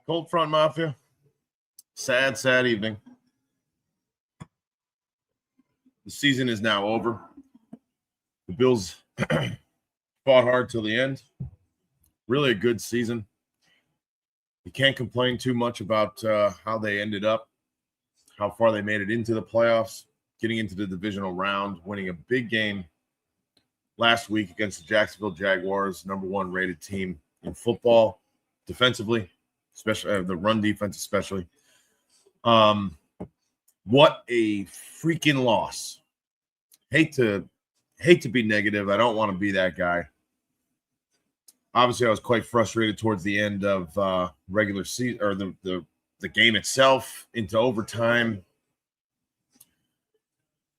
Cold Front Mafia. Sad, sad evening. The season is now over. The Bills fought hard till the end. Really a good season. You can't complain too much about how they ended up, how far they made it into the playoffs, getting into the divisional round, winning a big game last week against the Jacksonville Jaguars, number one rated team in football, defensively, especially the run defense especially. What a freaking loss. Hate to be negative. I don't want to be that guy. Obviously, I was quite frustrated towards the end of regular season, or the game itself into overtime.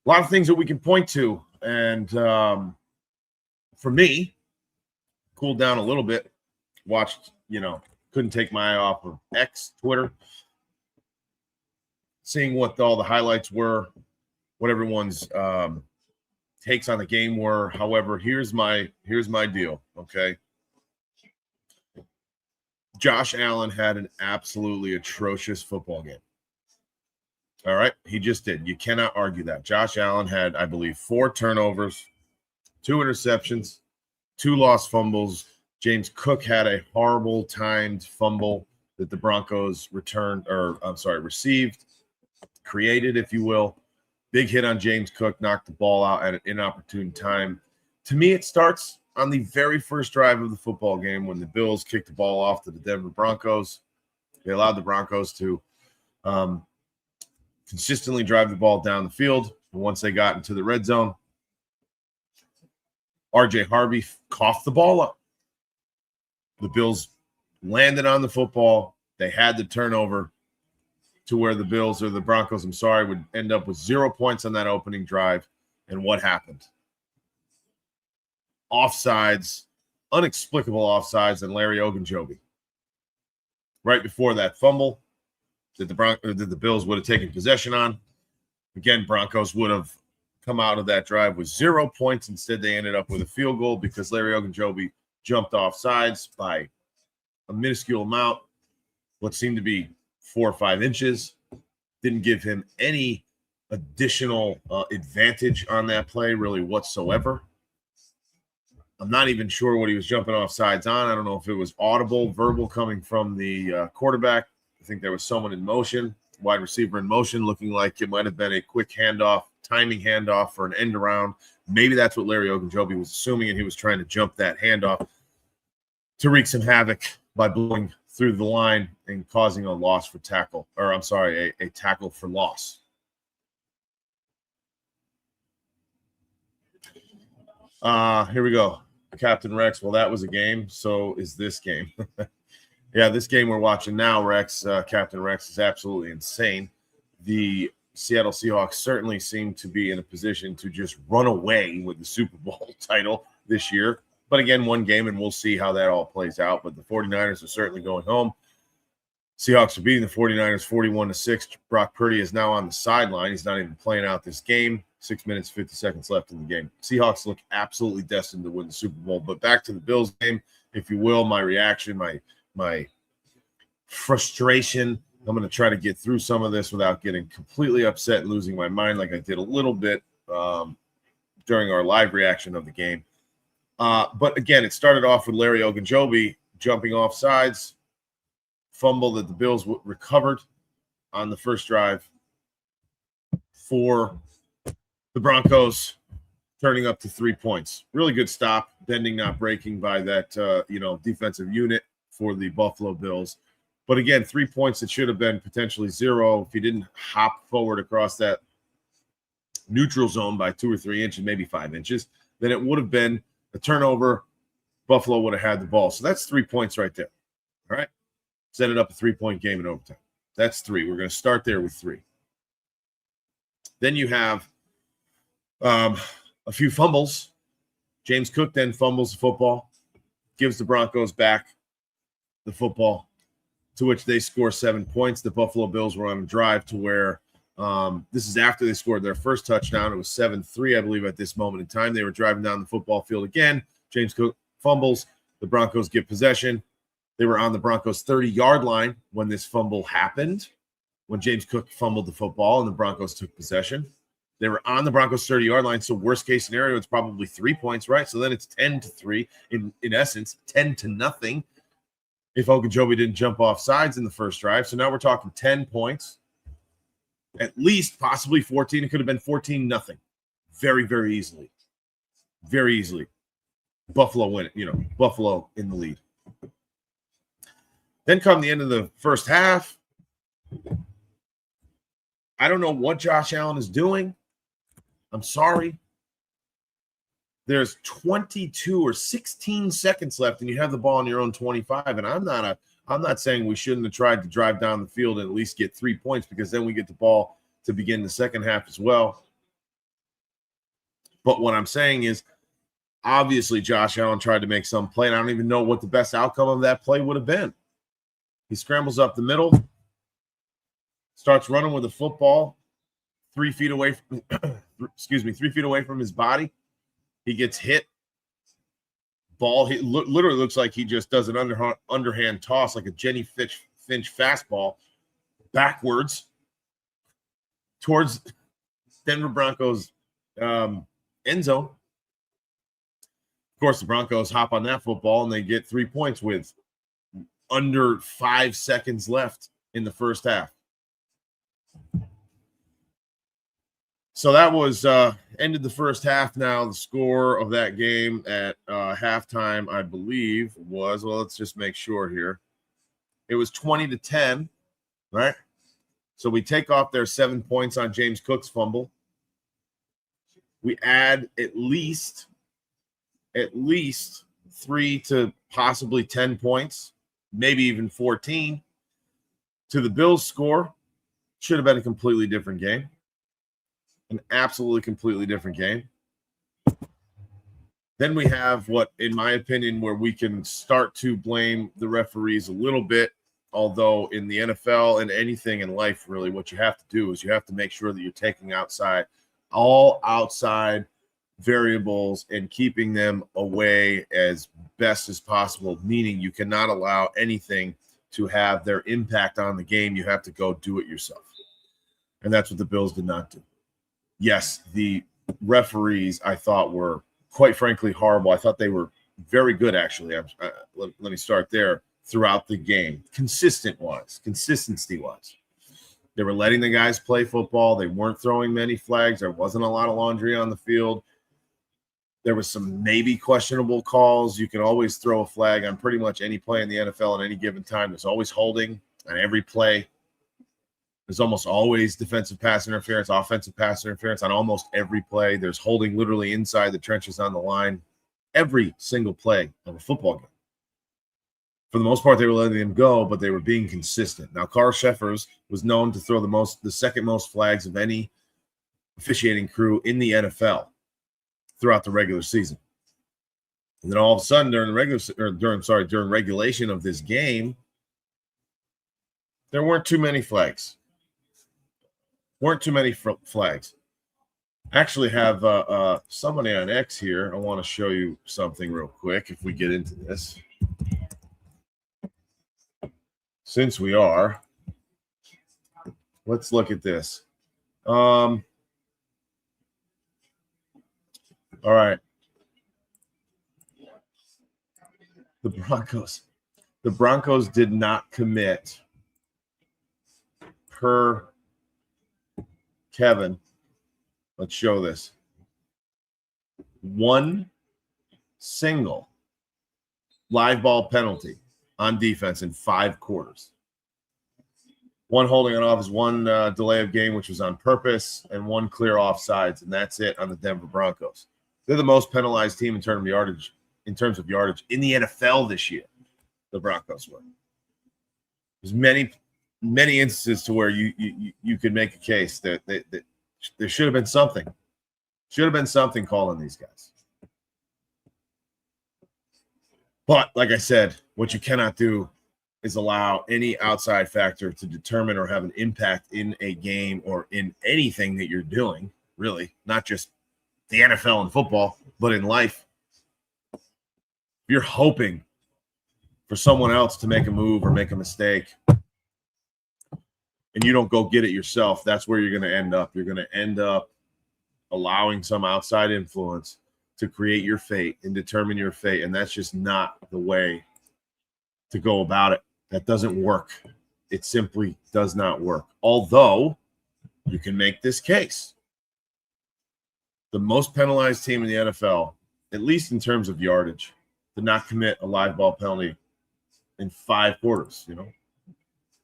A lot of things that we can point to. And for me, cooled down a little bit. Watched, couldn't take my eye off of X, Twitter. Seeing what all the highlights were, what everyone's takes on the game were. However, here's my deal, okay? Josh Allen had an absolutely atrocious football game. All right? He just did. You cannot argue that. Josh Allen had, I believe, 4 turnovers, 2 interceptions, 2 lost fumbles. James Cook had a horrible timed fumble that the Broncos received, created, if you will. Big hit on James Cook, knocked the ball out at an inopportune time. To me, it starts on the very first drive of the football game when the Bills kicked the ball off to the Denver Broncos. They allowed the Broncos to consistently drive the ball down the field. And once they got into the red zone, R.J. Harvey coughed the ball up. The Bills landed on the football. They had the turnover to where the Broncos, would end up with 0 points on that opening drive. And what happened? Offsides, inexplicable offsides, and Larry Ogunjobi. Right before that fumble that the Bills would have taken possession on. Again, Broncos would have come out of that drive with 0 points. Instead, they ended up with a field goal because Larry Ogunjobi jumped off sides by a minuscule amount, what seemed to be 4 or 5 inches. Didn't give him any additional advantage on that play, really, whatsoever. I'm not even sure what he was jumping off sides on. I don't know if it was audible, verbal coming from the quarterback. I think there was someone in motion, wide receiver in motion, looking like it might have been a quick handoff, timing handoff for an end around. Maybe that's what Larry Ogunjobi was assuming, and he was trying to jump that handoff to wreak some havoc by blowing through the line and causing a tackle for loss. Here we go. Captain Rex, well, that was a game. So is this game. Yeah, this game we're watching now, Rex, Captain Rex, is absolutely insane. The Seattle Seahawks certainly seem to be in a position to just run away with the Super Bowl title this year. But again, one game, and we'll see how that all plays out. But the 49ers are certainly going home. Seahawks are beating the 49ers 41-6. Brock Purdy is now on the sideline. He's not even playing out this game. 6 minutes, 50 seconds left in the game. Seahawks look absolutely destined to win the Super Bowl. But back to the Bills game, if you will, my reaction, my frustration. I'm going to try to get through some of this without getting completely upset and losing my mind like I did a little bit during our live reaction of the game. But again, it started off with Larry Ogunjobi jumping off sides, fumble that the Bills recovered on the first drive for the Broncos, turning up to 3 points. Really good stop, bending, not breaking by that defensive unit for the Buffalo Bills. But again, 3 points that should have been potentially 0 if he didn't hop forward across that neutral zone by 2 or 3 inches, maybe 5 inches. Then it would have been a turnover. Buffalo would have had the ball. So that's 3 points right there. All right. Set it up a 3-point game in overtime. That's 3. We're going to start there with 3. Then you have a few fumbles. James Cook then fumbles the football, gives the Broncos back the football, to which they score 7 points. The Buffalo Bills were on a drive to where this is after they scored their first touchdown. It was 7-3, I believe, at this moment in time. They were driving down the football field again. James Cook fumbles. The Broncos get possession. They were on the Broncos' 30-yard line when this fumble happened, when James Cook fumbled the football and the Broncos took possession. They were on the Broncos' 30-yard line, so worst case scenario, it's probably 3 points, right? So then it's 10-3, in essence, 10-0 if Ogunjobi didn't jump off sides in the first drive. So now we're talking 10 points, at least possibly 14. It could have been 14-0 very, very easily. Very easily. Buffalo win it, Buffalo in the lead. Then come the end of the first half. I don't know what Josh Allen is doing. I'm sorry. There's 22 or 16 seconds left, and you have the ball on your own 25. And I'm not saying we shouldn't have tried to drive down the field and at least get 3 points, because then we get the ball to begin the second half as well. But what I'm saying is, obviously, Josh Allen tried to make some play, and I don't even know what the best outcome of that play would have been. He scrambles up the middle, starts running with the football 3 feet away from, 3 feet away from his body. He gets hit. Ball literally looks like he just does an underhand toss, like a Jenny Finch fastball, backwards towards Denver Broncos end zone. Of course, the Broncos hop on that football and they get 3 points with under 5 seconds left in the first half. So that was ended the first half. Now the score of that game at halftime, I believe, was, well, let's just make sure here. It was 20-10, right? So we take off their 7 points on James Cook's fumble. We add at least 3 to possibly 10 points, maybe even 14 to the Bills' score. Should have been a completely different game. An absolutely completely different game. Then we have what, in my opinion, where we can start to blame the referees a little bit, although in the NFL and anything in life, really, what you have to do is you have to make sure that you're taking all outside variables and keeping them away as best as possible, meaning you cannot allow anything to have their impact on the game. You have to go do it yourself. And that's what the Bills did not do. Yes, the referees, I thought, were quite frankly horrible. I thought they were very good, actually. Let me start there. Throughout the game, consistency-wise. They were letting the guys play football. They weren't throwing many flags. There wasn't a lot of laundry on the field. There was some maybe questionable calls. You can always throw a flag on pretty much any play in the NFL at any given time. There's always holding on every play. There's almost always defensive pass interference, offensive pass interference on almost every play. There's holding literally inside the trenches on the line. Every single play of a football game. For the most part, they were letting them go, but they were being consistent. Now, Carl Sheffers was known to throw the second most flags of any officiating crew in the NFL throughout the regular season. And then all of a sudden, during regulation of this game, there weren't too many flags. Flags. I actually have somebody on X here. I want to show you something real quick if we get into this. Since we are, let's look at this. All right. The Broncos did not commit, per Kevin. Let's show this. One single live ball penalty on defense in 5 quarters. One holding it off is one delay of game, which was on purpose, and one clear offsides, and that's it on the Denver Broncos. They're the most penalized team in terms of yardage in the NFL this year. The Broncos were. There's many instances to where you could make a case that there should have been something. Should have been something calling these guys. But like I said, what you cannot do is allow any outside factor to determine or have an impact in a game or in anything that you're doing, really, not just the NFL and football, but in life. If you're hoping for someone else to make a move or make a mistake, and you don't go get it yourself, that's where you're going to end up. You're going to end up allowing some outside influence to create your fate and determine your fate, and that's just not the way to go about it. That doesn't work. It simply does not work. Although you can make this case. The most penalized team in the NFL, at least in terms of yardage, did not commit a live ball penalty in 5 quarters,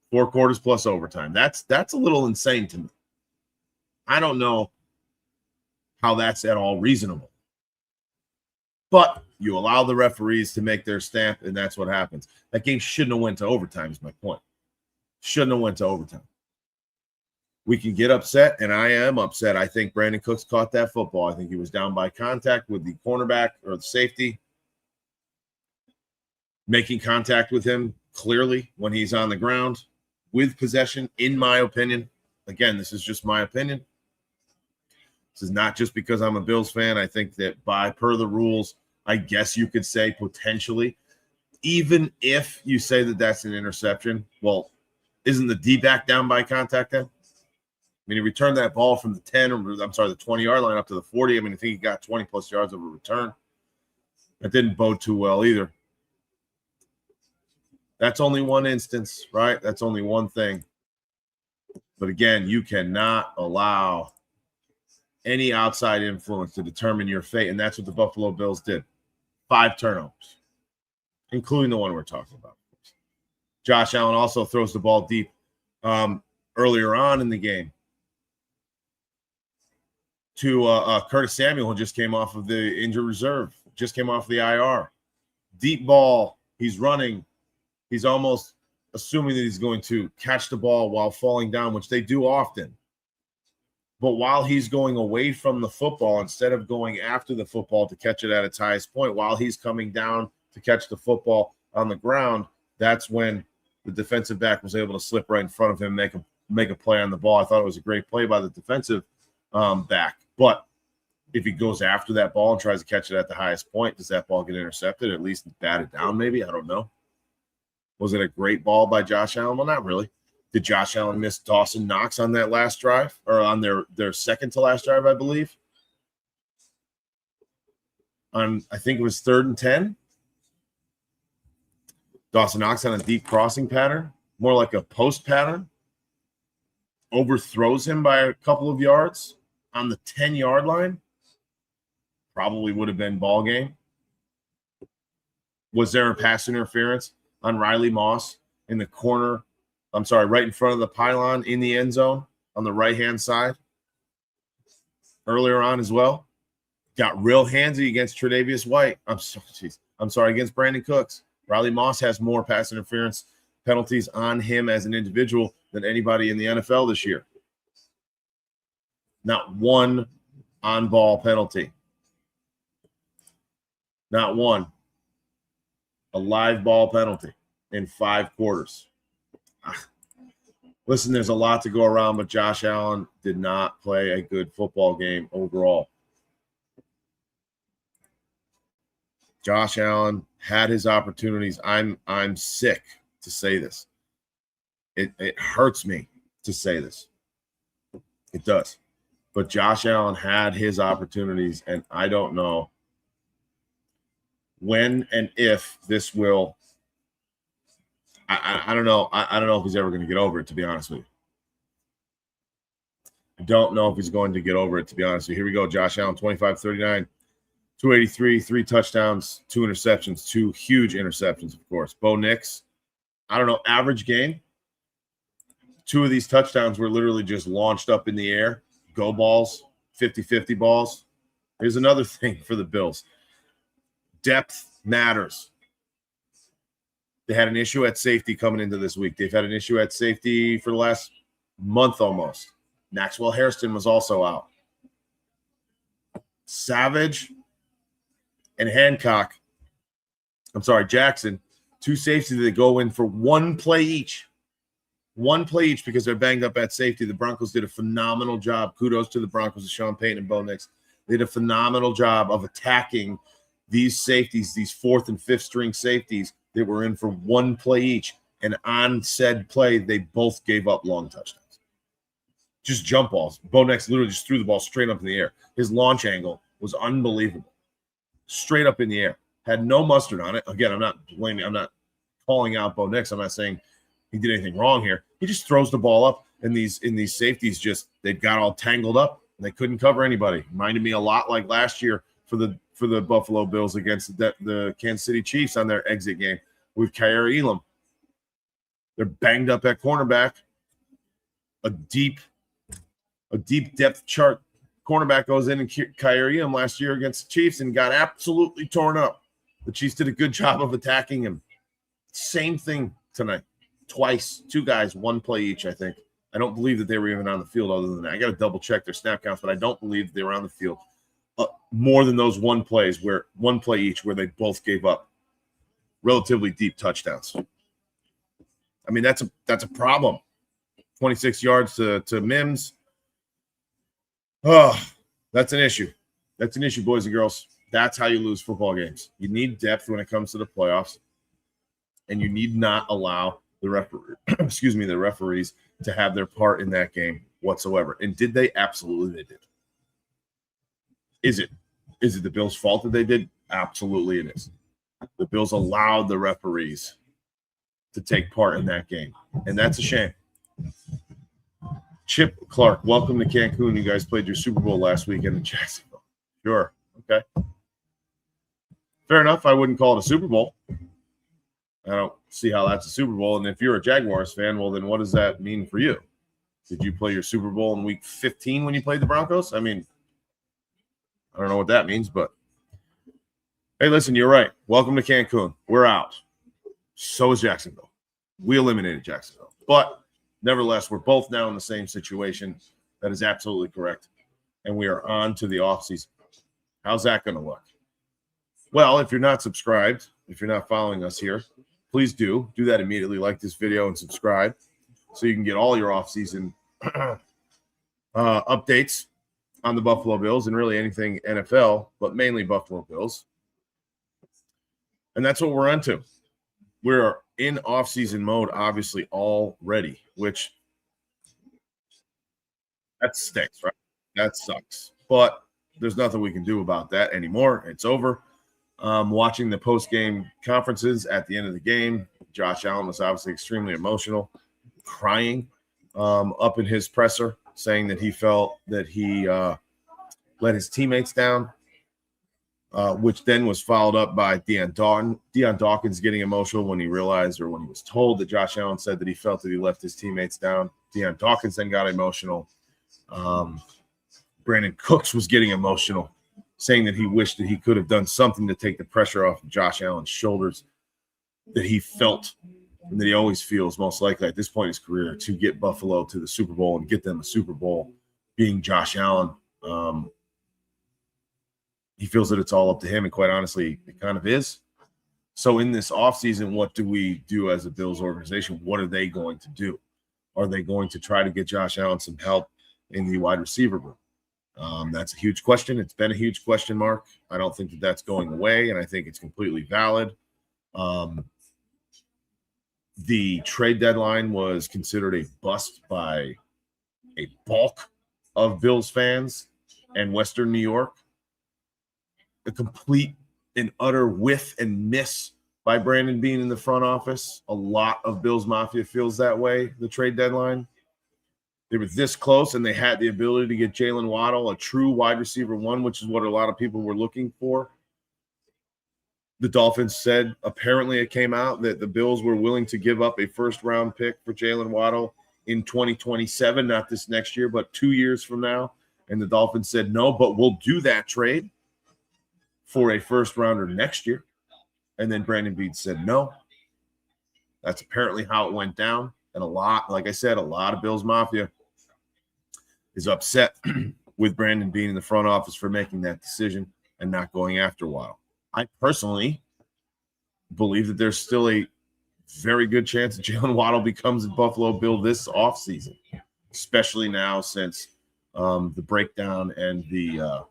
4 quarters plus overtime. That's a little insane to me. I don't know how that's at all reasonable. But you allow the referees to make their stamp, and that's what happens. That game shouldn't have went to overtime is my point. Shouldn't have went to overtime. We can get upset, and I am upset. I think Brandon Cooks caught that football. I think he was down by contact with the cornerback or the safety, making contact with him clearly when he's on the ground with possession, in my opinion. Again, this is just my opinion. This is not just because I'm a Bills fan. I think that per the rules, I guess you could say potentially, even if you say that that's an interception, well, isn't the D-back down by contact then? I mean, he returned that ball from the 20-yard line up to the 40. I mean, I think he got 20-plus yards of a return. That didn't bode too well either. That's only one instance, right? That's only one thing. But again, you cannot allow any outside influence to determine your fate, and that's what the Buffalo Bills did. 5 turnovers, including the one we're talking about. Josh Allen also throws the ball deep earlier on in the game to Curtis Samuel, who just came off of the injured reserve, just came off the IR. Deep ball, he's running. He's almost assuming that he's going to catch the ball while falling down, which they do often. But while he's going away from the football, instead of going after the football to catch it at its highest point, while he's coming down to catch the football on the ground, that's when the defensive back was able to slip right in front of him, make a play on the ball. I thought it was a great play by the defensive back. But if he goes after that ball and tries to catch it at the highest point, does that ball get intercepted? At least batted down, maybe? I don't know. Was it a great ball by Josh Allen? Well, not really. Did Josh Allen miss Dawson Knox on that last drive, or on their second to last drive, I believe? I think it was 3rd and 10. Dawson Knox on a deep crossing pattern, more like a post pattern, overthrows him by a couple of yards on the 10-yard line. Probably would have been ball game. Was there a pass interference on Riley Moss in the corner? Right in front of the pylon in the end zone on the right-hand side earlier on as well. Got real handsy against Tre'Davious White. Against Brandon Cooks. Riley Moss has more pass interference penalties on him as an individual than anybody in the NFL this year. Not one on-ball penalty. Not one. A live ball penalty in 5 quarters. Listen, there's a lot to go around, but Josh Allen did not play a good football game overall. Josh Allen had his opportunities. I'm sick to say this. It hurts me to say this. It does. But Josh Allen had his opportunities, and I don't know when and if this will. I don't know. I don't know if he's ever going to get over it, to be honest with you. I don't know if he's going to get over it, to be honest with you. Here we go. Josh Allen, 25-39, 283, 3 touchdowns, 2 interceptions, 2 huge interceptions, of course. Bo Nix, I don't know, average game. 2 of these touchdowns were literally just launched up in the air. Go balls, 50-50 balls. Here's another thing for the Bills. Depth matters. They had an issue at safety coming into this week. They've had an issue at safety for the last month almost. Maxwell Hairston was also out. Savage and Jackson, 2 safeties that go in for 1 play each. 1 play each because they're banged up at safety. The Broncos did a phenomenal job. Kudos to the Broncos, Sean Payton and Bo Nix. They did a phenomenal job of attacking these safeties, these fourth and fifth string safeties, they were in for one play each. And on said play, they both gave up long touchdowns. Just jump balls. Bo Nix literally just threw the ball straight up in the air. His launch angle was unbelievable. Straight up in the air. Had no mustard on it. Again, I'm not calling out Bo Nix. I'm not saying he did anything wrong here. He just throws the ball up, and these safeties they got all tangled up. And they couldn't cover anybody. Reminded me a lot like last year for the Buffalo Bills against the Kansas City Chiefs on their exit game with Kyer Elam. They're banged up at cornerback. A deep depth chart cornerback goes in, and Kyer Elam last year against the Chiefs and got absolutely torn up. The Chiefs did a good job of attacking him. Same thing tonight. Twice. Two guys, one play each, I think. I don't believe that they were even on the field other than that. I got to double check their snap counts, but I don't believe that they were on the field more than those one play each where they both gave up relatively deep touchdowns. I mean, that's a problem. 26 yards to Mims. Oh, that's an issue. That's an issue, boys and girls. That's how you lose football games. You need depth when it comes to the playoffs, and you need not allow the referees to have their part in that game whatsoever. And did they? Absolutely they did. Is it the Bills' fault that they did? Absolutely it is. The Bills allowed the referees to take part in that game, and that's a shame. Chip Clark, welcome to Cancun. You guys played your Super Bowl last weekend in Jacksonville. Sure. Okay. Fair enough. I wouldn't call it a Super Bowl. I don't see how that's a Super Bowl. And if you're a Jaguars fan, well, then what does that mean for you? Did you play your Super Bowl in week 15 when you played the Broncos? I mean, I don't know what that means, but hey, listen, you're right. Welcome to Cancun. We're out. So is Jacksonville. We eliminated Jacksonville. But nevertheless, we're both now in the same situation. That is absolutely correct. And we are on to the offseason. How's that going to look? Well, if you're not subscribed, if you're not following us here, please do that immediately. Like this video and subscribe so you can get all your offseason updates on the Buffalo Bills and really anything NFL, but mainly Buffalo Bills. And that's what we're into. We're in offseason mode, obviously, already, which that stinks, right? That sucks. But there's nothing we can do about that anymore. It's over. Watching the post-game conferences at the end of the game, Josh Allen was obviously extremely emotional, crying up in his presser, saying that he felt that he let his teammates down, which then was followed up by Deion Dawkins getting emotional when he realized or when he was told that Josh Allen said that he felt that he left his teammates down. Deion Dawkins then got emotional. Brandon Cooks was getting emotional, saying that he wished that he could have done something to take the pressure off of Josh Allen's shoulders that he felt and that he always feels most likely at this point in his career to get Buffalo to the Super Bowl and get them a Super Bowl, being Josh Allen. He feels that it's all up to him, and quite honestly, it kind of is. So in this offseason, what do we do as a Bills organization? What are they going to do? Are they going to try to get Josh Allen some help in the wide receiver room? That's a huge question. It's been a huge question mark. I don't think that that's going away, and I think it's completely valid. The trade deadline was considered a bust by a bulk of Bills fans and Western New York. A complete and utter whiff and miss by Brandon Beane in the front office. A lot of Bills Mafia feels that way, the trade deadline. They were this close, and they had the ability to get Jalen Waddle, a true wide receiver one, which is what a lot of people were looking for. The Dolphins said, apparently it came out, that the Bills were willing to give up a first-round pick for Jalen Waddle in 2027, not this next year, but 2 years from now. And the Dolphins said, no, but we'll do that trade for a first-rounder next year. And then Brandon Beane said no. That's apparently how it went down. And like I said, a lot of Bills Mafia is upset with Brandon Beane in the front office for making that decision and not going after Waddle. I personally believe that there's still a very good chance that Jalen Waddle becomes a Buffalo Bill this offseason, especially now since the breakdown and the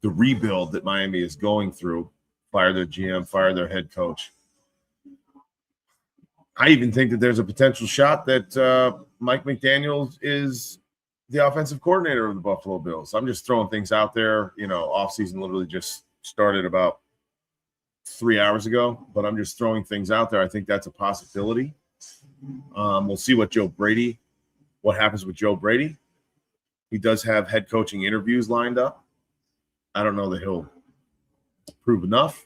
the rebuild that Miami is going through, fire their GM, fire their head coach. I even think that there's a potential shot that Mike McDaniel is the offensive coordinator of the Buffalo Bills. I'm just throwing things out there. Offseason literally just started about 3 hours ago, but I'm just throwing things out there. I think that's a possibility. We'll see what happens with Joe Brady. He does have head coaching interviews lined up. I don't know that he'll prove enough.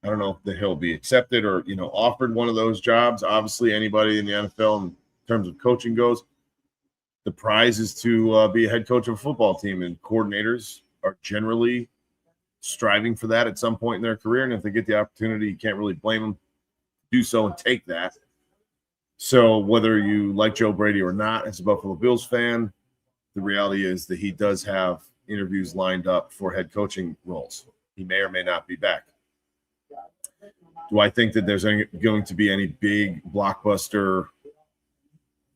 I don't know that he'll be accepted or, offered one of those jobs. Obviously, anybody in the NFL in terms of coaching goes, the prize is to be a head coach of a football team, and coordinators are generally striving for that at some point in their career. And if they get the opportunity, you can't really blame them to do so and take that. So whether you like Joe Brady or not, as a Buffalo Bills fan, the reality is that he does have interviews lined up for head coaching roles. He may or may not be back. Do I think that there's going to be any big blockbuster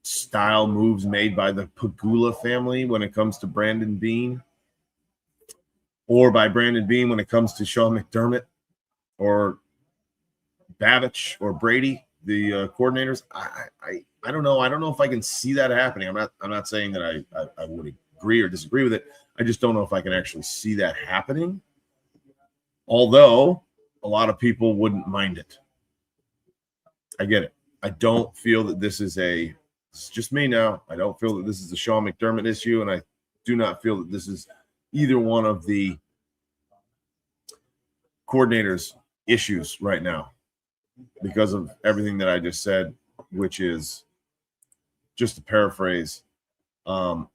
style moves made by the Pagula family when it comes to Brandon Beane? Or by Brandon Beane when it comes to Sean McDermott or Babich or Brady, the coordinators? I don't know. I don't know if I can see that happening. I'm not saying that I would agree or disagree with it. I just don't know if I can actually see that happening. Although a lot of people wouldn't mind it. I get it. I don't feel that this is it's just me now. I don't feel that this is a Sean McDermott issue, and I do not feel that this is either one of the coordinators' issues right now because of everything that I just said, which is, just to paraphrase, the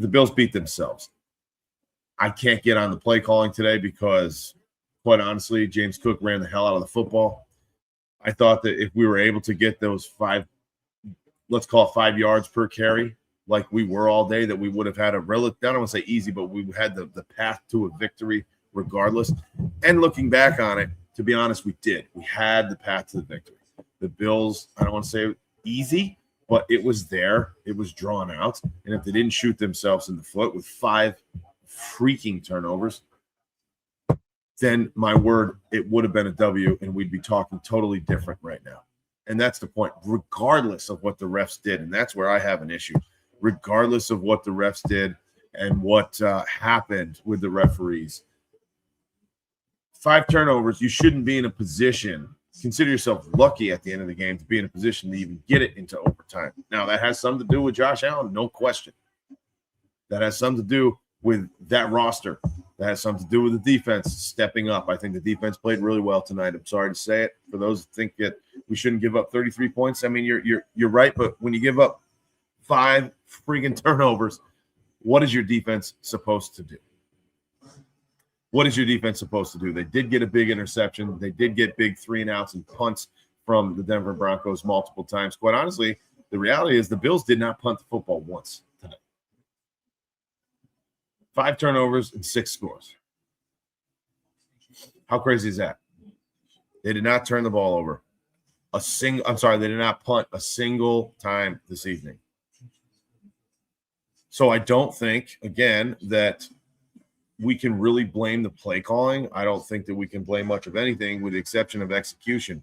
Bills beat themselves. I can't get on the play calling today because, quite honestly, James Cook ran the hell out of the football. I thought that if we were able to get those 5 yards per carry, like we were all day, that we would have had I don't want to say easy, but we had the path to a victory regardless. And looking back on it, to be honest, we did. We had the path to the victory. The Bills, I don't want to say easy, but it was there. It was drawn out. And if they didn't shoot themselves in the foot with 5 freaking turnovers, then my word, it would have been a W, and we'd be talking totally different right now. And that's the point, regardless of what the refs did. And that's where I have an issue. Regardless of what the refs did and what happened with the referees. 5 turnovers, you shouldn't be in a position. Consider yourself lucky at the end of the game to be in a position to even get it into overtime. Now, that has something to do with Josh Allen, no question. That has something to do with that roster. That has something to do with the defense stepping up. I think the defense played really well tonight. I'm sorry to say it. For those who think that we shouldn't give up 33 points, I mean, you're right. But when you give up 5 freaking turnovers, what is your defense supposed to do? What is your defense supposed to do? They did get a big interception. They did get big 3-and-outs and punts from the Denver Broncos multiple times. Quite honestly, the reality is the Bills did not punt the football once tonight. 5 turnovers and 6 scores. How crazy is that? They did not turn the ball over. They did not punt a single time this evening. So I don't think, again, that we can really blame the play calling. I don't think that we can blame much of anything with the exception of execution.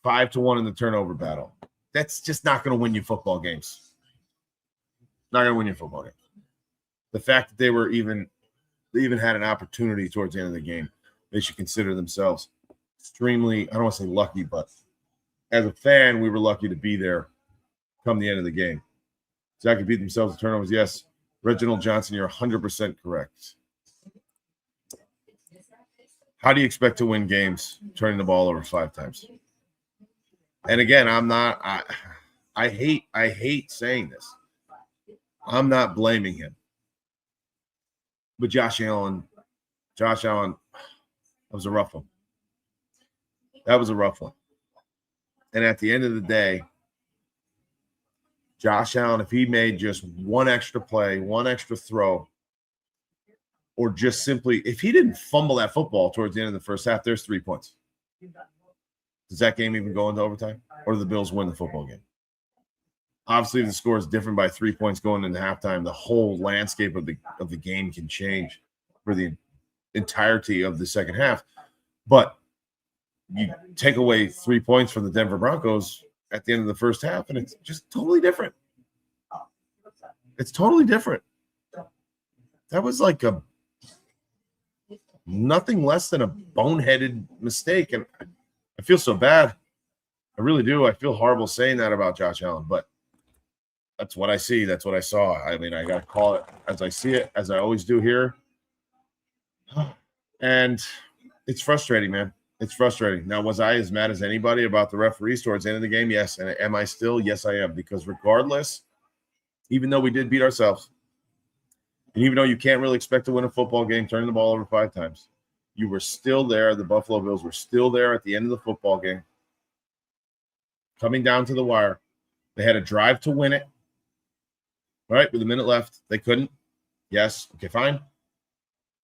5-1 in the turnover battle. That's just not going to win you football games. Not going to win you football games. The fact that they even had an opportunity towards the end of the game, they should consider themselves extremely, I don't want to say lucky, but as a fan, we were lucky to be there come the end of the game. Exactly, beat themselves with turnovers. Yes, Reginald Johnson, you're 100% correct. How do you expect to win games turning the ball over 5 times? And again, I hate saying this. I'm not blaming him. But Josh Allen, that was a rough one. That was a rough one. And at the end of the day, Josh Allen, if he made just one extra play, one extra throw, or just simply, if he didn't fumble that football towards the end of the first half, there's 3 points. Does that game even go into overtime? Or do the Bills win the football game? Obviously, the score is different by 3 points going into halftime. The whole landscape of the game can change for the entirety of the second half. But you take away 3 points from the Denver Broncos at the end of the first half, and it's just totally different. It's totally different. That was like nothing less than a boneheaded mistake, and I feel so bad. I really do. I feel horrible saying that about Josh Allen, but that's what I see. That's what I saw. I mean, I got to call it as I see it, as I always do here. And it's frustrating, man. It's frustrating. Now, was I as mad as anybody about the referees towards the end of the game? Yes. And am I still? Yes, I am. Because regardless, even though we did beat ourselves, and even though you can't really expect to win a football game turning the ball over 5 times, you were still there. The Buffalo Bills were still there at the end of the football game, coming down to the wire. They had a drive to win it, right? With a minute left. They couldn't. Yes. Okay, fine.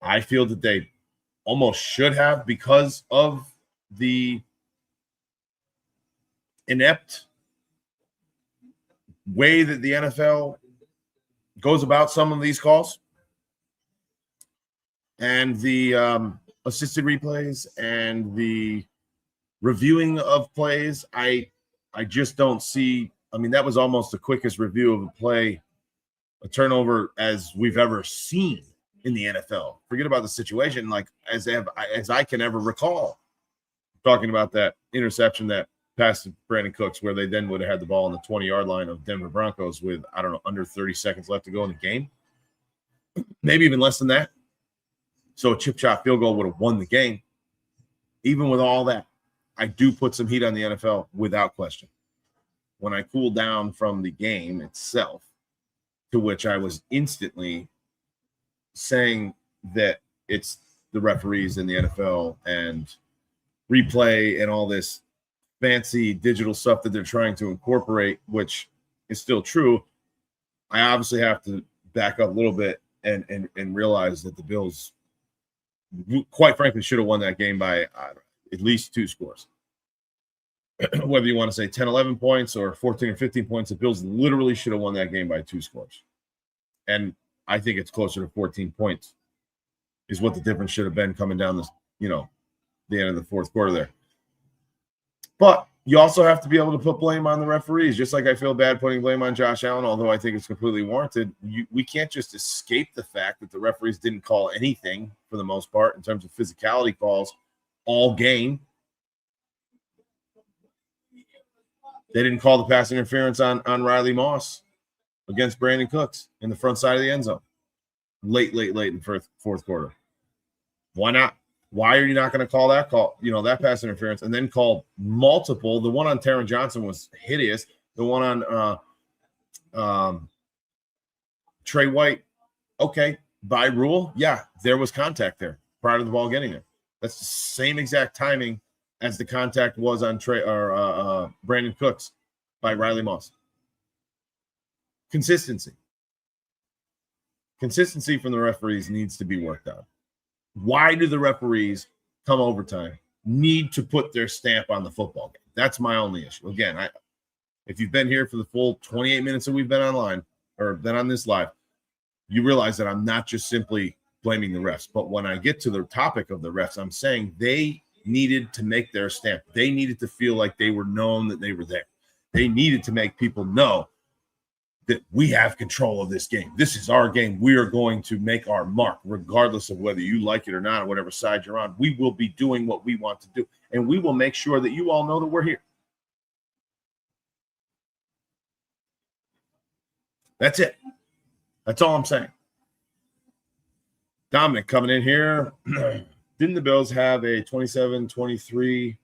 I feel that they almost should have because of the inept way that the NFL goes about some of these calls and the assisted replays and the reviewing of plays. I just don't see. I mean, that was almost the quickest review of a play, a turnover as we've ever seen in the NFL. Forget about the situation, like as I can ever recall. Talking about that interception that passed to Brandon Cooks, where they then would have had the ball on the 20-yard line of Denver Broncos with, I don't know, under 30 seconds left to go in the game. Maybe even less than that. So a chip shot field goal would have won the game. Even with all that, I do put some heat on the NFL without question. When I cooled down from the game itself, to which I was instantly saying that it's the referees in the NFL and replay and all this fancy digital stuff that they're trying to incorporate, which is still true. I obviously have to back up a little bit and realize that the Bills, quite frankly, should have won that game by at least 2 scores. Whether you want to say 10, 11 points or 14 or 15 points, the Bills literally should have won that game by 2 scores. And I think it's closer to 14 points is what the difference should have been coming down this, the end of the fourth quarter there. But you also have to be able to put blame on the referees, just like I feel bad putting blame on Josh Allen, although I think it's completely warranted. We can't just escape the fact that the referees didn't call anything for the most part in terms of physicality calls all game. They didn't call the pass interference on Riley Moss against Brandon Cooks in the front side of the end zone. Late in the fourth quarter. Why not? Why are you not going to call that call, that pass interference, and then call multiple? The one on Taron Johnson was hideous. The one on Trey White, okay, by rule, yeah, there was contact there prior to the ball getting there. That's the same exact timing as the contact was on Brandon Cooks by Riley Moss. Consistency from the referees needs to be worked out. Why do the referees come overtime need to put their stamp on the football game? That's my only issue. Again, if you've been here for the full 28 minutes that we've been online or been on this live, you realize that I'm not just simply blaming the refs. But when I get to the topic of the refs, I'm saying they needed to make their stamp. They needed to feel like they were known that they were there. They needed to make people know that we have control of this game. This is our game. We are going to make our mark, regardless of whether you like it or not, or whatever side you're on. We will be doing what we want to do, and we will make sure that you all know that we're here. That's it. That's all I'm saying. Dominic coming in here. Didn't the Bills have a 27-23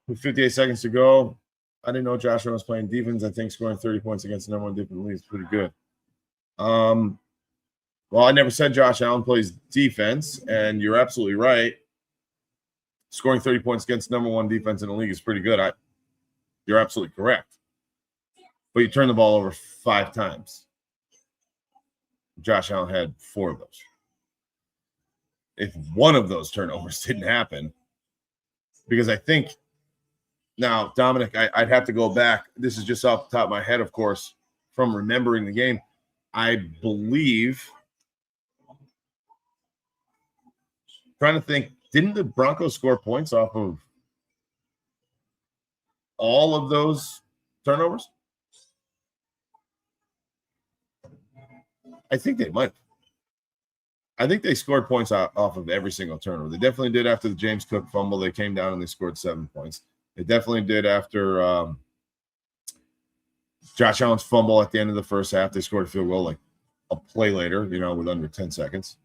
with 58 seconds to go? I didn't know Josh Allen was playing defense. I think scoring 30 points against the number one defense in the league is pretty good. Well, I never said Josh Allen plays defense, and you're absolutely right. Scoring 30 points against the number one defense in the league is pretty good. You're absolutely correct. But you turn the ball over 5 times. Josh Allen had 4 of those. If one of those turnovers didn't happen, because I think Now, Dominic, I'd have to go back. This is just off the top of my head, of course, from remembering the game. I believe, trying to think, didn't the Broncos score points off of all of those turnovers? I think they might. I think they scored points off of every single turnover. They definitely did after the James Cook fumble. They came down and they scored 7 points. They definitely did after Josh Allen's fumble at the end of the first half. They scored a field goal like a play later, with under 10 seconds.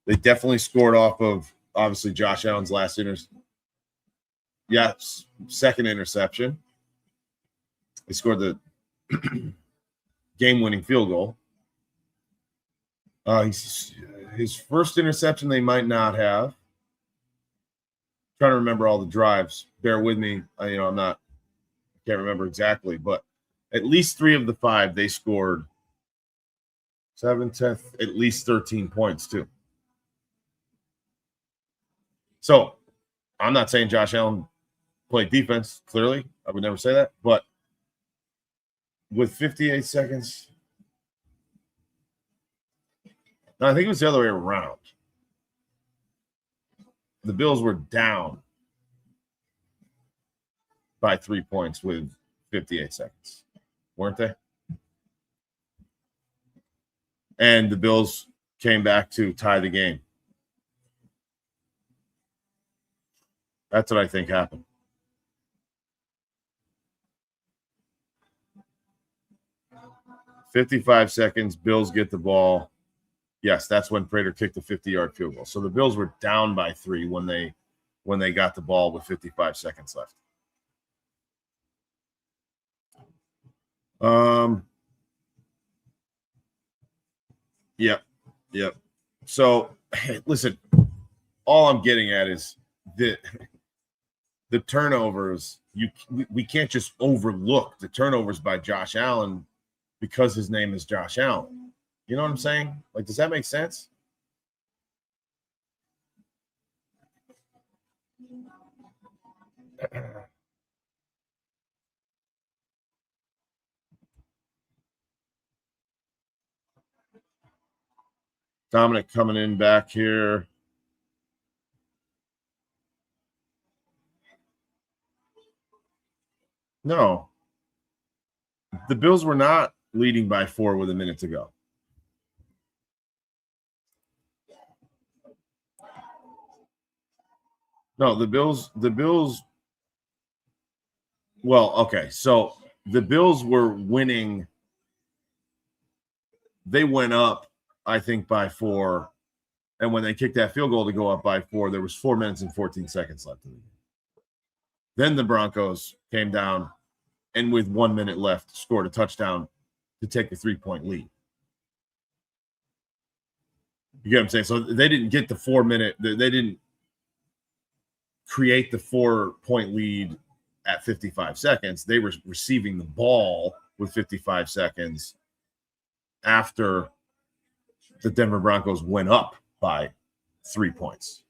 They definitely scored off of, obviously, Josh Allen's last second interception. They scored the game-winning field goal. His first interception they might not have. I'm trying to remember all the drives. Bear with me. I can't remember exactly, but at least 3 of the 5 they scored 7, 10, at least 13 points too. So I'm not saying Josh Allen played defense, clearly. I would never say that. But with 58 seconds, no, I think it was the other way around. The Bills were down by 3 points with 58 seconds, weren't they? And the Bills came back to tie the game. That's what I think happened. "55 seconds, Bills get the ball." Yes, that's when Prater kicked the 50-yard field goal. So the Bills were down by 3 when they got the ball with 55 seconds left. Yep. So, listen, all I'm getting at is the turnovers. We can't just overlook the turnovers by Josh Allen because his name is Josh Allen. You know what I'm saying? Like, does that make sense? Dominic coming in back here. No. The Bills were not leading by 4 with a minute to go. No, the Bills. Well, okay. So the Bills were winning. They went up, I think, by 4. And when they kicked that field goal to go up by 4, there was 4 minutes and 14 seconds left in the game. Then the Broncos came down and with 1 minute left, scored a touchdown to take the 3-point lead. You get what I'm saying? So they didn't get the 4 minute. They didn't create the 4-point lead at 55 seconds. They were receiving the ball with 55 seconds after the Denver Broncos went up by 3 points.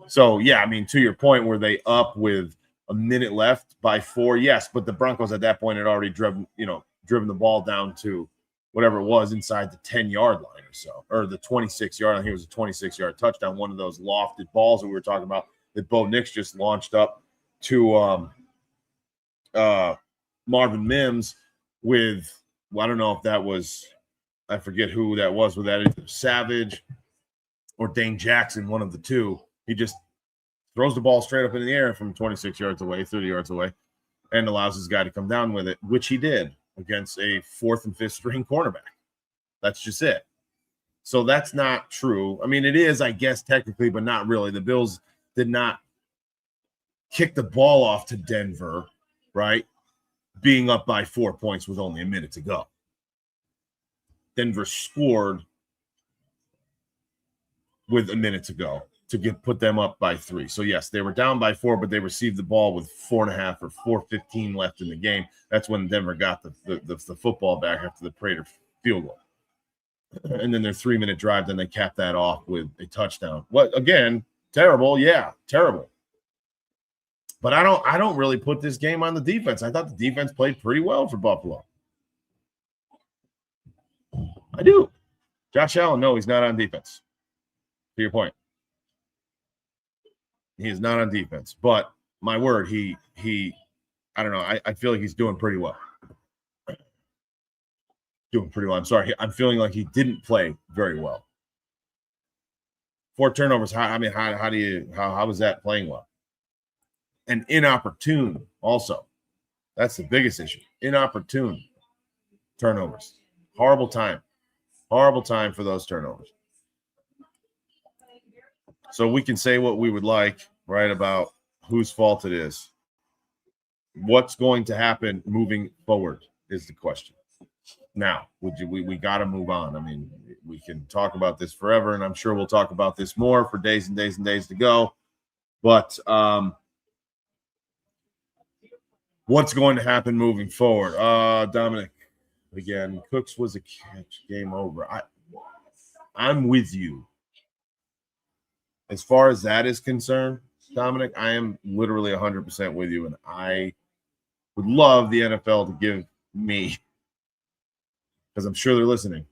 So, yeah, I mean, to your point, were they up with a minute left by 4? Yes, but the Broncos at that point had already driven the ball down to whatever it was inside the 10-yard line or so, or the 26-yard. I think it was a 26-yard touchdown, one of those lofted balls that we were talking about that Bo Nix just launched up to Marvin Mims with, well, I don't know if that was, I forget who that was, with that either Savage or Dane Jackson, one of the two. He just throws the ball straight up in the air from 26 yards away, 30 yards away, and allows his guy to come down with it, which he did against a 4th and 5th string cornerback. That's just it. So that's not true. I mean, it is, I guess, technically, but not really. The Bills did not kick the ball off to Denver, right, being up by 4 points with only a minute to go. Denver scored with a minute to go to put them up by 3. So, yes, they were down by 4, but they received the ball with 4.5 or 4:15 left in the game. That's when Denver got the football back after the Prater field goal. And then their 3-minute drive, then they capped that off with a touchdown. What, again, terrible. Yeah, terrible. But I don't really put this game on the defense. I thought the defense played pretty well for Buffalo. I do. Josh Allen, no, he's not on defense. To your point. He is not on defense. But my word, he I don't know. I feel like he's doing pretty well. Doing pretty well. I'm sorry. I'm feeling like he didn't play very well. 4 turnovers. How was that playing well? And inopportune also. That's the biggest issue. Inopportune turnovers. Horrible time. Horrible time for those turnovers. So we can say what we would like, right, about whose fault it is. What's going to happen moving forward is the question. Now, we got to move on. I mean, we can talk about this forever, and I'm sure we'll talk about this more for days and days and days to go. But what's going to happen moving forward? Dominic, again, Cooks was a catch, game over. I'm with you. As far as that is concerned, Dominic, I am literally 100% with you, and I would love the NFL to give me, because I'm sure they're listening,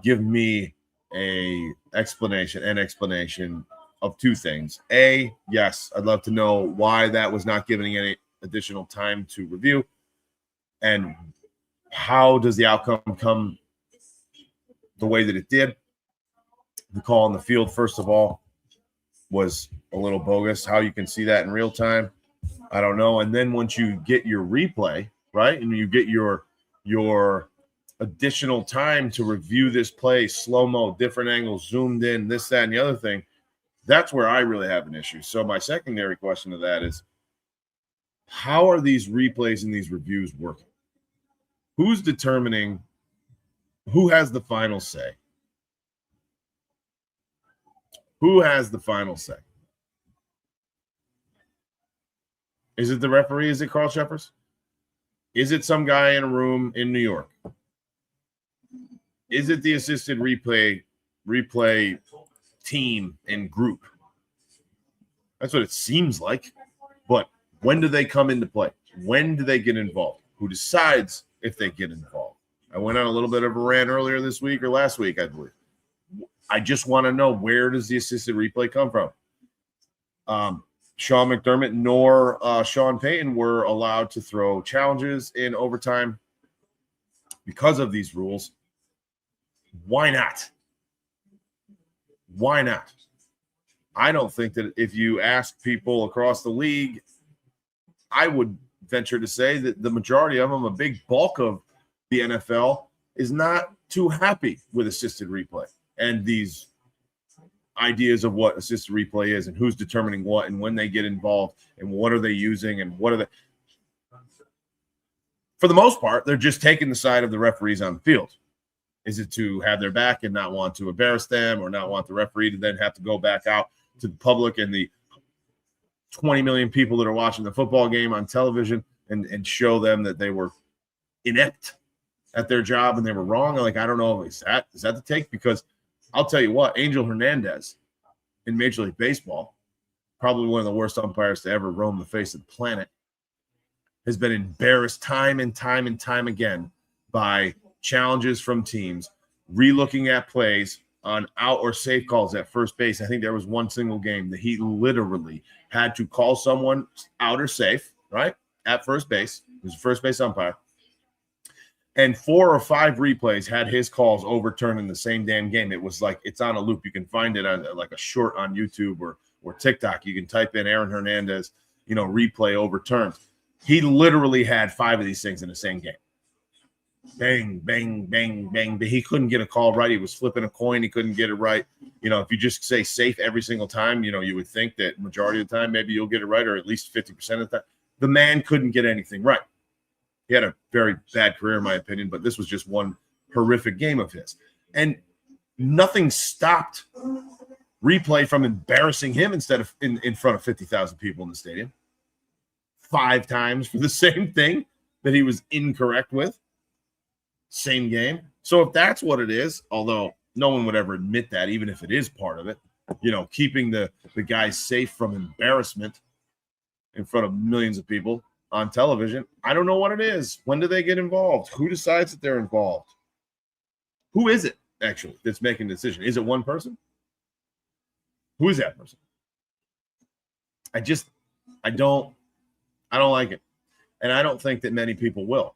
give me an explanation of 2 things. A, yes, I'd love to know why that was not given any additional time to review, and how does the outcome come the way that it did. The call on the field, first of all, was a little bogus. How you can see that in real time, I don't know. And then once you get your replay, right, and you get your additional time to review this play, slow-mo, different angles, zoomed in, this, that, and the other thing, that's where I really have an issue. So my secondary question to that is, how are these replays and these reviews working? Who's determining who has the final say? Who has the final say? Is it the referee? Is it Carl Shepard? Is it some guy in a room in New York? Is it the assisted replay team and group? That's what it seems like. But when do they come into play? When do they get involved? Who decides if they get involved? I went on a little bit of a rant earlier this week or last week, I believe. I just want to know, where does the assisted replay come from? Sean McDermott nor Sean Payton were allowed to throw challenges in overtime because of these rules. Why not? Why not? I don't think that if you ask people across the league, I would venture to say that the majority of them, a big bulk of the NFL, is not too happy with assisted replay and these ideas of what assisted replay is and who's determining what and when they get involved and what are they using and what are they. For the most part, they're just taking the side of the referees on the field. Is it to have their back and not want to embarrass them, or not want the referee to then have to go back out to the public and the 20 million people that are watching the football game on television and show them that they were inept at their job and they were wrong? Like, I don't know. Is that the take? Because I'll tell you what, Angel Hernandez in Major League Baseball, probably one of the worst umpires to ever roam the face of the planet, has been embarrassed time and time and time again by challenges from teams, relooking at plays on out or safe calls at first base. I think there was one single game that he literally had to call someone out or safe, right, at first base. He was a first base umpire. And 4 or 5 replays had his calls overturned in the same damn game. It was like, it's on a loop. You can find it on like a short on YouTube or TikTok. You can type in Aaron Hernandez, replay overturned. He literally had 5 of these things in the same game. Bang, bang, bang, bang. But he couldn't get a call right. He was flipping a coin. He couldn't get it right. If you just say safe every single time, you would think that majority of the time maybe you'll get it right, or at least 50% of the time. The man couldn't get anything right. He had a very bad career, in my opinion, but this was just one horrific game of his. And nothing stopped replay from embarrassing him instead of in front of 50,000 people in the stadium 5 times for the same thing that he was incorrect with. Same game. So if that's what it is, although no one would ever admit that, even if it is part of it, keeping the guys safe from embarrassment, in front of millions of people on television. I don't know what it is. When do they get involved? Who decides that they're involved? Who is it, actually, that's making the decision? Is it one person? Who is that person? I don't like it. And I don't think that many people will,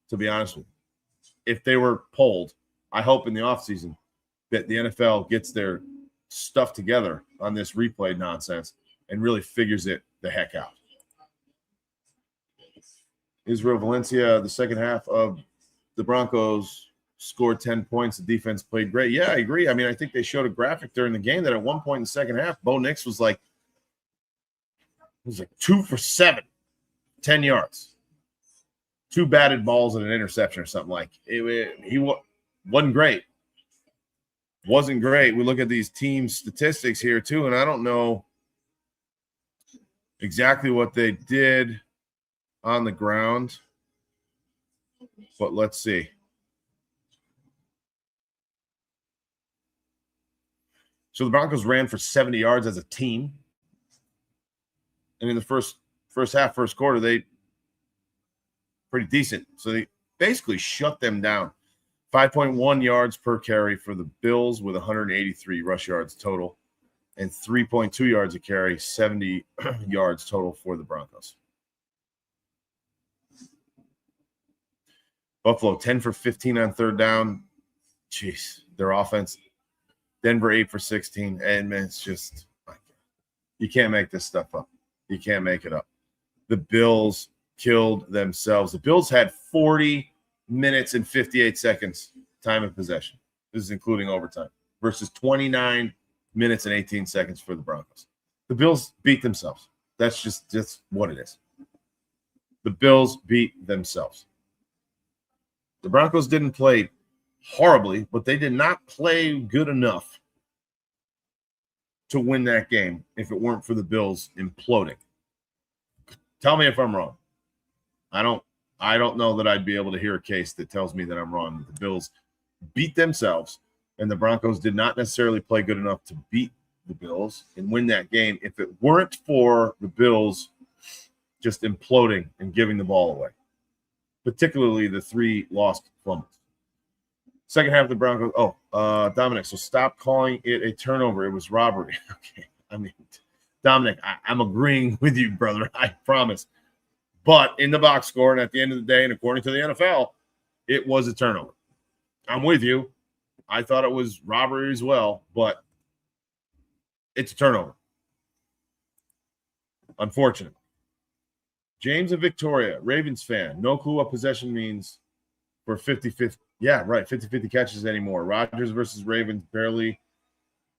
to be honest with you. If they were polled, I hope in the offseason that the NFL gets their stuff together on this replay nonsense and really figures it the heck out. Israel Valencia, the second half of the Broncos scored 10 points. The defense played great. Yeah, I agree. I mean, I think they showed a graphic during the game that at one point in the second half, Bo Nix was like 2 for 7, 10 yards. 2 batted balls and an interception or something like it. He wasn't great. Wasn't great. We look at these team statistics here too, and I don't know exactly what they did on the ground, but let's see. So the Broncos ran for 70 yards as a team. And in the first half, first quarter, they pretty decent. So they basically shut them down. 5.1 yards per carry for the Bills with 183 rush yards total, and 3.2 yards a carry, 70 yards total for the Broncos. Buffalo, 10 for 15 on third down. Jeez, their offense. Denver, 8 for 16. And, man, it's just – you can't make this stuff up. You can't make it up. The Bills killed themselves. The Bills had 40 minutes and 58 seconds time of possession. This is including overtime versus 29 minutes and 18 seconds for the Broncos. The Bills beat themselves. That's just what it is. The Bills beat themselves. The Broncos didn't play horribly, but they did not play good enough to win that game if it weren't for the Bills imploding. Tell me if I'm wrong. I don't know that I'd be able to hear a case that tells me that I'm wrong. The Bills beat themselves, and the Broncos did not necessarily play good enough to beat the Bills and win that game if it weren't for the Bills just imploding and giving the ball away, particularly the 3 lost fumbles. Second half of the Broncos. Dominic, so stop calling it a turnover. It was robbery. Okay. I mean, Dominic, I'm agreeing with you, brother. I promise. But in the box score, and at the end of the day, and according to the NFL, it was a turnover. I'm with you. I thought it was robbery as well, but it's a turnover. Unfortunately. James and Victoria, Ravens fan. No clue what possession means for 50-50. Yeah, right. 50-50 catches anymore. Rodgers versus Ravens, barely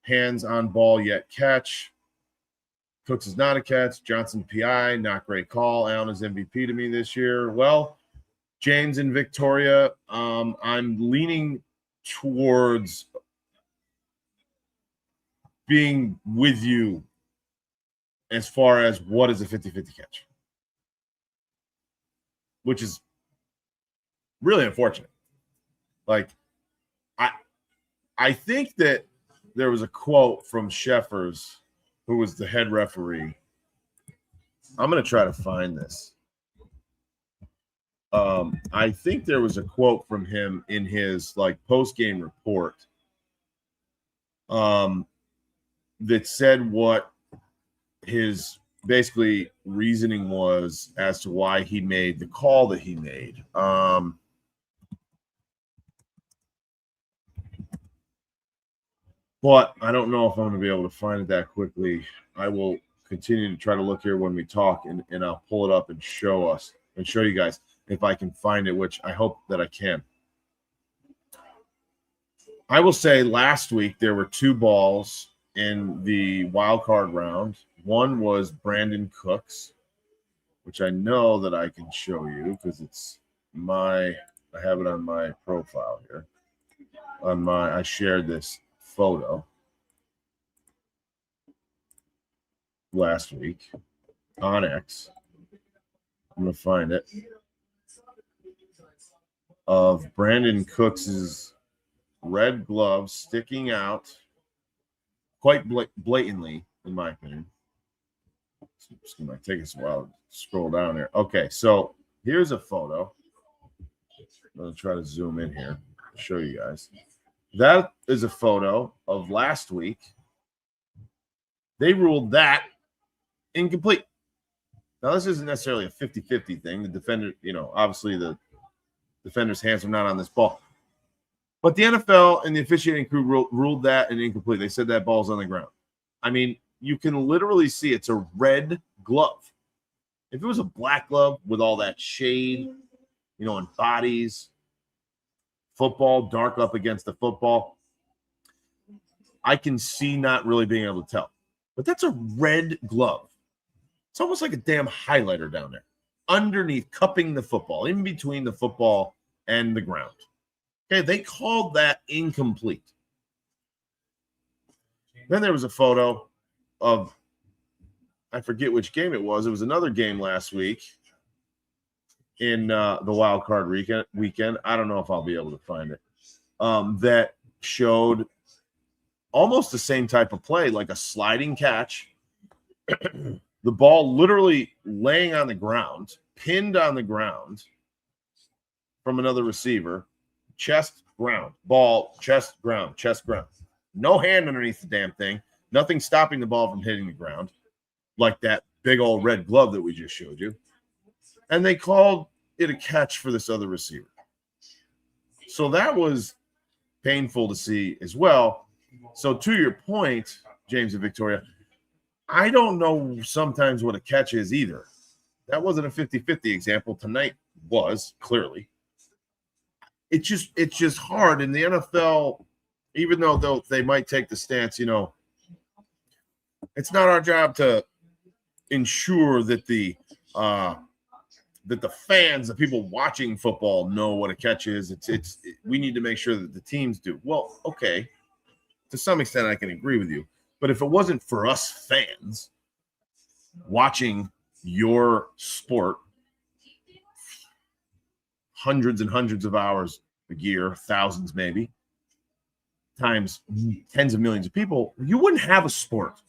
hands on ball yet catch. Cooks is not a catch. Johnson PI, not great call. Allen is MVP to me this year. Well, James and Victoria, I'm leaning towards being with you as far as what is a 50-50 catch, which is really unfortunate. Like, I think that there was a quote from Sheffers, who was the head referee. I'm going to try to find this. I think there was a quote from him in his post-game report that said what his basically reasoning was as to why he made the call that he made. But I don't know if I'm going to be able to find it that quickly. I will continue to try to look here when we talk, and I'll pull it up and show you guys if I can find it, which I hope that I can. I will say last week there were 2 balls in the wild card round. One was Brandon Cooks, which I know that I can show you because I have it on my profile here. I shared this photo last week on X. I'm going to find it. Of Brandon Cooks's red glove sticking out quite blatantly, in my opinion. It's going to take us a while to scroll down here. Okay, so here's a photo. I'm going to try to zoom in here to show you guys. That is a photo of last week. They ruled that incomplete. Now, this isn't necessarily a 50-50 thing. The defender, obviously the defender's hands are not on this ball. But the NFL and the officiating crew ruled that an incomplete. They said that ball's on the ground. I mean, you can literally see it's a red glove. If it was a black glove with all that shade, and bodies, football, dark up against the football, I can see not really being able to tell. But that's a red glove. It's almost like a damn highlighter down there, underneath, cupping the football, in between the football and the ground. Okay, they called that incomplete. Then there was a photo of, I forget which game it was. It was another game last week in the wild card weekend. I don't know if I'll be able to find it. That showed almost the same type of play, like a sliding catch. The ball literally laying on the ground, pinned on the ground from another receiver, chest, ground, ball, chest, ground, chest, ground. No hand underneath the damn thing. Nothing stopping the ball from hitting the ground, like that big old red glove that we just showed you. And they called it a catch for this other receiver. So that was painful to see as well. So to your point, James and Victoria, I don't know sometimes what a catch is either. That wasn't a 50-50 example. Tonight was, clearly. It's just hard. In the NFL, even though they might take the stance, it's not our job to ensure that the fans, the people watching football, know what a catch is. We need to make sure that the teams do. Well, okay, to some extent I can agree with you. But if it wasn't for us fans watching your sport hundreds and hundreds of hours a year, thousands maybe, times tens of millions of people, you wouldn't have a sport.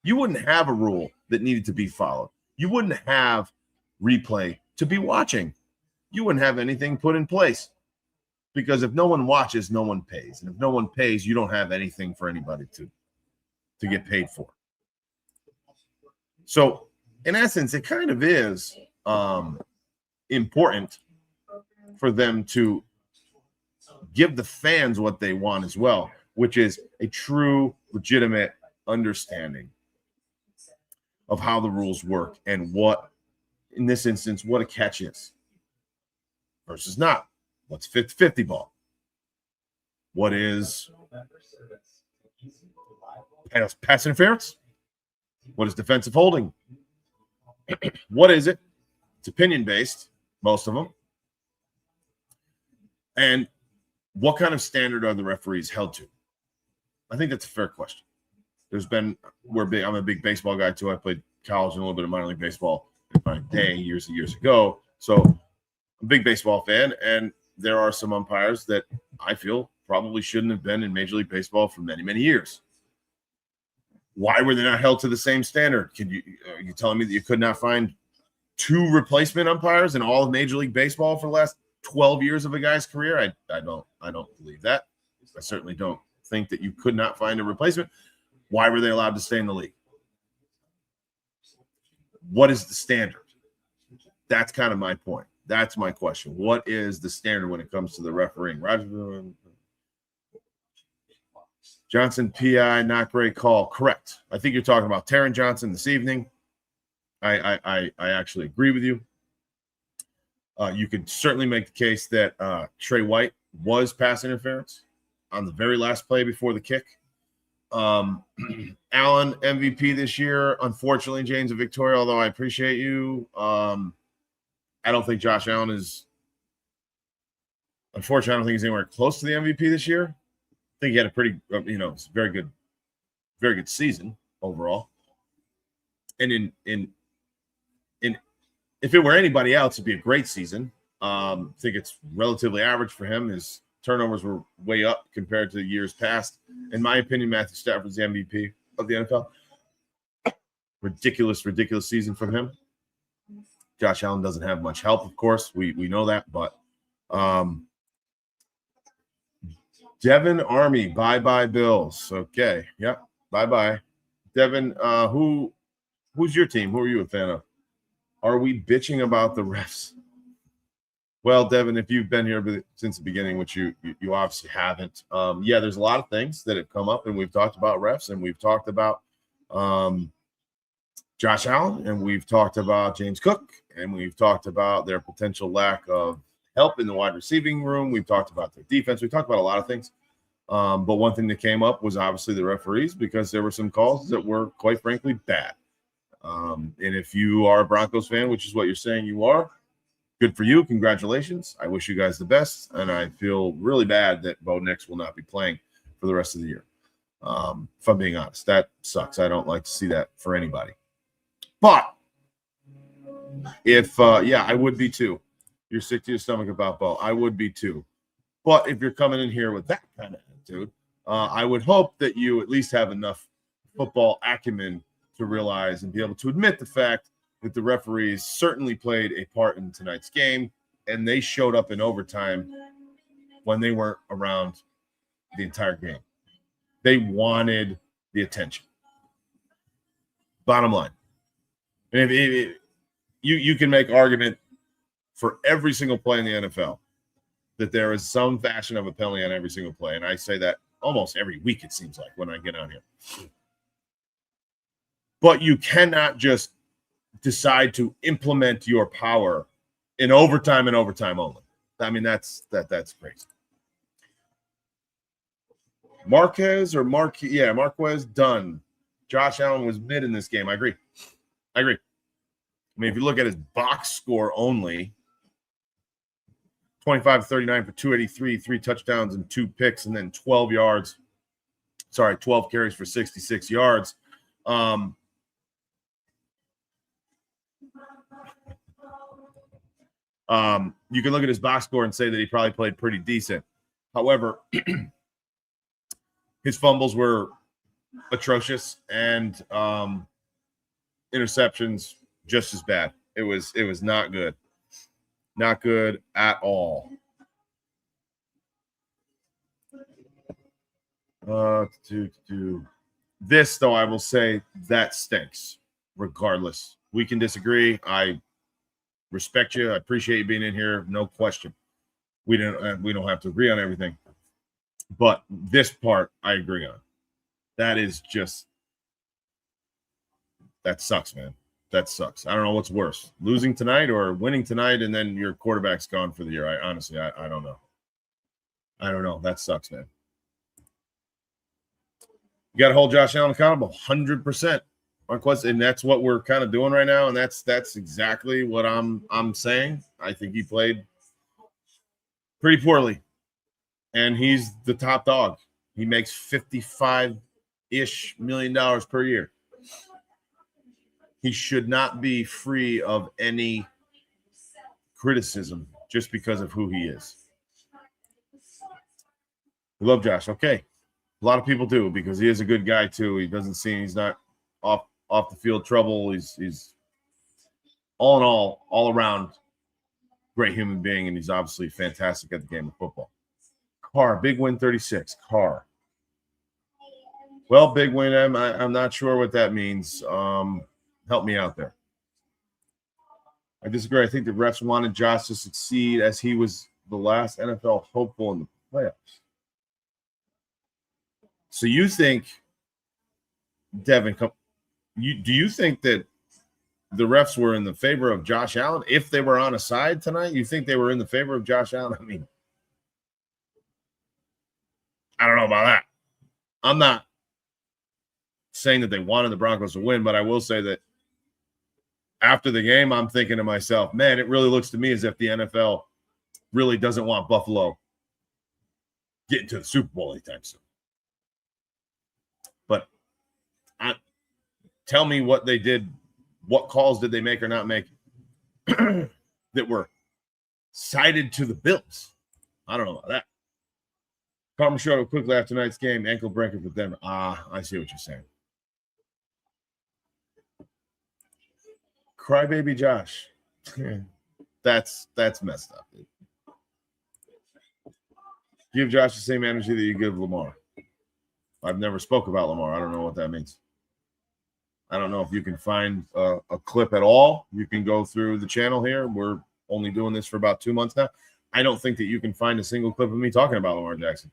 You wouldn't have a rule that needed to be followed. You wouldn't have replay to be watching. You wouldn't have anything put in place. Because if no one watches, no one pays. And if no one pays, you don't have anything for anybody to get paid for. So, in essence, it kind of is important for them to give the fans what they want as well, which is a true, legitimate understanding of how the rules work and what, in this instance, what a catch is versus not. What's 50-50 ball? What is pass interference? What is defensive holding? What is it? It's opinion-based, most of them. And what kind of standard are the referees held to? I think that's a fair question. I'm a big baseball guy too. I played college and a little bit of minor league baseball in my day years and years ago. So I'm a big baseball fan, and there are some umpires that I feel probably shouldn't have been in Major League Baseball for many, many years. Why were they not held to the same standard? Are you telling me that you could not find 2 replacement umpires in all of Major League Baseball for the last 12 years of a guy's career? I don't believe that. I certainly don't think that you could not find a replacement. Why were they allowed to stay in the league? What is the standard? That's kind of my point. That's my question. What is the standard when it comes to the refereeing? Roger Johnson, PI, not great call. Correct. I think you're talking about Taron Johnson this evening. I actually agree with you. You could certainly make the case that Trey White was pass interference on the very last play before the kick. Allen, MVP this year. Unfortunately, James and Victoria, although I appreciate you, I don't think Josh Allen is – unfortunately, I don't think he's anywhere close to the MVP this year. I think he had a pretty very good season overall. And in if it were anybody else, it'd be a great season. I think it's relatively average for him. His turnovers were way up compared to the years past. In my opinion, Matthew Stafford's the MVP of the NFL. Ridiculous season from him. Josh Allen doesn't have much help, of course. We know that, but Devin Army, bye-bye Bills. Okay, yep, bye-bye. Devin, who's your team? Who are you a fan of? Are we bitching about the refs? Well, Devin, if you've been here since the beginning, which you obviously haven't, yeah, there's a lot of things that have come up, and we've talked about refs, and we've talked about Josh Allen, and we've talked about James Cook, and we've talked about their potential lack of help in the wide receiving room. We've talked about their defense. We've talked about a lot of things. But one thing that came up was obviously the referees, because there were some calls that were, quite frankly, bad. And if you are a Broncos fan, which is what you're saying you are, good for you. Congratulations. I wish you guys the best. And I feel really bad that Bo Nix will not be playing for the rest of the year. If I'm being honest, that sucks. I don't like to see that for anybody. But if, yeah, I would be too. You're sick to your stomach about Bo. I would be too. But if you're coming in here with that kind of attitude, I would hope that you at least have enough football acumen to realize and be able to admit the fact that the referees certainly played a part in tonight's game, and they showed up in overtime when they weren't around the entire game. They wanted the attention. Bottom line. And if you can make argument for every single play in the NFL that there is some fashion of a penalty on every single play, and I say that almost every week, it seems like, when I get on here. But you cannot just decide to implement your power in overtime and overtime only. I mean, that's crazy. Marquez, done. Josh Allen was mid in this game. I agree. I mean, if you look at his box score only, 25-39 for 283, 3 touchdowns and 2 picks, and then 12 carries for 66 yards. You can look at his box score and say that he probably played pretty decent. However, his fumbles were atrocious, and interceptions just as bad. It was not good. Not good at all. This, though, I will say that stinks. Regardless, we can disagree. I respect you. I appreciate you being in here. No question. We don't have to agree on everything, but this part I agree on. That sucks, man. That sucks. I don't know what's worse, losing tonight or winning tonight, and then your quarterback's gone for the year. I honestly don't know. I don't know. That sucks, man. You got to hold Josh Allen accountable, 100%. And that's what we're kind of doing right now, and that's exactly what I'm saying. I think he played pretty poorly, and he's the top dog. He makes $55-ish million per year. He should not be free of any criticism just because of who he is. We love Josh. Okay. A lot of people do, because he is a good guy too. He's not off the field trouble. He's all in all around great human being, and he's obviously fantastic at the game of football. Carr, big win 36. Carr. Well, big win. I'm not sure what that means. Help me out there. I disagree. I think the refs wanted Josh to succeed, as he was the last NFL hopeful in the playoffs. So you think, Devin, do you think that the refs were in the favor of Josh Allen? If they were on a side tonight, you think they were in the favor of Josh Allen? I mean, I don't know about that. I'm not saying that they wanted the Broncos to win, but I will say that after the game, I'm thinking to myself, man, it really looks to me as if the NFL really doesn't want Buffalo getting to the Super Bowl anytime soon. But tell me what they did. What calls did they make or not make that were cited to the Bills? I don't know about that. Carmen showed up quickly after tonight's game. Ankle breaker for Denver. I see what you're saying. crybaby Josh. That's messed up, dude. Give Josh the same energy that you give Lamar. I've never spoke about Lamar. I don't know what that means. I don't know if you can find a clip at all. You can go through the channel here. We're only doing this for about 2 months now. I don't think that you can find a single clip of me talking about Lamar Jackson.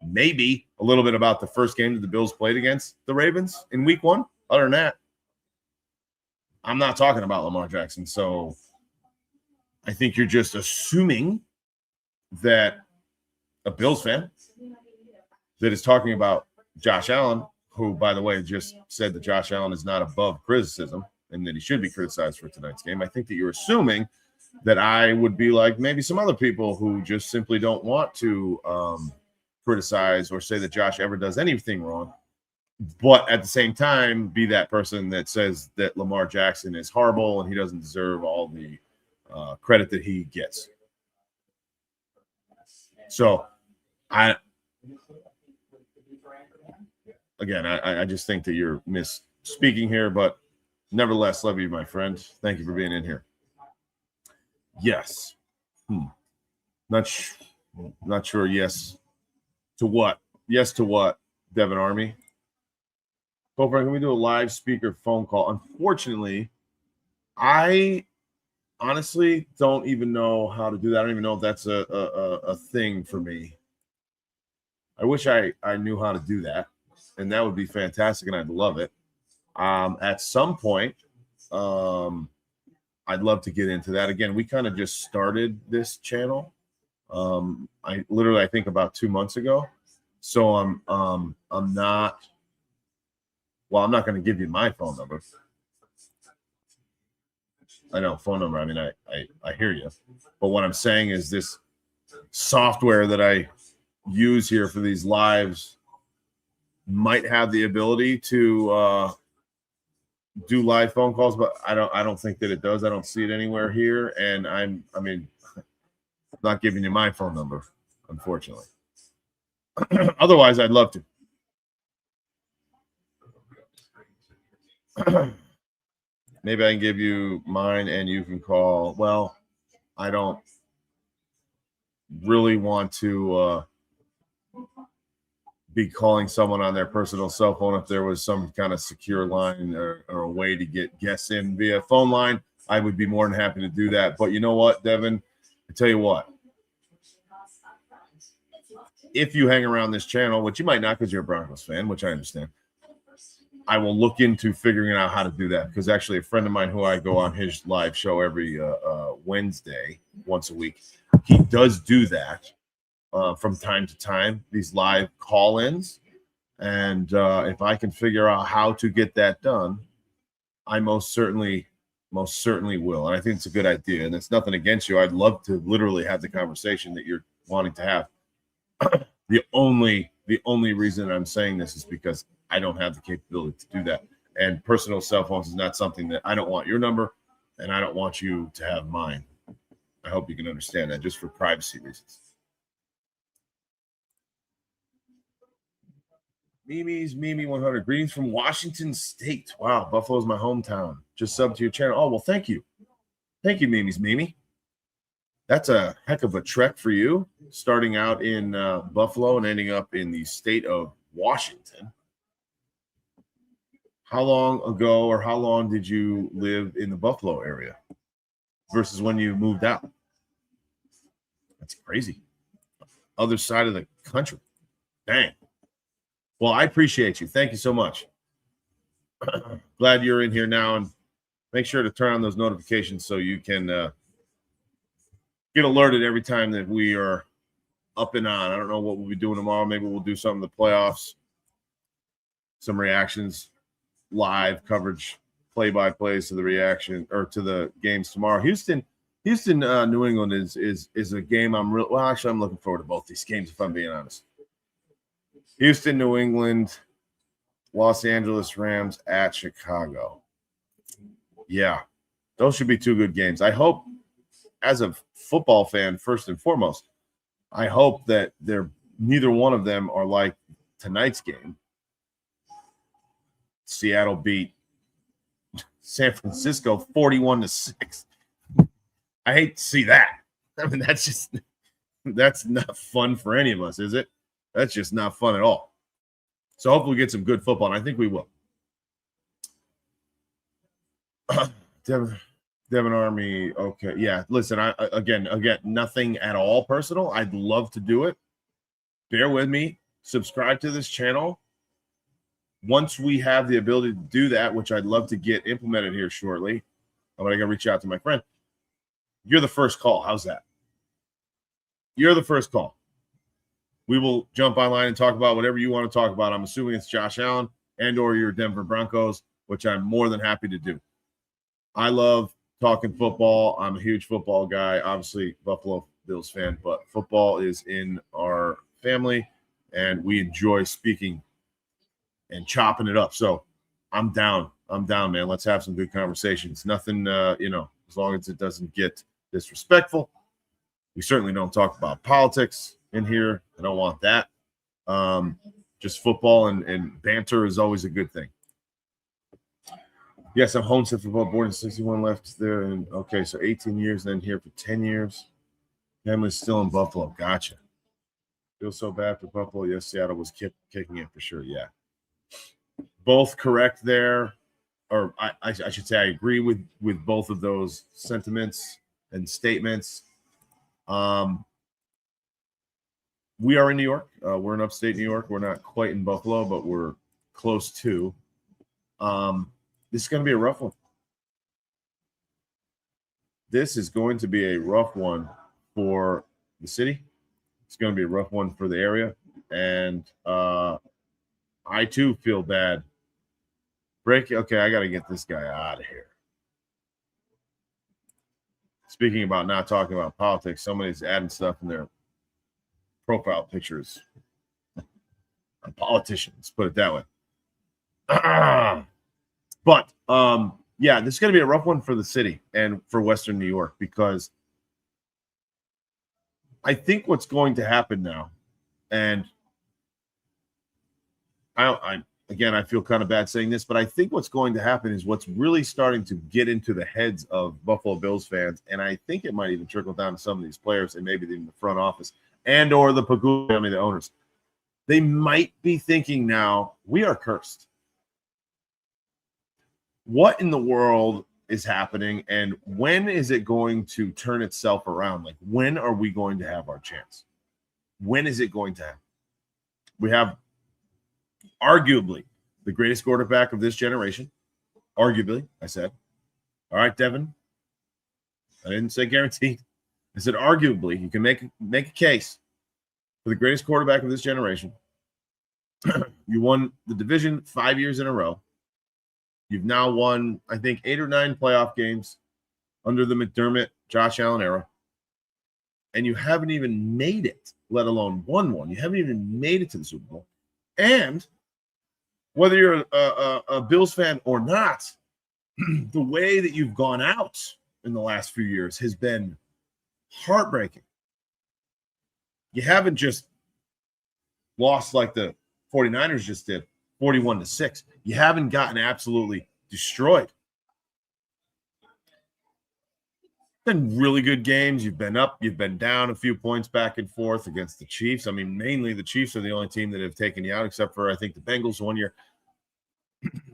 Maybe a little bit about the first game that the Bills played against the Ravens in week 1. Other than that, I'm not talking about Lamar Jackson. So I think you're just assuming that a Bills fan that is talking about Josh Allen, who, by the way, just said that Josh Allen is not above criticism and that he should be criticized for tonight's game. I think that you're assuming that I would be like maybe some other people who just simply don't want to criticize or say that Josh ever does anything wrong, but at the same time be that person that says that Lamar Jackson is horrible and he doesn't deserve all the credit that he gets. So I just think that you're misspeaking here, but nevertheless, love you, my friend. Thank you for being in here. Yes. Not sure. Yes. To what? Yes to what? Devin Army. Gopher, can we do a live speaker phone call? Unfortunately, I honestly don't even know how to do that. I don't even know if that's a thing for me. I wish I knew how to do that, and that would be fantastic, and I'd love it. At some point, I'd love to get into that. Again, we kind of just started this channel. I think about 2 months ago. So I'm not going to give you my phone number. I know phone number. I mean, I hear you, but what I'm saying is this software that I use here for these lives might have the ability to do live phone calls, but I don't think that it does. I don't see it anywhere here, and I'm not giving you my phone number, unfortunately. Otherwise, I'd love to. Maybe I can give you mine and you can call. Well, I don't really want to be calling someone on their personal cell phone if there was some kind of secure line or a way to get guests in via phone line. I would be more than happy to do that. But you know what, Devin? I tell you what. If you hang around this channel, which you might not because you're a Broncos fan, which I understand, I will look into figuring out how to do that, because actually a friend of mine who I go on his live show every Wednesday, once a week, he does do that from time to time, these live call-ins. And if I can figure out how to get that done, I most certainly will. And I think it's a good idea. And it's nothing against you. I'd love to literally have the conversation that you're wanting to have. The only reason I'm saying this is because I don't have the capability to do that. And personal cell phones is not something that I don't want your number, and I don't want you to have mine. I hope you can understand that, just for privacy reasons. Mimi 100. Greetings from Washington State. Wow, Buffalo's my hometown. Just sub to your channel. Oh, well, thank you. Thank you, Mimi. That's a heck of a trek for you, starting out in Buffalo and ending up in the state of Washington. How long ago or how long did you live in the Buffalo area versus when you moved out? That's crazy. Other side of the country. Dang. Well, I appreciate you. Thank you so much. Glad you're in here now, and make sure to turn on those notifications so you can get alerted every time that we are up and on. I don't know what we'll be doing tomorrow. Maybe we'll do some of the playoffs, some reactions, live coverage, play-by-plays to the reaction or to the games tomorrow. Houston, New England is a game I'm looking forward to both these games, if I'm being honest. Houston, New England, Los Angeles Rams at Chicago. Yeah, those should be two good games. I hope, as a football fan, first and foremost, I hope that neither one of them are like tonight's game. Seattle beat San Francisco 41-6. I hate to see that. I mean, that's not fun for any of us, is it? That's just not fun at all. So hopefully we get some good football, and I think we will. Devin Army, okay. Yeah, listen, I again, nothing at all personal. I'd love to do it. Bear with me. Subscribe to this channel. Once we have the ability to do that, which I'd love to get implemented here shortly, I'm going to reach out to my friend. You're the first call. How's that? You're the first call. We will jump online and talk about whatever you want to talk about. I'm assuming it's Josh Allen and or your Denver Broncos, which I'm more than happy to do. I love talking football. I'm a huge football guy, obviously Buffalo Bills fan, but football is in our family, and we enjoy speaking and chopping it up. So I'm down. Man. Let's have some good conversations. Nothing, as long as it doesn't get disrespectful. We certainly don't talk about politics in here. I don't want that. Just football and banter is always a good thing. Yes, I'm homesick for football. Born in 61, left there. And okay, so 18 years, then here for 10 years. Family's still in Buffalo. Gotcha. Feel so bad for Buffalo. Yes, Seattle was kicking it for sure. Yeah. Both correct there. Or I should say I agree with both of those sentiments and statements. We are in New York. We're in upstate New York. We're not quite in Buffalo, but we're close to. This is going to be a rough one. This is going to be a rough one for the city. It's going to be a rough one for the area. And I, too, feel bad. Okay, I got to get this guy out of here. Speaking about not talking about politics, somebody's adding stuff in their profile pictures. A politician, let's put it that way. But, yeah, this is going to be a rough one for the city and for Western New York, because I think what's going to happen now, and I feel kind of bad saying this, but I think what's going to happen is what's really starting to get into the heads of Buffalo Bills fans, and I think it might even trickle down to some of these players and maybe even the front office and or the Pagula family, the owners. They might be thinking now, we are cursed. What in the world is happening, and when is it going to turn itself around? Like, when are we going to have our chance? When is it going to happen? We have arguably the greatest quarterback of this generation. Arguably, I said. All right, Devin. I didn't say guaranteed. I said arguably. You can make a case for the greatest quarterback of this generation. You won the division 5 years in a row. You've now won, I think, 8 or 9 playoff games under the McDermott, Josh Allen era. And you haven't even made it, let alone won one. You haven't even made it to the Super Bowl. And whether you're a Bills fan or not, the way that you've gone out in the last few years has been heartbreaking. You haven't just lost like the 49ers just did, 41-6. You haven't gotten absolutely destroyed. Been really good games. You've been up, you've been down a few points back and forth against the Chiefs. I mean, mainly the Chiefs are the only team that have taken you out, except for, I think, the Bengals one year.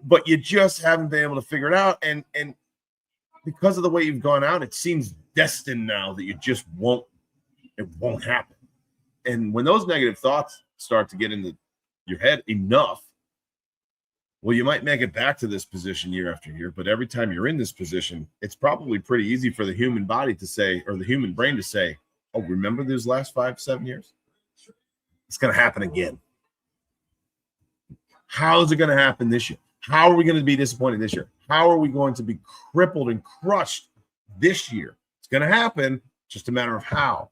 But you just haven't been able to figure it out. And because of the way you've gone out, it seems destined now that it won't happen. And when those negative thoughts start to get into your head enough, well, you might make it back to this position year after year, but every time you're in this position, it's probably pretty easy for the human body to say, or the human brain to say, oh, remember those last 5-7 years? It's going to happen again. How is it going to happen this year? How are we going to be disappointed this year? How are we going to be crippled and crushed this year? It's going to happen, just a matter of how.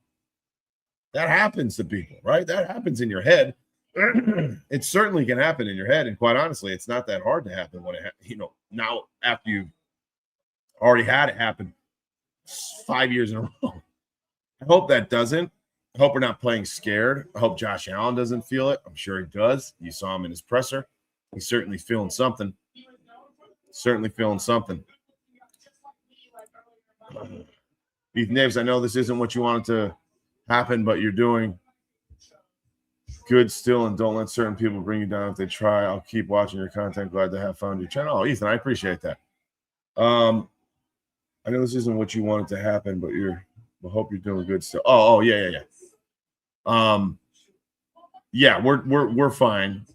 That happens to people, right? That happens in your head. It certainly can happen in your head, and quite honestly, it's not that hard to happen when it, now after you've already had it happen 5 years in a row. I hope that doesn't. I hope we're not playing scared. I hope Josh Allen doesn't feel it. I'm sure he does. You saw him in his presser. He's certainly feeling something. Certainly feeling something. Ethan Davis, I know this isn't what you wanted to happen, but you're doing good still, and don't let certain people bring you down if they try. I'll keep watching your content. Glad to have found your channel. Oh, Ethan, I appreciate that. I know this isn't what you wanted to happen, but I hope you're doing good still. Oh, yeah. Yeah, we're fine.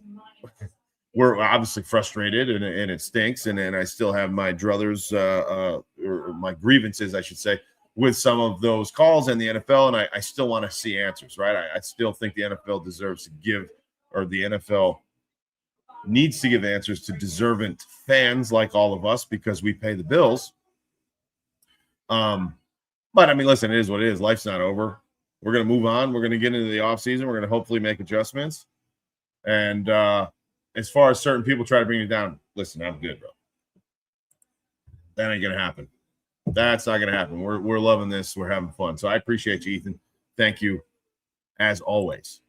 We're obviously frustrated, and it stinks, and I still have my druthers, or my grievances, I should say, with some of those calls and the NFL, and I still want to see answers, right? I still think the NFL deserves to give, or the NFL needs to give answers to deserving fans like all of us because we pay the bills. But I mean, listen, it is what it is. Life's not over. We're going to move on. We're going to get into the offseason. We're going to hopefully make adjustments. And as far as certain people try to bring you down, listen, I'm good, bro. That ain't going to happen. That's not going to happen. We're loving this. We're having fun. So I appreciate you, Ethan. Thank you, as always.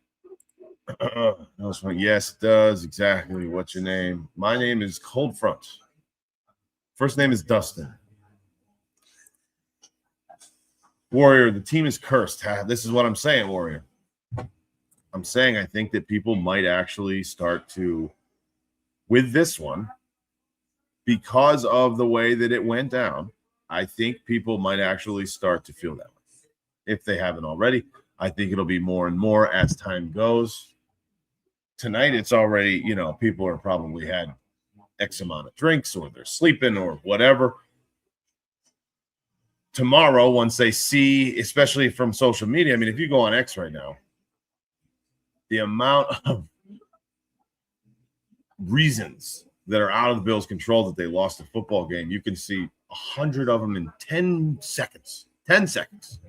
Yes, it does. Exactly. What's your name? My name is Cold Front. First name is Dustin. Warrior, the team is cursed. This is what I'm saying, Warrior. I'm saying I think that people might actually start to, with this one, because of the way that it went down, I think people might actually start to feel that way. If they haven't already, I think it'll be more and more as time goes. Tonight, it's already, people are probably had X amount of drinks, or they're sleeping, or whatever. Tomorrow, once they see, especially from social media, I mean, if you go on X right now, the amount of reasons that are out of the Bills' control that they lost a football game, you can see 100 of them in 10 seconds. 10 seconds.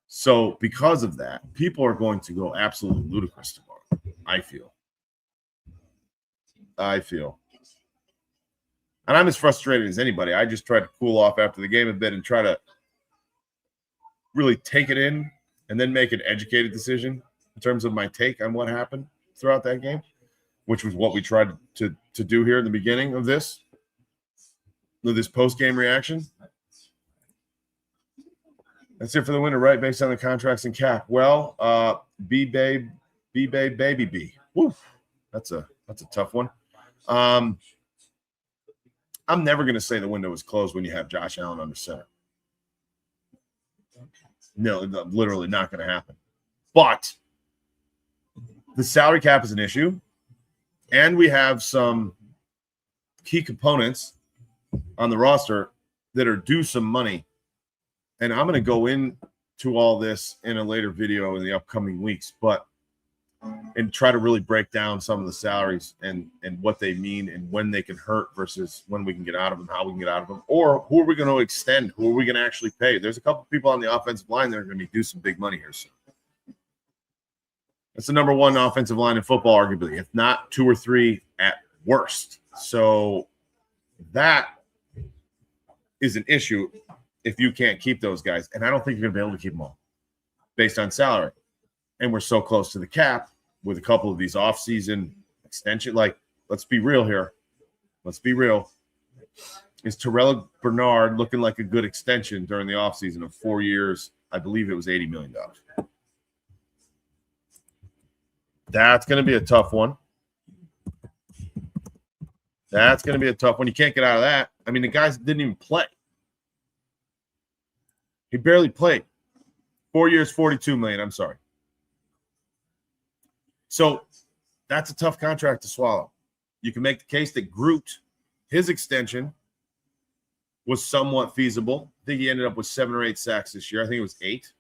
So because of that, people are going to go absolutely ludicrous tomorrow, I feel. And I'm as frustrated as anybody. I just tried to cool off after the game a bit and try to really take it in and then make an educated decision in terms of my take on what happened throughout that game, which was what we tried to do here in the beginning of this post-game reaction. That's it for the winner, right? Based on the contracts and cap. Well, B-Babe, Baby B. Woo. That's a tough one. I'm never going to say the window is closed when you have Josh Allen under center. No, literally not going to happen. But the salary cap is an issue, and we have some key components on the roster that are due some money. And I'm going to go into all this in a later video in the upcoming weeks, and try to really break down some of the salaries and what they mean and when they can hurt versus when we can get out of them, how we can get out of them, or who are we going to extend, who are we going to actually pay. There's a couple people on the offensive line that are going to be due some big money here soon. That's the number one offensive line in football, arguably, if not 2 or 3 at worst. So that is an issue if you can't keep those guys. And I don't think you're going to be able to keep them all based on salary. And we're so close to the cap with a couple of these offseason extension. Like, let's be real here. Let's be real. Is Terrell Bernard looking like a good extension during the offseason of 4 years? I believe it was $80 million. That's going to be a tough one. You can't get out of that. I mean, the guys didn't even play. He barely played. 4 years, $42 million. I'm sorry. So that's a tough contract to swallow. You can make the case that Groot, his extension, was somewhat feasible. I think he ended up with 7 or 8 sacks this year. I think it was 8.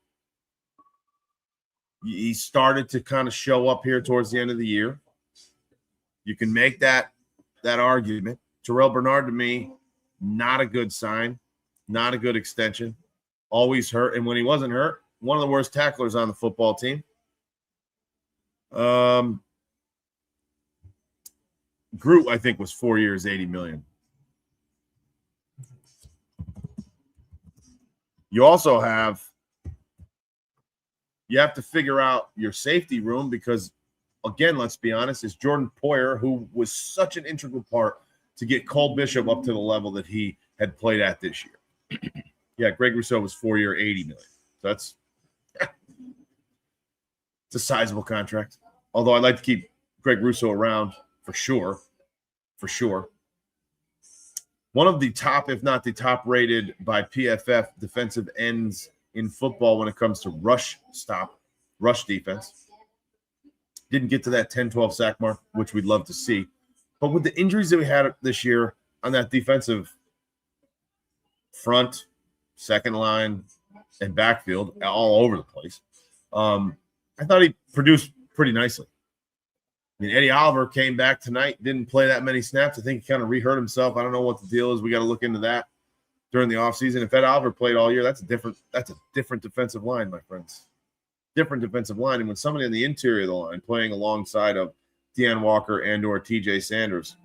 He started to kind of show up here towards the end of the year. You can make that argument. Terrell Bernard, to me, not a good sign, not a good extension. Always hurt. And when he wasn't hurt, one of the worst tacklers on the football team. Groot, I think, was 4 years, $80 million. You also have to figure out your safety room because, again, let's be honest, it's Jordan Poyer, who was such an integral part to get Cole Bishop up to the level that he had played at this year. Yeah, Greg Rousseau was 4-year, $80 million. So that's it's a sizable contract. Although I'd like to keep Greg Rousseau around for sure. For sure. One of the top, if not the top rated by PFF defensive ends in football when it comes to rush defense. Didn't get to that 10-12 sack mark, which we'd love to see. But with the injuries that we had this year on that defensive front, second line, and backfield all over the place, I thought he produced pretty nicely. I mean, Eddie Oliver came back tonight, didn't play that many snaps. I think he kind of re-hurt himself. I don't know what the deal is. We got to look into that during the offseason. If Eddie Oliver played all year, that's a different defensive line, my friends. Different defensive line. And when somebody in the interior of the line playing alongside of Deanne Walker and or TJ Sanders,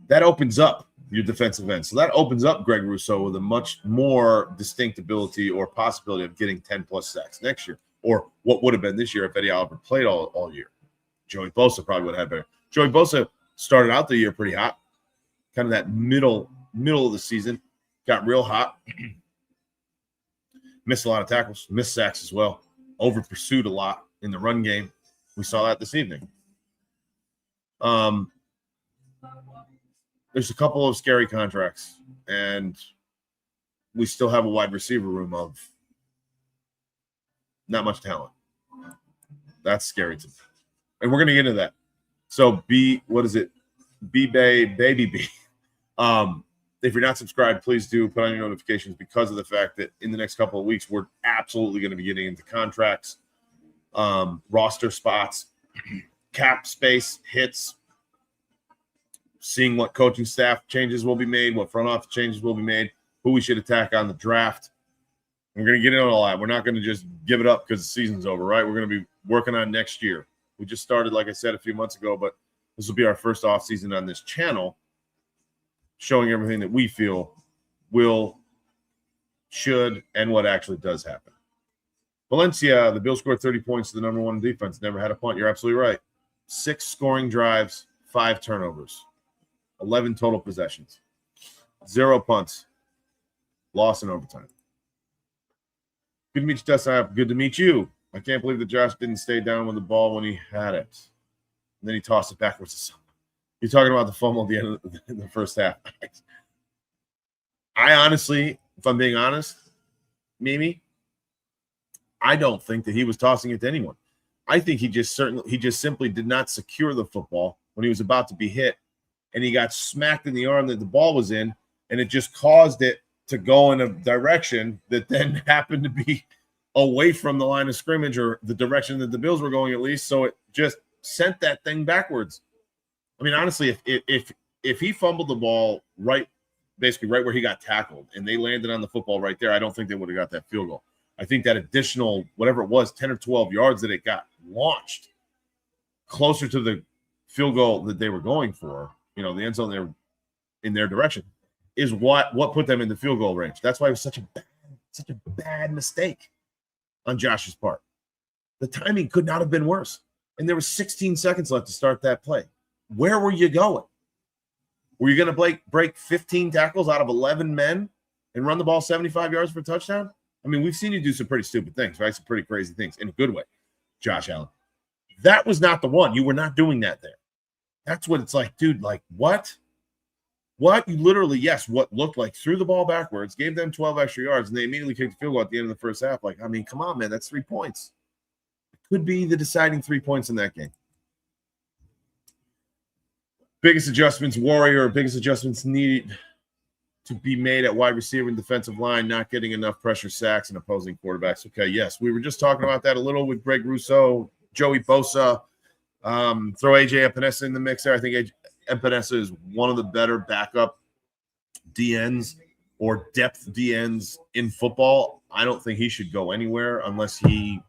that opens up your defensive end. So that opens up Greg Rousseau with a much more distinct ability or possibility of getting 10-plus sacks next year, or what would have been this year if Eddie Oliver played all year. Joey Bosa probably would have had better. Joey Bosa started out the year pretty hot, kind of that middle of the season, got real hot, missed a lot of tackles, missed sacks as well, over-pursued a lot in the run game. We saw that this evening. There's a couple of scary contracts, and we still have a wide receiver room of not much talent. That's scary to me. And we're going to get into that. So Baby B. If you're not subscribed, please do put on your notifications, because of the fact that in the next couple of weeks, we're absolutely going to be getting into contracts, roster spots, cap space hits, seeing what coaching staff changes will be made, what front office changes will be made, who we should attack on the draft. We're going to get into all that. We're not going to just give it up because the season's over, right? We're going to be working on next year. We just started, like I said, a few months ago, but this will be our first offseason on this channel, showing everything that we feel will, should, and what actually does happen. Valencia, the Bills scored 30 points to the number one defense. Never had a punt. You're absolutely right. 6 scoring drives, 5 turnovers, 11 total possessions, 0 punts, loss in overtime. Good to meet you, Tessa. Good to meet you. I can't believe that Josh didn't stay down with the ball when he had it. And then he tossed it backwards to someone. You're talking about the fumble at the end of the first half. I honestly, if I'm being honest, Mimi, I don't think that he was tossing it to anyone. I think he just simply did not secure the football when he was about to be hit, and he got smacked in the arm that the ball was in, and it just caused it to go in a direction that then happened to be away from the line of scrimmage, or the direction that the Bills were going, at least. So it just sent that thing backwards. I mean, honestly, if he fumbled the ball basically right where he got tackled, and they landed on the football right there, I don't think they would have got that field goal. I think that additional, whatever it was, 10 or 12 yards that it got launched closer to the field goal that they were going for, the end zone there in their direction, is what put them in the field goal range. That's why it was such a bad mistake on Josh's part. The timing could not have been worse. And there was 16 seconds left to start that play. Where were you going? Were you going to break 15 tackles out of 11 men and run the ball 75 yards for a touchdown? I mean, we've seen you do some pretty stupid things, right? Some pretty crazy things in a good way, Josh Allen. That was not the one. You were not doing that there. That's what it's like, dude. Like, what? What? You literally, yes, what looked like threw the ball backwards, gave them 12 extra yards, and they immediately kicked the field goal at the end of the first half. Like, I mean, come on, man. That's 3 points. It could be the deciding 3 points in that game. Biggest adjustments needed to be made at wide receiver and defensive line, not getting enough pressure sacks and opposing quarterbacks. Okay, yes, we were just talking about that a little with Greg Rousseau, Joey Bosa. Throw A.J. Epinesa in the mix there. I think Epinesa is one of the better backup DNs or depth DNs in football. I don't think he should go anywhere unless he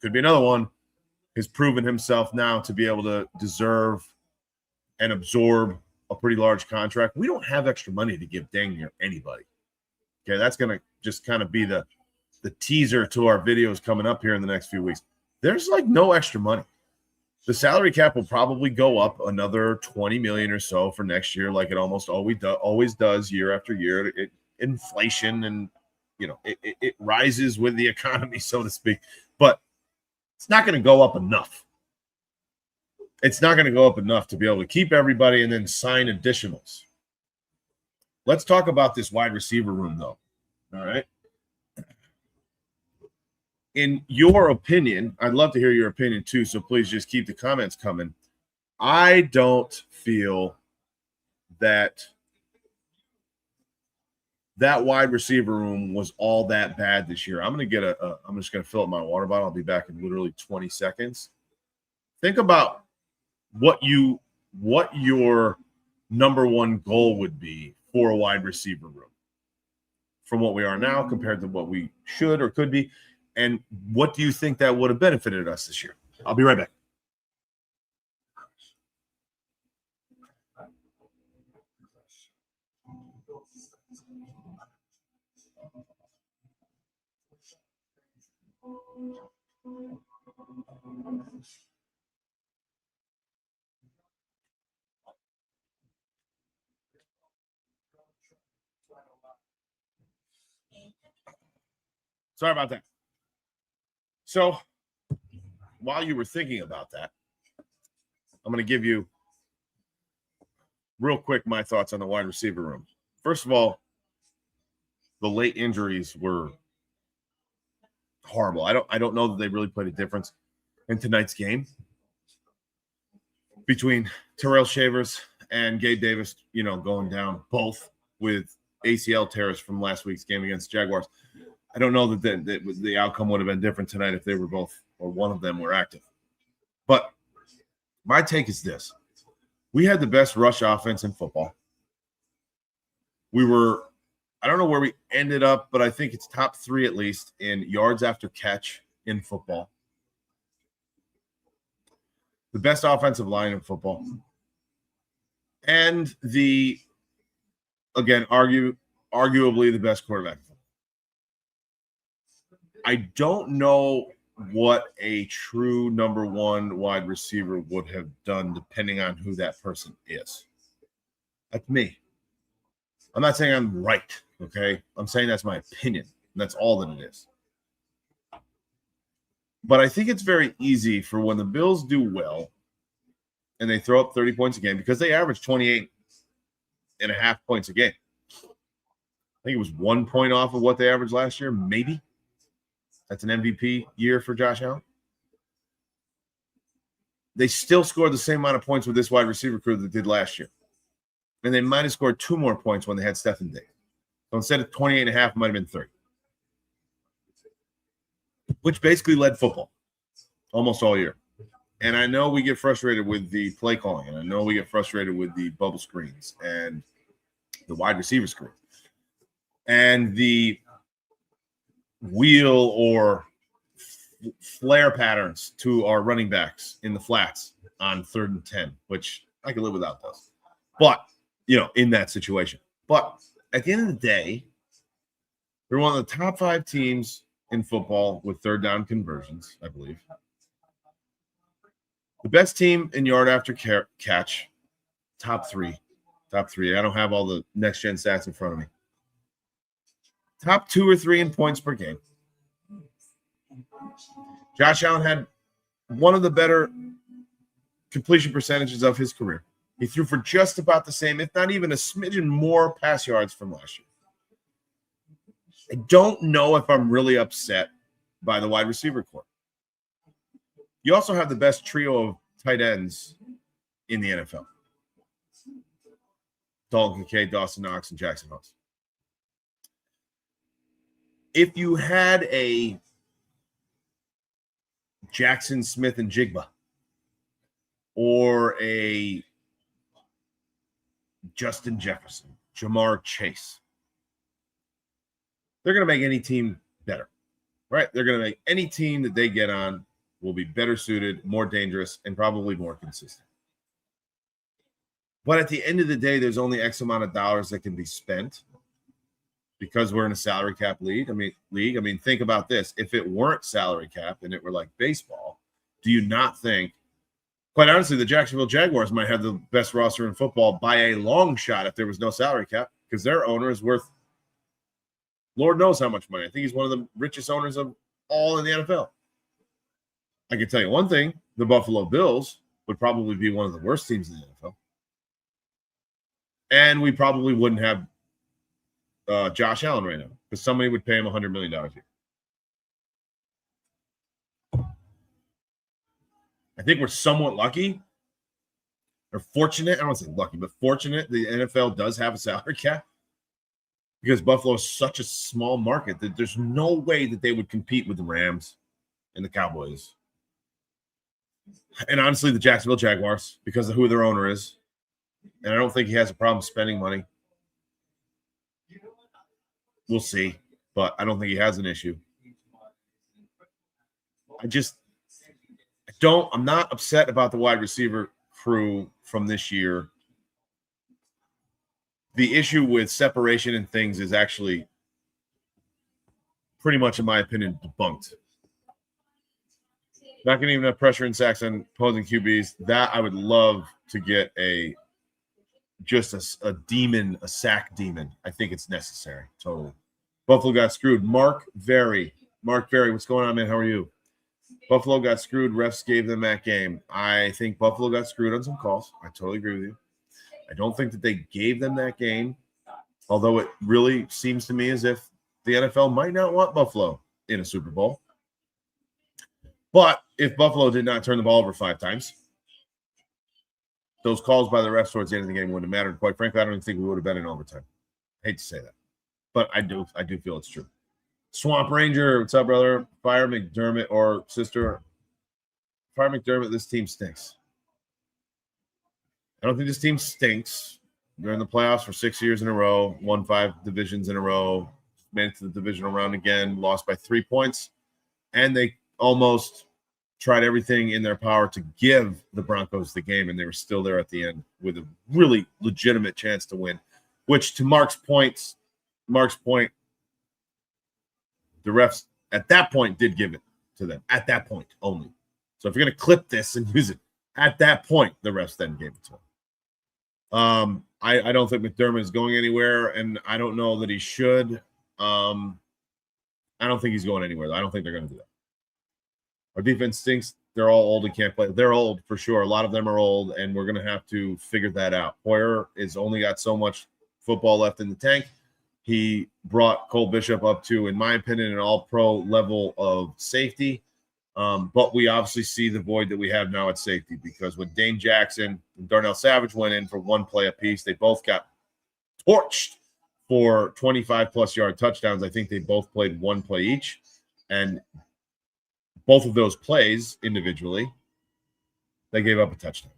could be another one. Has proven himself now to be able to deserve and absorb a pretty large contract. We don't have extra money to give dang near anybody. Okay, that's going to just kind of be the teaser to our videos coming up here in the next few weeks. There's like no extra money. The salary cap will probably go up another 20 million or so for next year, like it almost always does year after year. Inflation and it rises with the economy, so to speak, but it's not going to go up enough. It's not going to go up enough to be able to keep everybody and then sign additionals. Let's talk about this wide receiver room, though. All right. In your opinion, I'd love to hear your opinion too, so please just keep the comments coming. I don't feel that wide receiver room was all that bad this year. I'm just going to fill up my water bottle. I'll be back in literally 20 seconds. Think about what your number one goal would be for a wide receiver room from what we are now compared to what we should or could be. And what do you think that would have benefited us this year? I'll be right back. Sorry about that. So while you were thinking about that, I'm going to give you real quick my thoughts on the wide receiver room. First of all, the late injuries were horrible. I don't know that they really played a difference in tonight's game between Terrell Shavers and Gabe Davis, going down both with ACL tears from last week's game against Jaguars. I don't know that the outcome would have been different tonight if they were both or one of them were active. But my take is this. We had the best rush offense in football. I don't know where we ended up, but I think it's top 3 at least in yards after catch in football. The best offensive line in football. And arguably the best quarterback. I don't know what a true number one wide receiver would have done depending on who that person is. That's me. I'm not saying I'm right, okay? I'm saying that's my opinion. That's all that it is. But I think it's very easy for when the Bills do well and they throw up 30 points a game because they average 28.5 points a game. I think it was 1 point off of what they averaged last year, maybe. That's an MVP year for Josh Allen. They still scored the same amount of points with this wide receiver crew that did last year. And they might have scored 2 more points when they had Stephen Diggs. So instead of 28.5, it might have been 30. Which basically led football almost all year. And I know we get frustrated with the play calling, and I know we get frustrated with the bubble screens and the wide receiver screen and the wheel or flare patterns to our running backs in the flats on 3rd and 10, which I can live without those. But, in that situation. But at the end of the day, we're one of the top 5 teams in football with 3rd down conversions, I believe. The best team in yard after catch, top 3. I don't have all the next-gen stats in front of me. Top 2 or 3 in points per game. Josh Allen had one of the better completion percentages of his career. He threw for just about the same, if not even a smidgen more pass yards from last year. I don't know if I'm really upset by the wide receiver corps. You also have the best trio of tight ends in the NFL. Dalton Kincaid, Dawson Knox, and Jackson Holmes. If you had a Jackson Smith and Jigba or a Justin Jefferson, Jamar Chase, they're going to make any team better, right? They're going to make any team that they get on will be better suited, more dangerous, and probably more consistent. But at the end of the day, there's only X amount of dollars that can be spent because we're in a salary cap league. I mean, think about this. If it weren't salary cap and it were like baseball, do you not think Quite honestly, the Jacksonville Jaguars might have the best roster in football by a long shot if there was no salary cap, because their owner is worth Lord knows how much money. I think he's one of the richest owners of all in the NFL. I can tell you one thing, the Buffalo Bills would probably be one of the worst teams in the NFL. And we probably wouldn't have Josh Allen right now because somebody would pay him $100 million a year. I think we're somewhat lucky or fortunate. I don't want to say lucky, but fortunate the NFL does have a salary cap because Buffalo is such a small market that there's no way that they would compete with the Rams and the Cowboys. And honestly, the Jacksonville Jaguars because of who their owner is. And I don't think he has a problem spending money. We'll see, but I don't think he has an issue. I'm not upset about the wide receiver crew from this year. The issue with separation and things is actually pretty much, in my opinion, debunked. Not getting enough pressure and sacks on opposing QBs. That I would love to get a demon, a sack demon. I think it's necessary. Totally. Buffalo got screwed. Mark Very, what's going on, man? How are you? Buffalo got screwed. Refs gave them that game. I think Buffalo got screwed on some calls. I totally agree with you. I don't think that they gave them that game, although it really seems to me as if the NFL might not want Buffalo in a Super Bowl. But if Buffalo did not turn the ball over 5 times, those calls by the refs towards the end of the game wouldn't have mattered. Quite frankly, I don't even think we would have been in overtime. I hate to say that, but I do feel it's true. Swamp Ranger, what's up, brother? Fire McDermott or sister. Fire McDermott, this team stinks. I don't think this team stinks. They're in the playoffs for 6 years in a row, won 5 divisions in a row, made it to the divisional round again, lost by 3 points, and they almost tried everything in their power to give the Broncos the game, and they were still there at the end with a really legitimate chance to win, which to Mark's point, the refs at that point did give it to them. At that point only. So if you're going to clip this and use it, at that point, the refs then gave it to him. I don't think McDermott is going anywhere, and I don't know that he should. I don't think he's going anywhere. I don't think they're going to do that. Our defense stinks. They're all old and can't play. They're old for sure. A lot of them are old, and we're going to have to figure that out. Hoyer has only got so much football left in the tank. He brought Cole Bishop up to, in my opinion, an all-pro level of safety. But we obviously see the void that we have now at safety because when Dane Jackson and Darnell Savage went in for 1 play apiece, they both got torched for 25-plus yard touchdowns. I think they both played 1 play each. And both of those plays individually, they gave up a touchdown.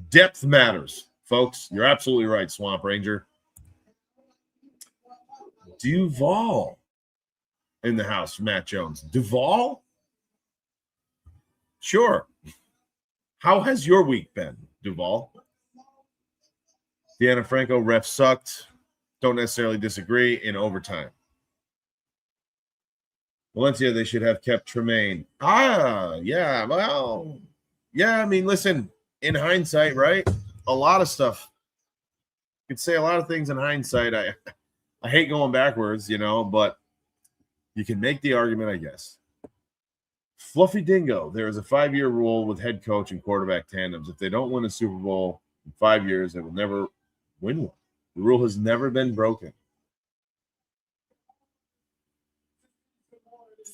Depth matters, folks. You're absolutely right, Swamp Ranger. Duval in the house, Matt Jones. Duval? Sure. How has your week been, Duval? Deanna Franco, ref sucked. Don't necessarily disagree in overtime. Valencia, they should have kept Tremaine. Yeah, well, yeah, I mean, listen, in hindsight, right? A lot of stuff. You could say a lot of things in hindsight. I hate going backwards, but you can make the argument, I guess. Fluffy Dingo, there is a 5-year rule with head coach and quarterback tandems. If they don't win a Super Bowl in 5 years, they will never win one. The rule has never been broken.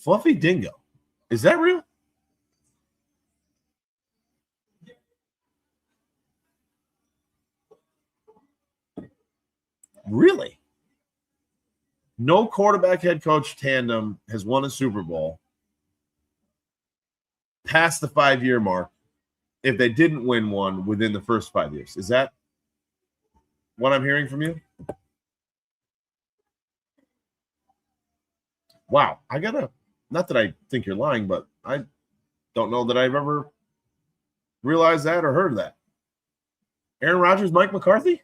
Fluffy Dingo. Is that real? Really? No quarterback head coach tandem has won a Super Bowl past the 5-year mark if they didn't win one within the first 5 years. Is that what I'm hearing from you? Wow. Not that I think you're lying, but I don't know that I've ever realized that or heard that. Aaron Rodgers, Mike McCarthy?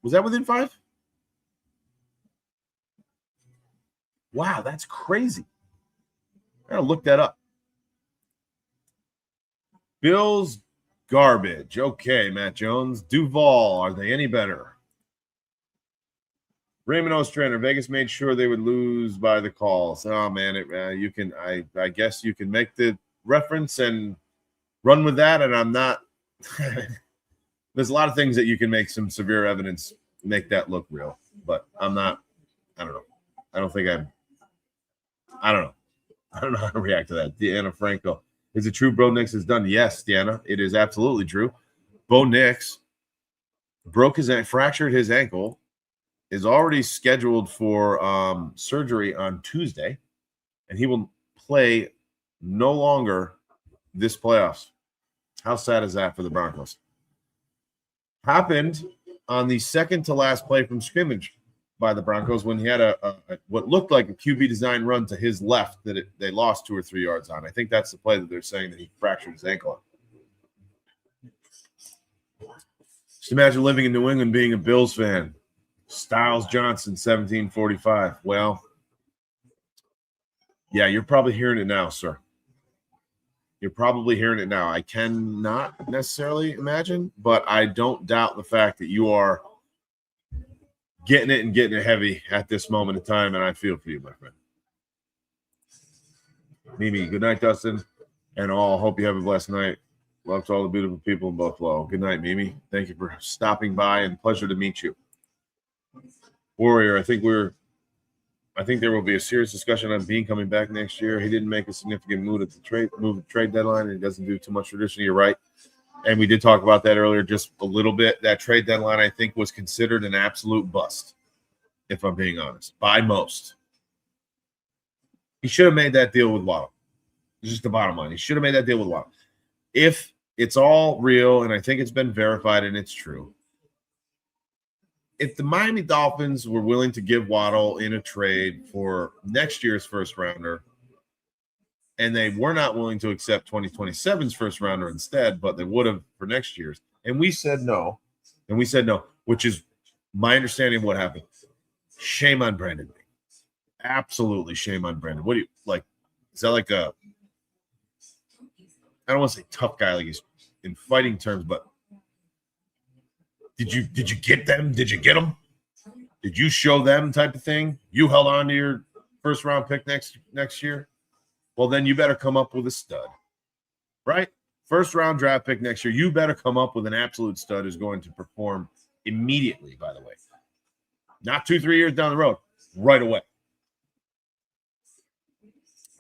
Was that within 5? Wow, that's crazy. I gotta look that up. Bills garbage. Okay, Matt Jones. Duval, are they any better? Raymond Ostrander, Vegas made sure they would lose by the calls. Oh man, you can. I guess you can make the reference and run with that. And I'm not. There's a lot of things that you can make some severe evidence make that look real, but I'm not. I don't know. I don't think I'm. I don't know. I don't know how to react to that. Deanna Franco, is it true Bo Nix is done? Yes, Deanna, it is absolutely true. Bo Nix fractured his ankle. Is already scheduled for surgery on Tuesday, and he will play no longer this playoffs. How sad is that for the Broncos? Happened on the second to last play from scrimmage by the Broncos when he had a what looked like a QB design run to his left that they lost 2 or 3 yards on. I think that's the play that they're saying that he fractured his ankle on. Just imagine living in New England being a Bills fan. Styles Johnson, 1745. Well, yeah, you're probably hearing it now, sir. You're probably hearing it now. I cannot necessarily imagine, but I don't doubt the fact that you are getting it heavy at this moment in time, and I feel for you, my friend. Mimi, good night, Dustin, and all. Hope you have a blessed night. Love to all the beautiful people in Buffalo. Good night, Mimi. Thank you for stopping by, and pleasure to meet you. Warrior, I think there will be a serious discussion on Bean coming back next year. He didn't make a significant move at the trade deadline, and he doesn't do too much traditionally. You're right. And we did talk about that earlier just a little bit. That trade deadline, I think, was considered an absolute bust, if I'm being honest, by most. He should have made that deal with Waddle. It's just the bottom line. He should have made that deal with Waddle. If it's all real, and I think it's been verified and it's true, if the Miami Dolphins were willing to give Waddle in a trade for next year's first rounder, and they were not willing to accept 2027's first rounder instead, but they would have for next year's, and we said no, which is my understanding of what happened. Shame on Brandon. Absolutely shame on Brandon. What do you like? Is that like a, I don't want to say tough guy like he's in fighting terms, but Did you get them? Did you get them? Did you show them type of thing? You held on to your first round pick next year? Well, then you better come up with a stud, right? First round draft pick next year. You better come up with an absolute stud who's going to perform immediately, by the way. Not 2-3 years down the road, right away.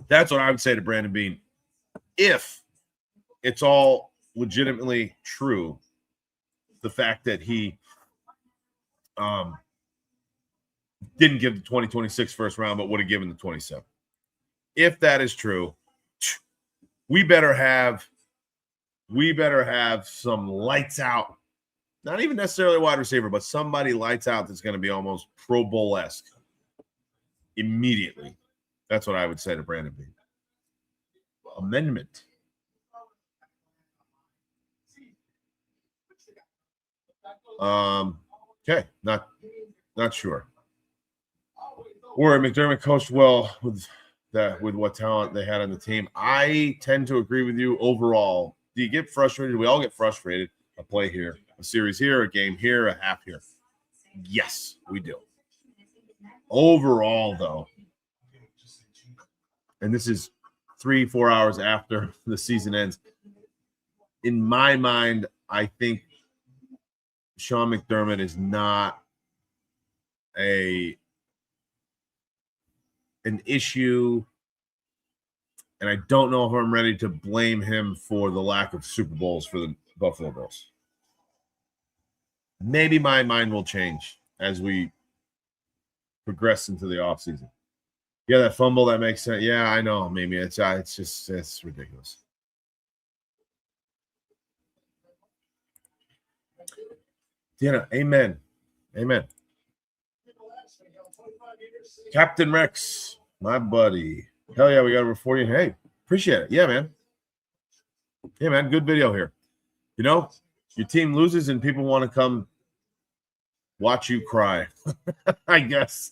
That's what I would say to Brandon Beane. If it's all legitimately true, the fact that he didn't give the 2026 first round, but would have given the 27. If that is true, we better have some lights out, not even necessarily a wide receiver, but somebody lights out that's going to be almost Pro Bowl-esque immediately. That's what I would say to Brandon Beane. Amendment. Okay, not sure. Or McDermott coached well with what talent they had on the team. I tend to agree with you overall. Do you get frustrated? We all get frustrated. A play here, a series here, a game here, a half here. Yes, we do. Overall, though, and this is 3-4 hours after the season ends, in my mind, I think Sean McDermott is not an issue, and I don't know if I'm ready to blame him for the lack of Super Bowls for the Buffalo Bills. Maybe my mind will change as we progress into the offseason. Yeah, that fumble, that makes sense. Yeah, I know. Maybe it's ridiculous. Yeah, amen. Amen. Captain Rex, my buddy. Hell yeah, we got over 40. Hey, appreciate it. Yeah, man. Yeah, man. Good video here. You know, your team loses and people want to come watch you cry. I guess.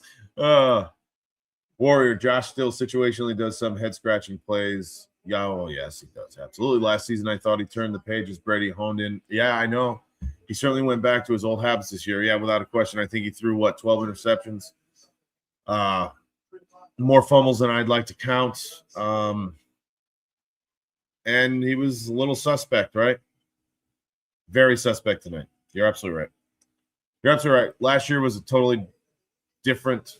Warrior, Josh still situationally does some head-scratching plays. Yeah, oh, yes, he does. Absolutely. Last season, I thought he turned the page as Brady honed in. Yeah, I know. He certainly went back to his old habits this year. Yeah, without a question. I think he threw, 12 interceptions? More fumbles than I'd like to count. And he was a little suspect, right? Very suspect tonight. You're absolutely right. You're absolutely right. Last year was a totally different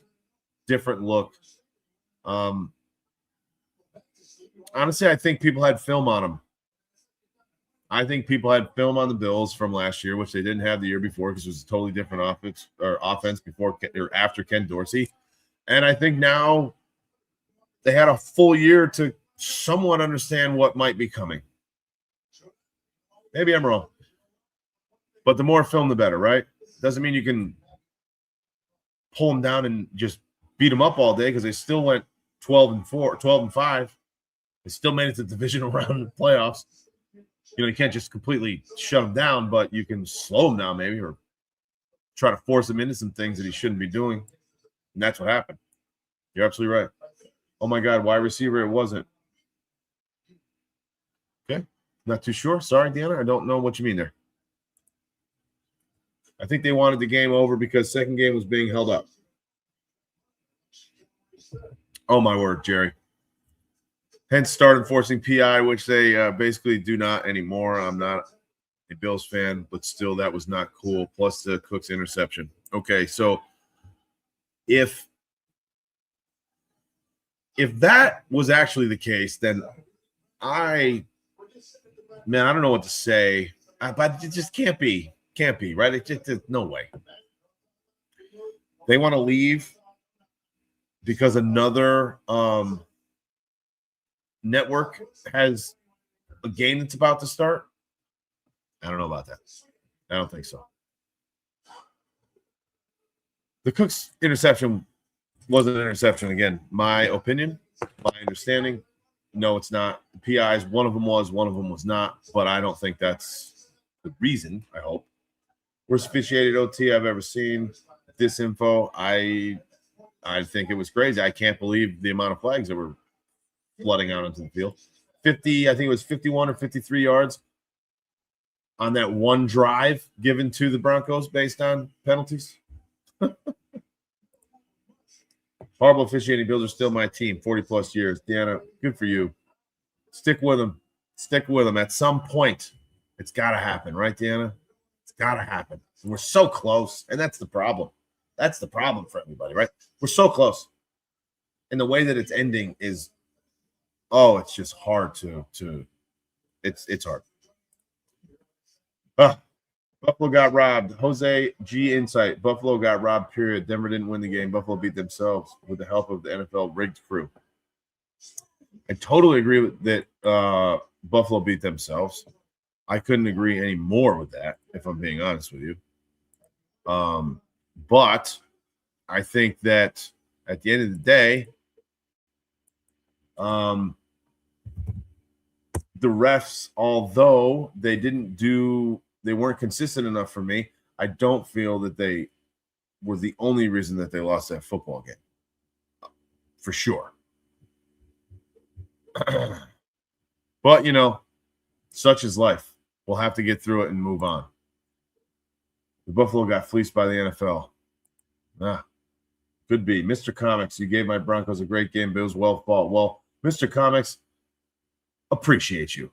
look. Honestly, I think people had film on him. I think people had film on the Bills from last year, which they didn't have the year before because it was a totally different offense before or after Ken Dorsey. And I think now they had a full year to somewhat understand what might be coming. Maybe I'm wrong. But the more film, the better, right? Doesn't mean you can pull them down and just beat them up all day because they still went 12-5. They still made it to the divisional round in the playoffs. You can't just completely shut him down, but you can slow him down maybe or try to force him into some things that he shouldn't be doing. And that's what happened. You're absolutely right. Oh, my God, wide receiver, it wasn't. Okay, not too sure. Sorry, Deanna, I don't know what you mean there. I think they wanted the game over because second game was being held up. Oh, my word, Jerry. Hence started forcing PI, which they basically do not anymore. I'm not a Bills fan, but still that was not cool. Plus the Cook's interception. Okay, so if that was actually the case, then I don't know what to say. But it just can't be. Can't be, right? It just no way. They want to leave because another network has a game that's about to start. I don't know about that. I don't think so. The Cook's interception wasn't an interception. Again, my opinion, my understanding. No, it's not. The PIs, one of them was not. But I don't think that's the reason, I hope. Worst officiated OT I've ever seen. This info, I think it was crazy. I can't believe the amount of flags that were flooding out into the field. 50, I think it was 51 or 53 yards on that one drive given to the Broncos based on penalties. Horrible officiating. Bills are still my team, 40-plus years. Deanna, good for you. Stick with them. Stick with them. At some point, it's got to happen, right, Deanna? It's got to happen. And we're so close, and that's the problem. That's the problem for everybody, right? We're so close. And the way that it's ending is, it's just hard to it's hard. Buffalo got robbed. Jose G. Insight. Buffalo got robbed, period. Denver didn't win the game. Buffalo beat themselves with the help of the NFL rigged crew. I totally agree with that. Buffalo beat themselves. I couldn't agree any more with that, if I'm being honest with you. But I think that at the end of the day, the refs, although they weren't consistent enough for me, I don't feel that they were the only reason that they lost that football game. For sure. But, such is life. We'll have to get through it and move on. The Buffalo got fleeced by the NFL. Could be. Mr. Comics, you gave my Broncos a great game, but it was well fought. Well, Mr. Comics, appreciate you.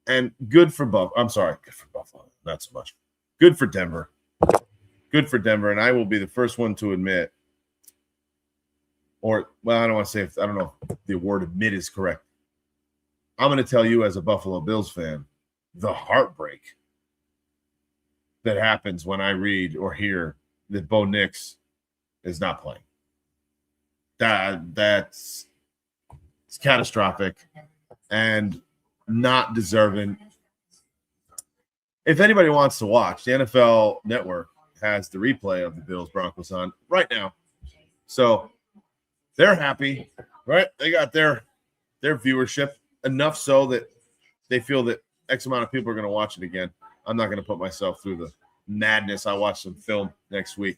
And good for Buffalo. I'm sorry, good for Buffalo. Not so much. Good for Denver. Good for Denver. And I will be the first one to admit, I don't want to say, I don't know if the word admit is correct. I'm going to tell you as a Buffalo Bills fan, the heartbreak that happens when I read or hear that Bo Nix is not playing. It's catastrophic and not deserving. If anybody wants to watch, the NFL Network has the replay of the Bills Broncos on right now. So they're happy, right? They got their viewership enough so that they feel that X amount of people are going to watch it again. I'm not going to put myself through the madness. I watch some film next week.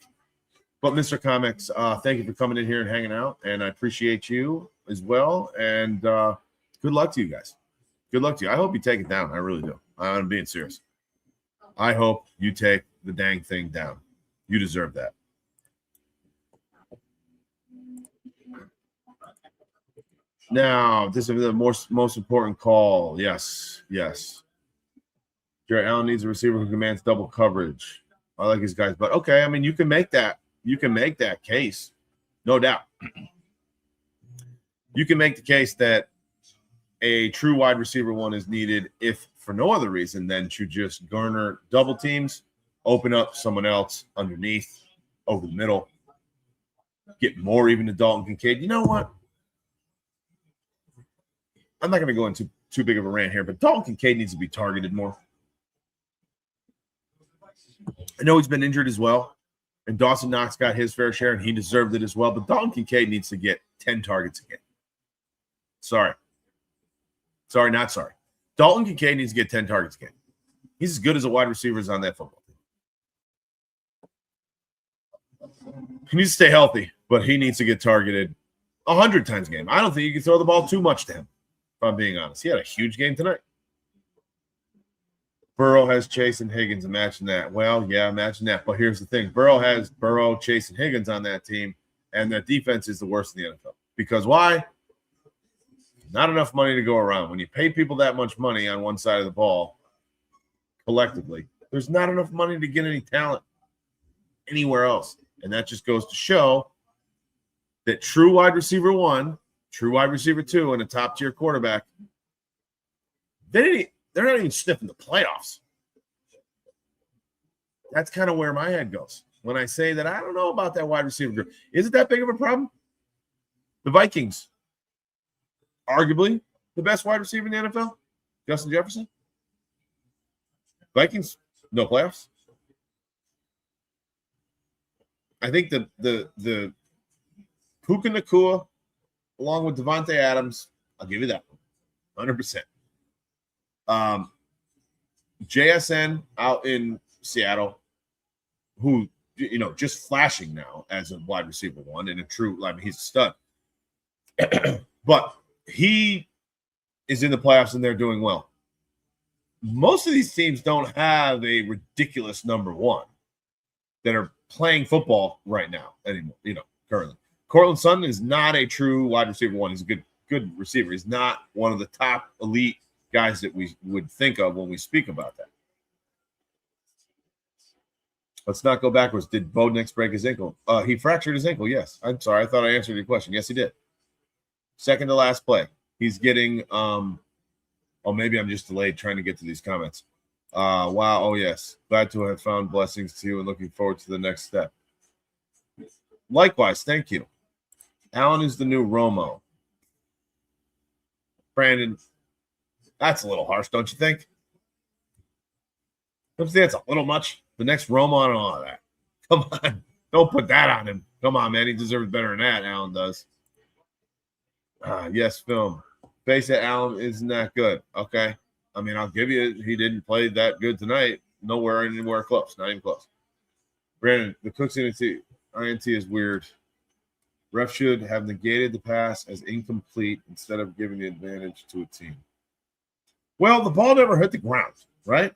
But Mr. Comics, thank you for coming in here and hanging out, and I appreciate you as well. And good luck to you guys. Good luck to you. I hope you take it down. I really do. I'm being serious. I hope you take the dang thing down. You deserve that. Now, this is the most important call. Yes. Jared Allen needs a receiver who commands double coverage. I like these guys, but okay. I mean, you can make that. You can make that case, no doubt. You can make the case that a true wide receiver one is needed, if for no other reason than to just garner double teams, open up someone else underneath, over the middle, get more even to Dalton Kincaid. You know what? I'm not going to go into too big of a rant here, but Dalton Kincaid needs to be targeted more. I know he's been injured as well, and Dawson Knox got his fair share, and he deserved it as well, but Dalton Kincaid needs to get 10 targets again. Sorry, not sorry. Dalton Kincaid needs to get 10 targets again. He's as good as a wide receiver as on that football team. He needs to stay healthy, but he needs to get targeted 100 times a game. I don't think you can throw the ball too much to him, if I'm being honest. He had a huge game tonight. Burrow has Chase and Higgins. Imagine that. Well, yeah, imagine that. But here's the thing. Burrow has Chase, and Higgins on that team, and that defense is the worst in the NFL. Because why? Not enough money to go around. When you pay people that much money on one side of the ball, collectively, there's not enough money to get any talent anywhere else. And that just goes to show that true wide receiver one, true wide receiver two, and a top-tier quarterback, they're not even sniffing the playoffs. That's kind of where my head goes when I say that I don't know about that wide receiver group. Is it that big of a problem? The Vikings, arguably the best wide receiver in the NFL, Justin Jefferson. Vikings, no playoffs. I think the Puka Nacua, along with Devontae Adams, I'll give you that one, 100%. JSN out in Seattle, who, just flashing now as a wide receiver one and a true, he's a stud. But he is in the playoffs and they're doing well. Most of these teams don't have a ridiculous number one that are playing football right now anymore, currently. Cortland Sutton is not a true wide receiver one. He's a good receiver. He's not one of the top elite guys that we would think of when we speak about that. Let's not go backwards. Did Bo Nix break his ankle? He fractured his ankle, yes. I'm sorry. I thought I answered your question. Yes, he did. Second to last play. He's getting maybe I'm just delayed trying to get to these comments. Wow. Oh, yes. Glad to have found blessings to you and looking forward to the next step. Likewise, thank you. Allen is the new Romo. Brandon, that's a little harsh, don't you think? Don't you think that's a little much? The next Romo and all of that. Come on. Don't put that on him. Come on, man. He deserves better than that. Allen does. Yes, film. Base at Allen isn't that good. Okay. I mean, I'll give you, he didn't play that good tonight. Anywhere close. Not even close. Brandon, the Cooks INT is weird. Ref should have negated the pass as incomplete instead of giving the advantage to a team. Well, the ball never hit the ground, right?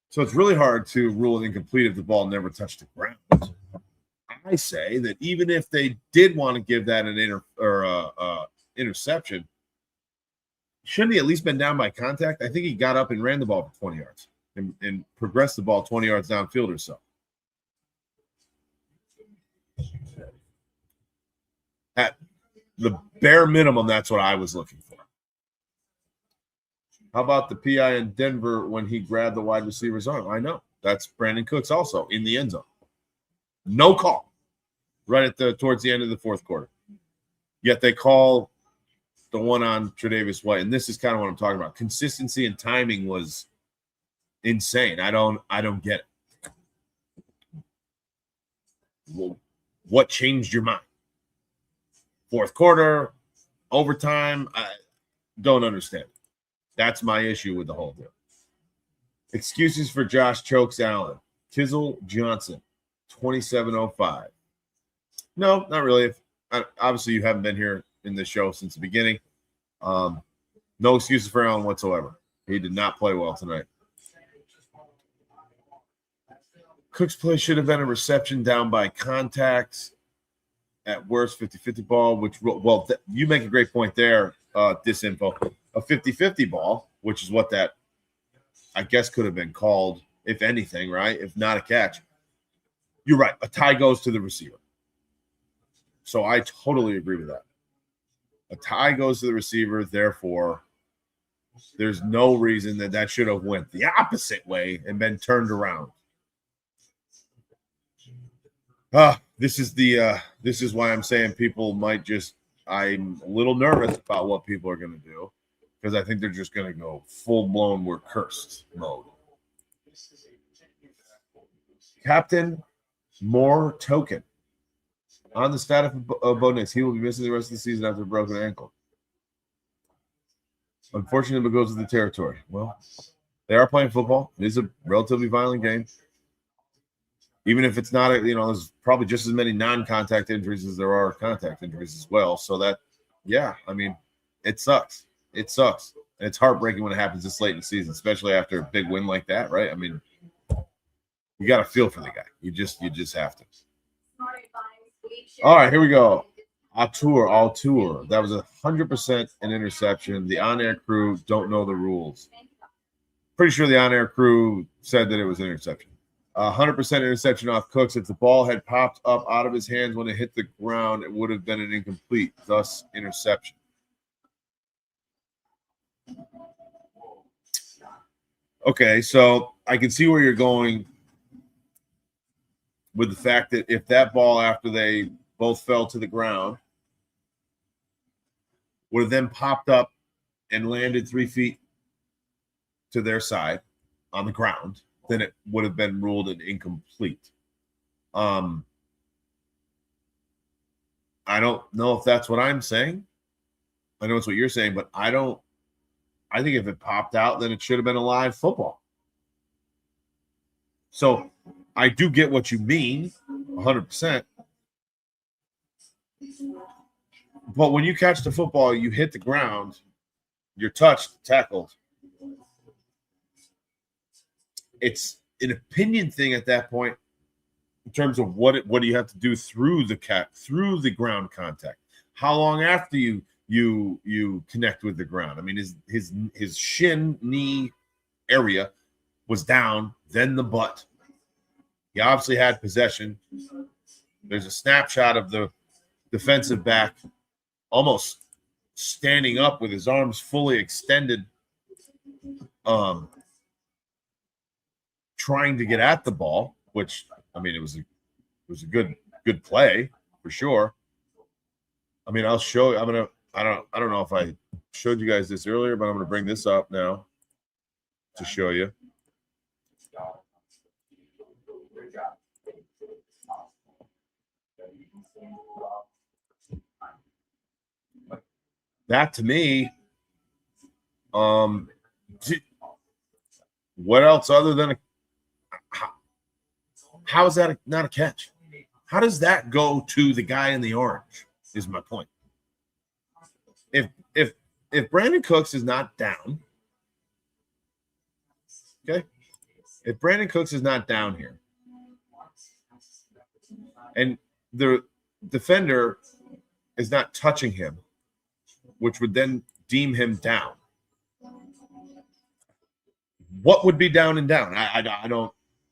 So it's really hard to rule it incomplete if the ball never touched the ground. I say that even if they did want to give that an interception, shouldn't he at least been down by contact? I think he got up and ran the ball for 20 yards and progressed the ball 20 yards downfield or so. At the bare minimum, that's what I was looking for. How about the PI in Denver when he grabbed the wide receiver's arm? I know. That's Brandon Cooks also in the end zone. No call right at towards the end of the fourth quarter. Yet they call the one on Tre'Davious White, and this is kind of what I'm talking about. Consistency and timing was insane. I don't get it. Well, what changed your mind? Fourth quarter, overtime, I don't understand. That's my issue with the whole deal. Excuses for Josh chokes Allen. Tizzle Johnson. 27:05. No, not really. Obviously, you haven't been here in this show since the beginning. No excuses for Allen whatsoever. He did not play well tonight. Cook's play should have been a reception down by contact. At worst, 50-50 ball, which, well, you make a great point there, disinfo. A 50-50 ball, which is what that, I guess, could have been called, if anything, right? If not a catch. You're right. A tie goes to the receiver. So I totally agree with that. A tie goes to the receiver, therefore, there's no reason that should have went the opposite way and been turned around. This is why I'm saying people might just, I'm a little nervous about what people are going to do because I think they're just going to go full-blown we're cursed mode. Captain Moore Token. On the status of bonus, he will be missing the rest of the season after a broken ankle. Unfortunately, it goes with the territory. Well, they are playing football. It is a relatively violent game. Even if it's not, there's probably just as many non-contact injuries as there are contact injuries as well. So that, yeah, I mean, it sucks. It sucks. And it's heartbreaking when it happens this late in the season, especially after a big win like that, right? I mean, you got to feel for the guy. You just have to. All right, here we go. All tour. That was 100% an interception. The on-air crew don't know the rules. Pretty sure the on-air crew said that it was an interception. 100% interception off Cooks. If the ball had popped up out of his hands when it hit the ground, it would have been an incomplete, thus interception. Okay, so I can see where you're going with the fact that if that ball, after they both fell to the ground, would have then popped up and landed 3 feet to their side on the ground, then it would have been ruled an incomplete. I don't know if that's what I'm saying. I know it's what you're saying, but I think if it popped out, then it should have been a live football. So I do get what you mean, 100%. But when you catch the football, you hit the ground, you're touched, tackled. It's an opinion thing at that point in terms of what do you have to do through the ground contact. How long after you connect with the ground? I mean, his shin knee area was down, then the butt. He obviously had possession. There's a snapshot of the defensive back almost standing up with his arms fully extended, trying to get at the ball, which, I mean, it was a good play for sure. I mean, I'll show you. I don't know if I showed you guys this earlier, but I'm going to bring this up now to show you. That to me, what else other than how is that not a catch? How does that go to the guy in the orange? Is my point. If Brandon Cooks is not down, okay. If Brandon Cooks is not down here, and the defender is not touching him, which would then deem him down, what would be down and down? I don't.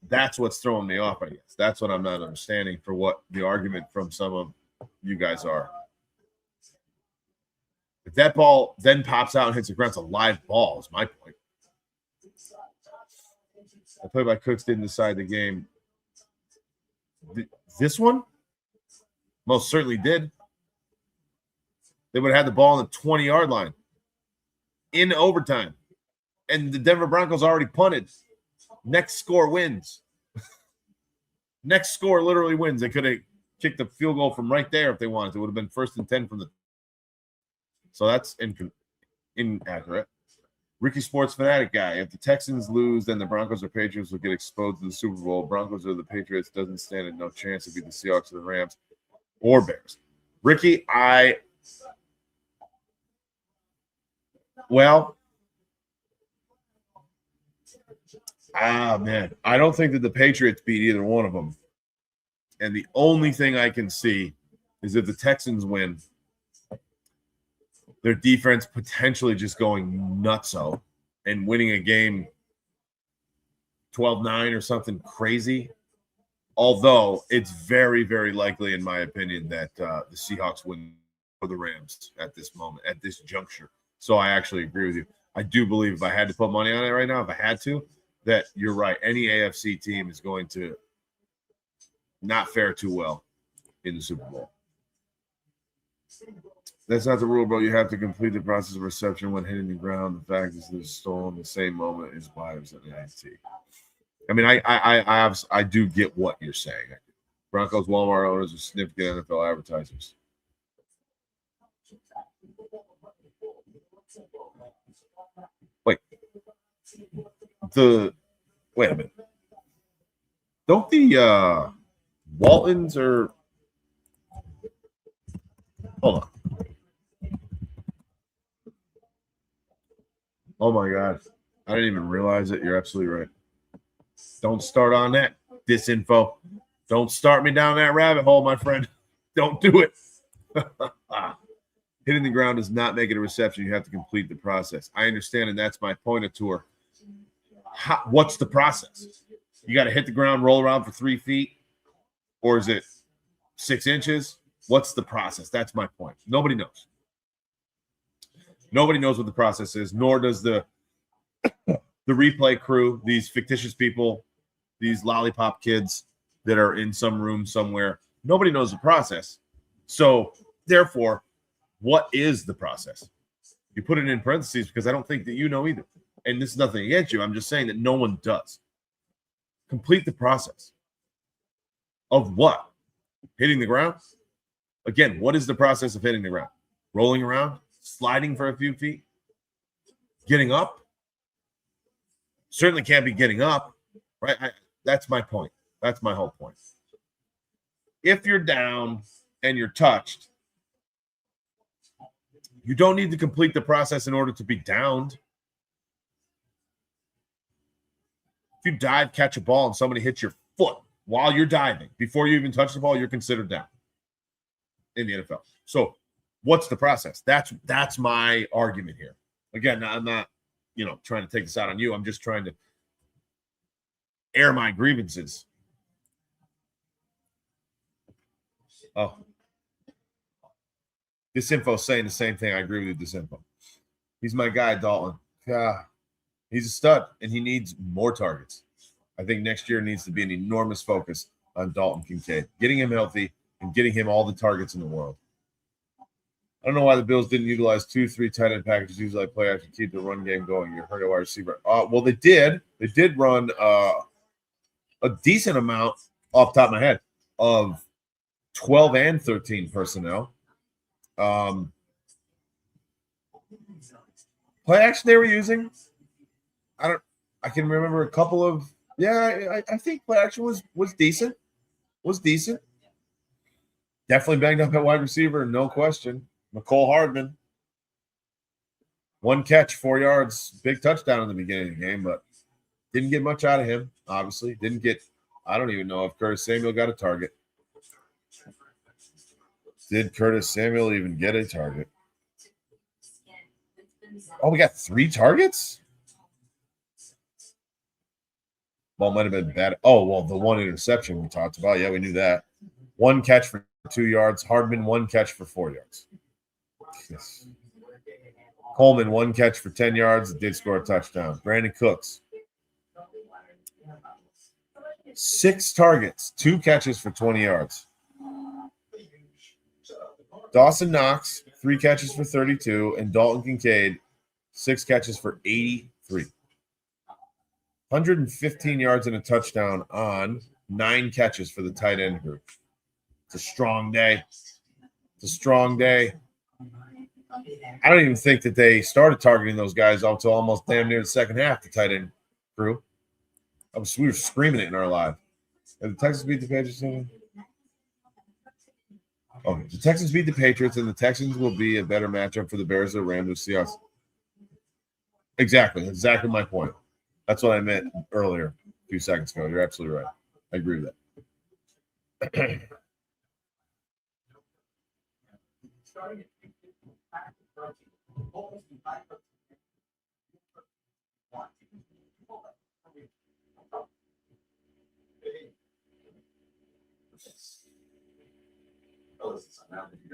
That's what's throwing me off, I guess. That's what I'm not understanding for what the argument from some of you guys are. If that ball then pops out and hits the ground, it's a live ball, is my point. The play by Cooks didn't decide the game. This one most certainly did. They would have had the ball on the 20-yard line in overtime. And the Denver Broncos already punted. Next score wins. Next score literally wins. They could have kicked the field goal from right there if they wanted to. It would have been 1st and 10 from the. So that's inaccurate. Ricky Sports Fanatic guy. If the Texans lose, then the Broncos or Patriots will get exposed to the Super Bowl. Broncos or the Patriots doesn't stand a no chance to beat the Seahawks or the Rams or Bears. Ricky, man, I don't think that the Patriots beat either one of them. And the only thing I can see is if the Texans win, their defense potentially just going nutso and winning a game 12-9 or something crazy. Although it's very, very likely, in my opinion, that the Seahawks win for the Rams at this moment, at this juncture. So I actually agree with you. I do believe if I had to put money on it right now, if I had to, that you're right. Any AFC team is going to not fare too well in the Super Bowl. That's not the rule, bro. You have to complete the process of reception when hitting the ground. The fact is they're stolen the same moment as wires at the IT. I mean, I do get what you're saying. Broncos, Walmart owners are significant NFL advertisers. Wait a minute. Don't the Waltons or hold on. Oh my God. I didn't even realize it. You're absolutely right. Don't start on that disinfo. Don't start me down that rabbit hole, my friend. Don't do it. Hitting the ground does not make it a reception. You have to complete the process. I understand, and that's my point of tour. What's the process? You got to hit the ground, roll around for 3 feet, or is it 6 inches? What's the process? That's my point. Nobody knows. Nobody knows what the process is, nor does the replay crew, these fictitious people, these lollipop kids that are in some room somewhere. Nobody knows the process. So, therefore, what is the process? You put it in parentheses because I don't think that you know either. And this is nothing against you. I'm just saying that no one does. Complete the process. Of what? Hitting the ground? Again, what is the process of hitting the ground? Rolling around? Sliding for a few feet? Getting up? Certainly can't be getting up, right? That's my point. That's my whole point. If you're down and you're touched, you don't need to complete the process in order to be downed. If you dive, catch a ball, and somebody hits your foot while you're diving, before you even touch the ball, you're considered down in the NFL. So what's the process? That's my argument here. Again, I'm not, trying to take this out on you. I'm just trying to air my grievances. Oh. This info saying the same thing. I agree with this info. He's my guy, Dalton. He's a stud, and he needs more targets. I think next year needs to be an enormous focus on Dalton Kincaid, getting him healthy and getting him all the targets in the world. I don't know why the Bills didn't utilize 2-3 tight end packages. Usually play after keep the run game going. You heard a wide receiver. Well, they did. They did run a decent amount off the top of my head of 12 and 13 personnel. Play action they were using. I can remember a couple of I think play action was decent. Definitely banged up at wide receiver, no question. McCole Hardman, 1 catch, 4 yards, big touchdown in the beginning of the game, but didn't get much out of him, obviously. I don't even know if Curtis Samuel got a target. Did Curtis Samuel even get a target? Oh, we got 3 targets? Well, it might have been bad. Oh, well, the 1 interception we talked about. Yeah, we knew that. 1 catch for 2 yards. Hardman, 1 catch for 4 yards. Yes. Coleman, 1 catch for 10 yards. Did score a touchdown. Brandon Cooks, 6 targets, 2 catches for 20 yards. Dawson Knox, 3 catches for 32, and Dalton Kincaid, 6 catches for 83. 115 yards and a touchdown on 9 catches for the tight end group. It's a strong day. I don't even think that they started targeting those guys until almost damn near the second half, the tight end crew. We were screaming it in our live. Did the Texans beat the Patriots? Okay, the Texans beat the Patriots, and the Texans will be a better matchup for the Bears or Rams or Seahawks. Exactly my point. That's what I meant earlier, a few seconds ago. You're absolutely right. I agree with that.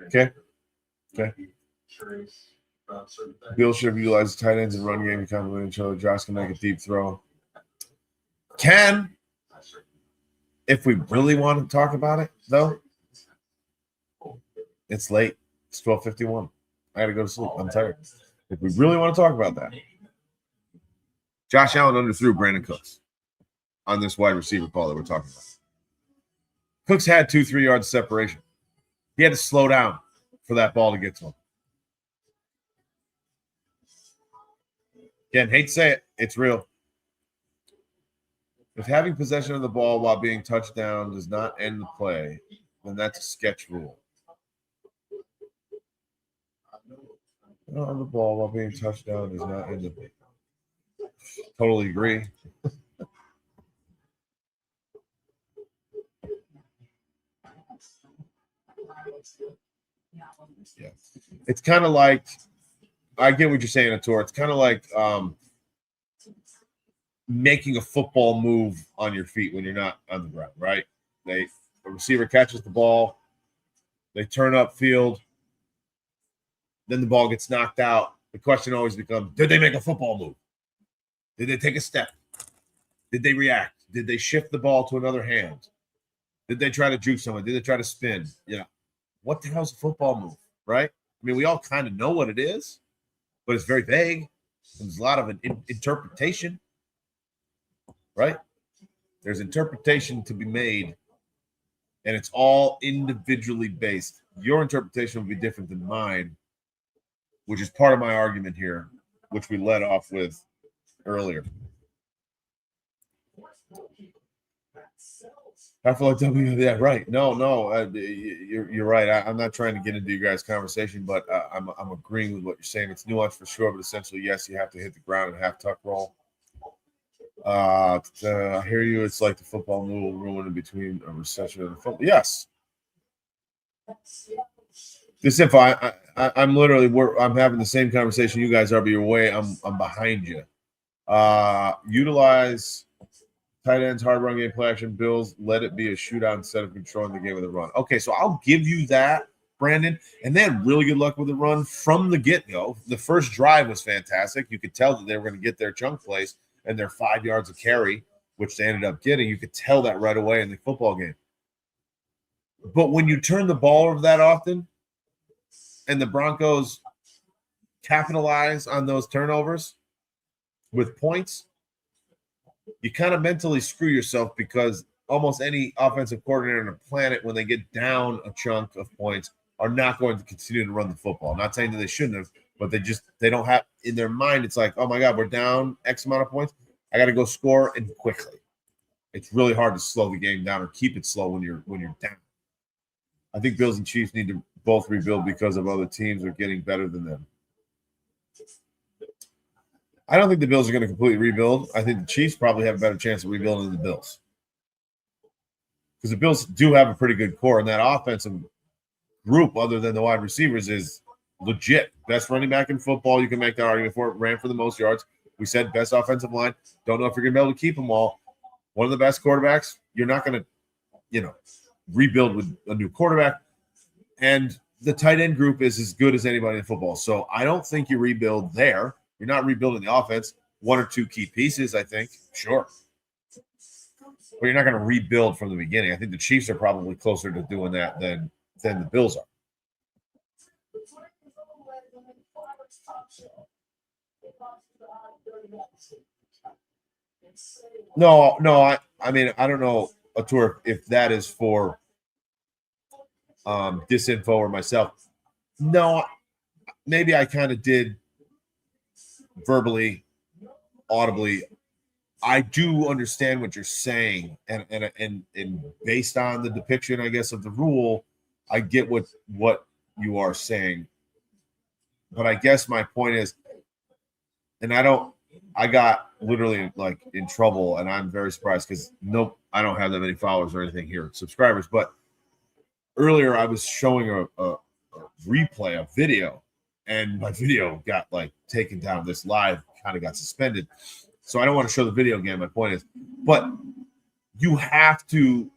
Okay. Bill should have utilized tight ends and run game to complement each other. Josh can make a deep throw. Can, if we really want to talk about it, though, it's late. It's 12:51. I got to go to sleep. I'm tired. If we really want to talk about that, Josh Allen underthrew Brandon Cooks on this wide receiver call that we're talking about. Cooks had 2-3 yards separation. He had to slow down for that ball to get to him. Again, hate to say it, it's real. If having possession of the ball while being touched down does not end the play, then that's a sketch rule. On the ball while being touched down does not end the play. Totally agree. Yeah. It's kind of like, I get what you're saying, Ator. It's kind of like making a football move on your feet when you're not on the ground, right? The receiver catches the ball, they turn up field, then the ball gets knocked out. The question always becomes, did they make a football move? Did they take a step? Did they react? Did they shift the ball to another hand? Did they try to juke someone? Did they try to spin? Yeah. What the hell's a football move, right? I mean, we all kind of know what it is, but it's very vague. There's a lot of an interpretation, right? There's interpretation to be made, and it's all individually based. Your interpretation will be different than mine, which is part of my argument here, which we led off with earlier. I feel like yeah, right. No, you're right. I'm not trying to get into you guys' conversation, but I'm agreeing with what you're saying. It's nuanced for sure, but essentially, yes, you have to hit the ground and half tuck roll. I hear you. It's like the football move ruin in between a reception and a football. Yes. This info, I'm literally, I'm having the same conversation you guys are, but your way, I'm behind you. Utilize tight ends, hard run game, play action, Bills, let it be a shootout instead of controlling the game with a run. Okay, so I'll give you that, Brandon. And they had really good luck with the run from the get-go. The first drive was fantastic. You could tell that they were going to get their chunk plays and their 5 yards of carry, which they ended up getting. You could tell that right away in the football game. But when you turn the ball over that often and the Broncos capitalize on those turnovers with points, you kind of mentally screw yourself, because almost any offensive coordinator on the planet, when they get down a chunk of points, are not going to continue to run the football. I'm not saying that they shouldn't have, but they don't have in their mind. It's like, oh my God, we're down X amount of points. I got to go score, and quickly. It's really hard to slow the game down or keep it slow when you're down. I think Bills and Chiefs need to both rebuild because of other teams are getting better than them. I don't think the Bills are going to completely rebuild. I think the Chiefs probably have a better chance of rebuilding than the Bills, because the Bills do have a pretty good core, and that offensive group, other than the wide receivers, is legit. Best running back in football. You can make that argument for it. Ran for the most yards. We said best offensive line. Don't know if you're going to be able to keep them all. One of the best quarterbacks. You're not going to, rebuild with a new quarterback. And the tight end group is as good as anybody in football. So I don't think you rebuild there. You're not rebuilding the offense. One or two key pieces, I think. Sure. But you're not going to rebuild from the beginning. I think the Chiefs are probably closer to doing that than the Bills are. No. I mean, I don't know, Atur, if that is for disinfo or myself. No, maybe I kind of did verbally, audibly. I do understand what you're saying, and based on the depiction, I guess, of the rule, I get what you are saying. But I guess my point is, and I got literally like in trouble, and I'm very surprised because I don't have that many followers or anything here, subscribers. But earlier I was showing a replay, a video, and my video got like taken down. This live kind of got suspended. So I don't want to show the video again. My point is, but you have to,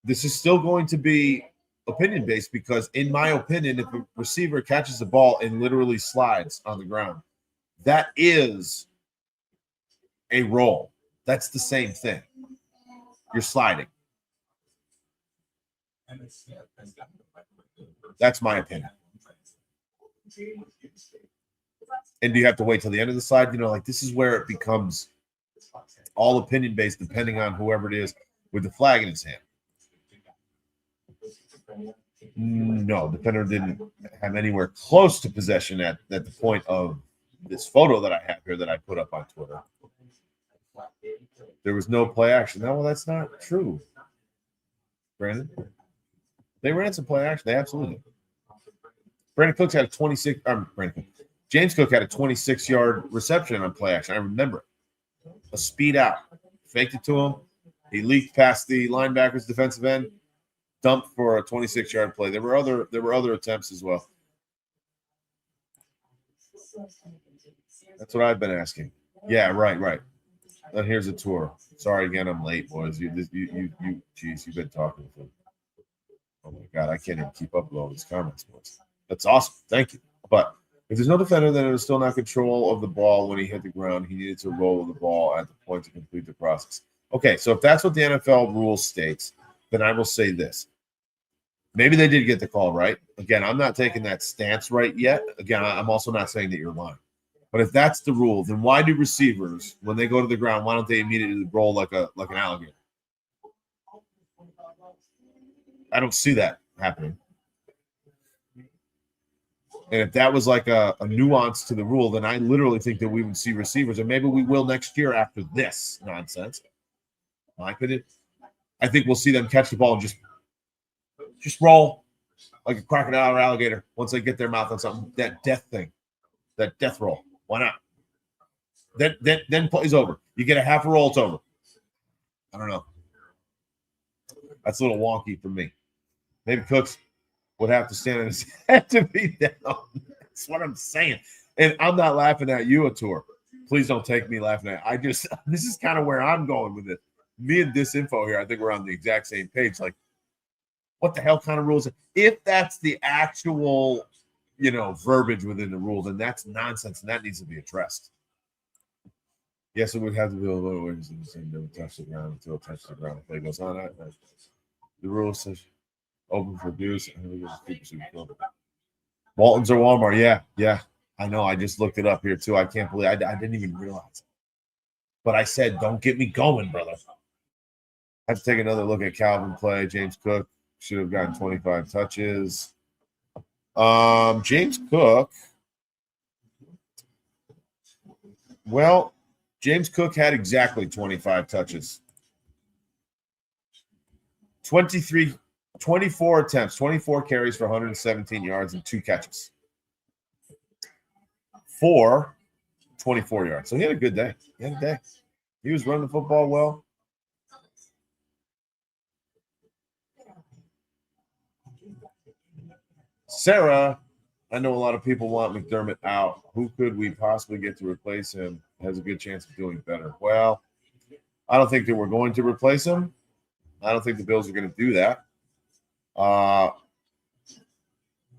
this is still going to be opinion based because in my opinion, if a receiver catches the ball and literally slides on the ground, that is a roll. That's the same thing. You're sliding. That's my opinion. And do you have to wait till the end of the slide? Like this is where it becomes all opinion based, depending on whoever it is with the flag in his hand. No, defender didn't have anywhere close to possession at the point of this photo that I have here that I put up on Twitter. There was no play action. No, well, that's not true, Brandon. They ran some play action. They absolutely did. Brandon Cooks had a 26. James Cook had a 26-yard reception on play action. I remember it. A speed out. Faked it to him. He leaked past the linebacker's defensive end. Dumped for a 26-yard play. There were other attempts as well. That's what I've been asking. Yeah, right. And here's a tour. Sorry again, I'm late, boys. Geez, you've been talking with him. Oh my God, I can't even keep up with all these comments, boys. That's awesome. Thank you. But if there's no defender, then it was still not control of the ball when he hit the ground. He needed to roll the ball at the point to complete the process. Okay, so if that's what the NFL rule states, then I will say this. Maybe they did get the call right. Again, I'm not taking that stance right yet. Again, I'm also not saying that you're lying. But if that's the rule, then why do receivers, when they go to the ground, why don't they immediately roll like an alligator? I don't see that happening. And if that was like a nuance to the rule, then I literally think that we would see receivers, and maybe we will next year after this nonsense. My opinion, I think we'll see them catch the ball and just roll like a crocodile or alligator once they get their mouth on something. That death thing, that death roll. Why not? Then play's over. You get a half a roll, it's over. I don't know. That's a little wonky for me. Maybe Cooks would have to stand on his head to be down. That's what I'm saying. And I'm not laughing at you, Atur. Please don't take me laughing at it. This is kind of where I'm going with it. Me and Disinfo here, I think we're on the exact same page. Like, what the hell kind of rules? If that's the actual, verbiage within the rules, then that's nonsense, and that needs to be addressed. Yes, it would have to be a little ways in the same never touch the ground until it touches the ground. Play goes on. The rule says open for abuse. Walton's or Walmart. Yeah. I know. I just looked it up here too. I can't believe I didn't even realize it. But I said, don't get me going, brother. I have to take another look at Calvin play. James Cook should have gotten 25 touches. James Cook. Well, James Cook had exactly 25 touches. 24 attempts, 24 carries for 117 yards and 2 catches. 24 yards. So he had a good day. He was running the football well. Sarah, I know a lot of people want McDermott out. Who could we possibly get to replace him? Has a good chance of doing better. Well, I don't think that we're going to replace him. I don't think the Bills are going to do that.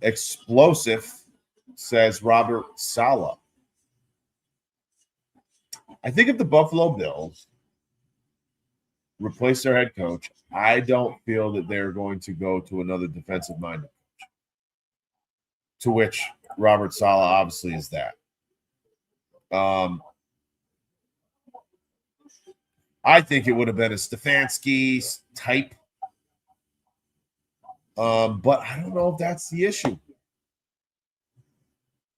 Explosive says Robert Saleh. I think if the Buffalo Bills replace their head coach, I don't feel that they're going to go to another defensive-minded coach, to which Robert Saleh obviously is that. I think it would have been a Stefanski type, but I don't know if that's the issue.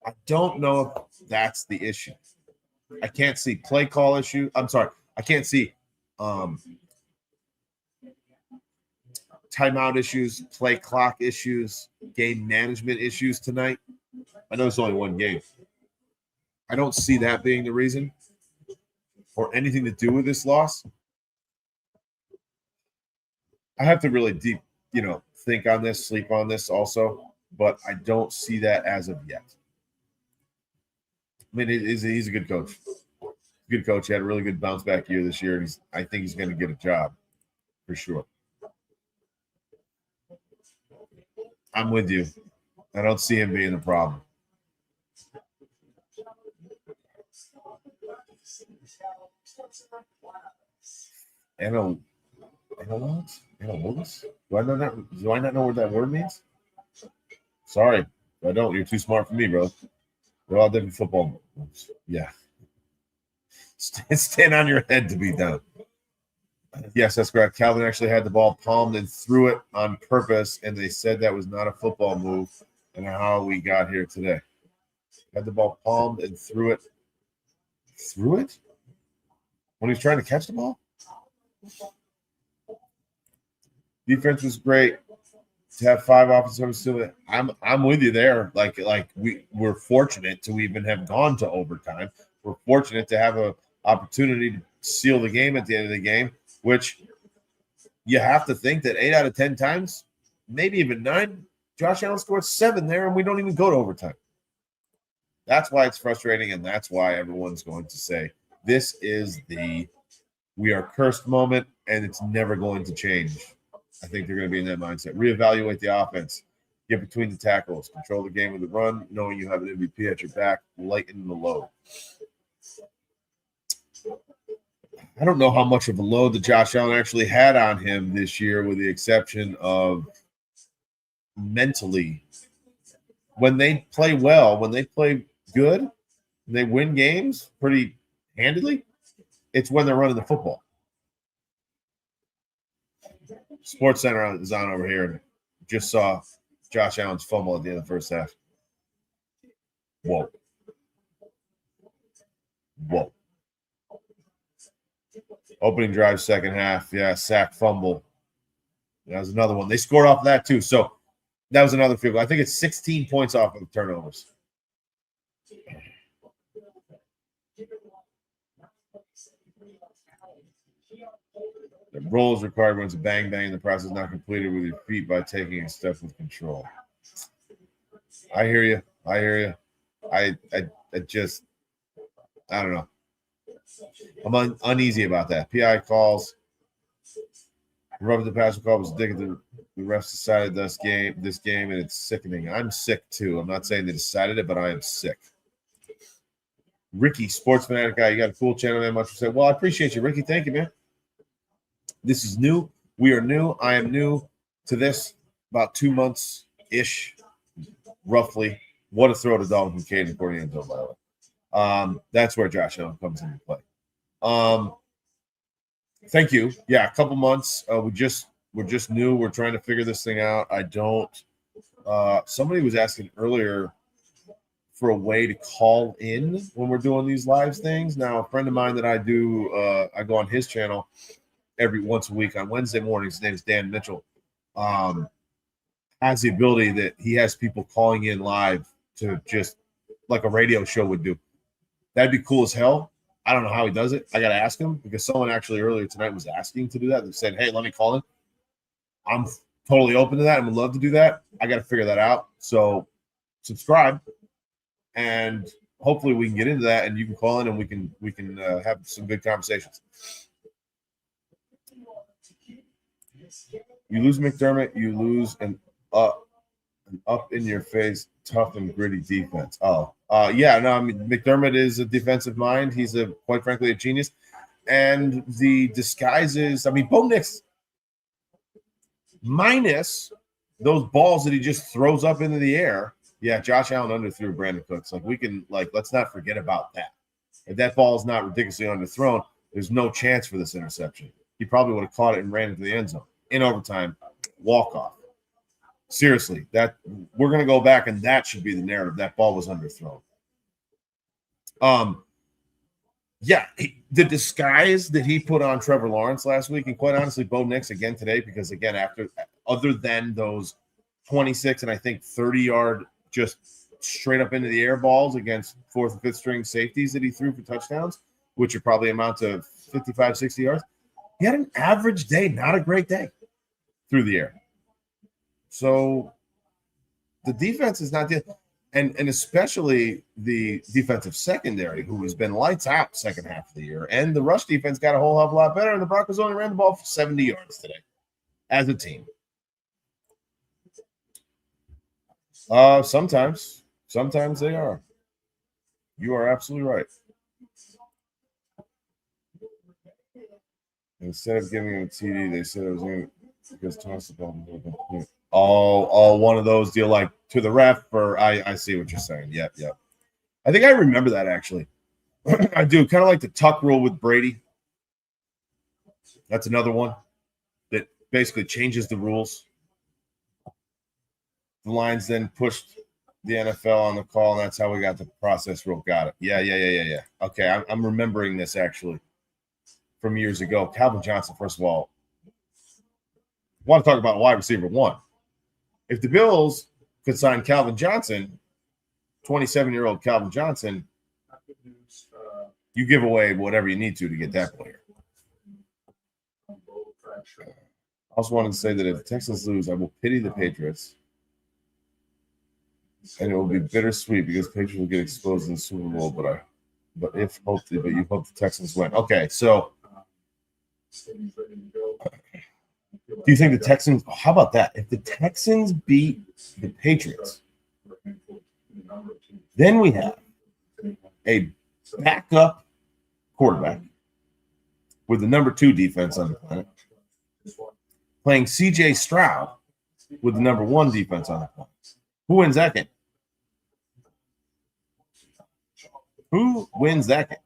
I don't know if that's the issue. I can't see play call issue. I'm sorry. I can't see timeout issues, play clock issues, game management issues tonight. I know it's only one game. I don't see that being the reason or anything to do with this loss. I have to really deep, think on this, sleep on this also, but I don't see that as of yet. I mean, he's a good coach. Good coach. He had a really good bounce back year this year, and I think he's going to get a job for sure. I'm with you. I don't see him being the problem. Analytics? Do I not know what that word means? Sorry, I don't. You're too smart for me, bro. We're all different football moves. Yeah. Stand on your head to be done. Yes, that's correct. Calvin actually had the ball palmed and threw it on purpose, and they said that was not a football move, and how we got here today. Had the ball palmed and threw it. Threw it? When he was trying to catch the ball? Defense was great. To have 5 offensive, I'm with you there. Like we're fortunate to even have gone to overtime. We're fortunate to have an opportunity to seal the game at the end of the game, which you have to think that 8 out of 10 times, maybe even 9, Josh Allen scored 7 there, and we don't even go to overtime. That's why it's frustrating, and that's why everyone's going to say this is the we are cursed moment, and it's never going to change. I think they're going to be in that mindset. Reevaluate the offense. Get between the tackles. Control the game with the run, knowing you have an MVP at your back. Lighten the load. I don't know how much of a load that Josh Allen actually had on him this year, with the exception of mentally. When they play well, when they play good, and they win games pretty handily, it's when they're running the football. Sports Center is on over here, and just saw Josh Allen's fumble at the end of the first half. Whoa. Opening drive, second half. Yeah, sack, fumble. That was another one. They scored off of that too. So that was another field goal. I think it's 16 points off of turnovers. The roll is required when it's a bang. The process is not completed with your feet by taking a step with control. I hear you. I don't know. I'm uneasy about that. PI calls. Rubber the passer call was addicted. The refs decided this game, and it's sickening. I'm sick too. I'm not saying they decided it, but I am sick. Ricky, sports fanatic guy, you got a cool channel, man. Much to say. Well, I appreciate you, Ricky. Thank you, man. This is new. We are new. I am new to this. About 2 months-ish, roughly. What a throw to Dalton Kincaid and Corey Enzo, by the way. That's where Josh Allen comes into play. Thank you. Yeah, a couple months. We're just new. We're trying to figure this thing out. I don't. Somebody was asking earlier for a way to call in when we're doing these live things. Now, a friend of mine that I do, I go on his channel every once a week on Wednesday mornings. His name is Dan Mitchell. Has the ability that he has people calling in live to just like a radio show would do. That'd be cool as hell. I don't know how he does it. I got to ask him, because someone actually earlier tonight was asking to do that. They said, hey, let me call in. I'm totally open to that. I would love to do that. I got to figure that out. So subscribe, and hopefully we can get into that, and you can call in, and we can have some good conversations. You lose McDermott, you lose an up in your face, tough and gritty defense. Yeah, no, I mean, McDermott is a defensive mind. He's quite frankly a genius. And the disguises, I mean, Bo Nix, minus those balls that he just throws up into the air. Yeah, Josh Allen underthrew Brandon Cooks. Let's not forget about that. If that ball is not ridiculously underthrown, there's no chance for this interception. He probably would have caught it and ran into the end zone in overtime, walk off. Seriously, that we're going to go back, and that should be the narrative. That ball was underthrown. Yeah, the disguise that he put on Trevor Lawrence last week, and quite honestly, Bo Nix again today, because again, other than those 26 and I think 30-yard just straight up into the air balls against fourth and fifth string safeties that he threw for touchdowns, which would probably amount to 55, 60 yards. He had an average day, not a great day through the air. So the defense is not the and especially the defensive secondary, who has been lights out second half of the year, and the rush defense got a whole hell of a lot better. And the Broncos only ran the ball for 70 yards today as a team. Sometimes they are. You are absolutely right. Instead of giving him a TD, they said it was going to because toss the ball. All one of those deal like to the ref, or I see what you're saying. Yep. I think I remember that actually. I do, kind of like the tuck rule with Brady. That's another one that basically changes the rules. The Lions then pushed the NFL on the call, and that's how we got the process rule. Got it. Yeah. Okay, I'm remembering this actually from years ago. Calvin Johnson, first of all, want to talk about wide receiver one. If the Bills could sign Calvin Johnson, 27-year-old Calvin Johnson, you give away whatever you need to get that player. I also wanted to say that if the Texans lose, I will pity the Patriots. And it will be bittersweet because Patriots will get exposed in the Super Bowl, but you hope the Texans win. Okay, so do you think the Texans? How about that? If the Texans beat the Patriots, then we have a backup quarterback with the number 2 defense on the planet playing C.J. Stroud with the number 1 defense on the planet. Who wins that game? Who wins that game?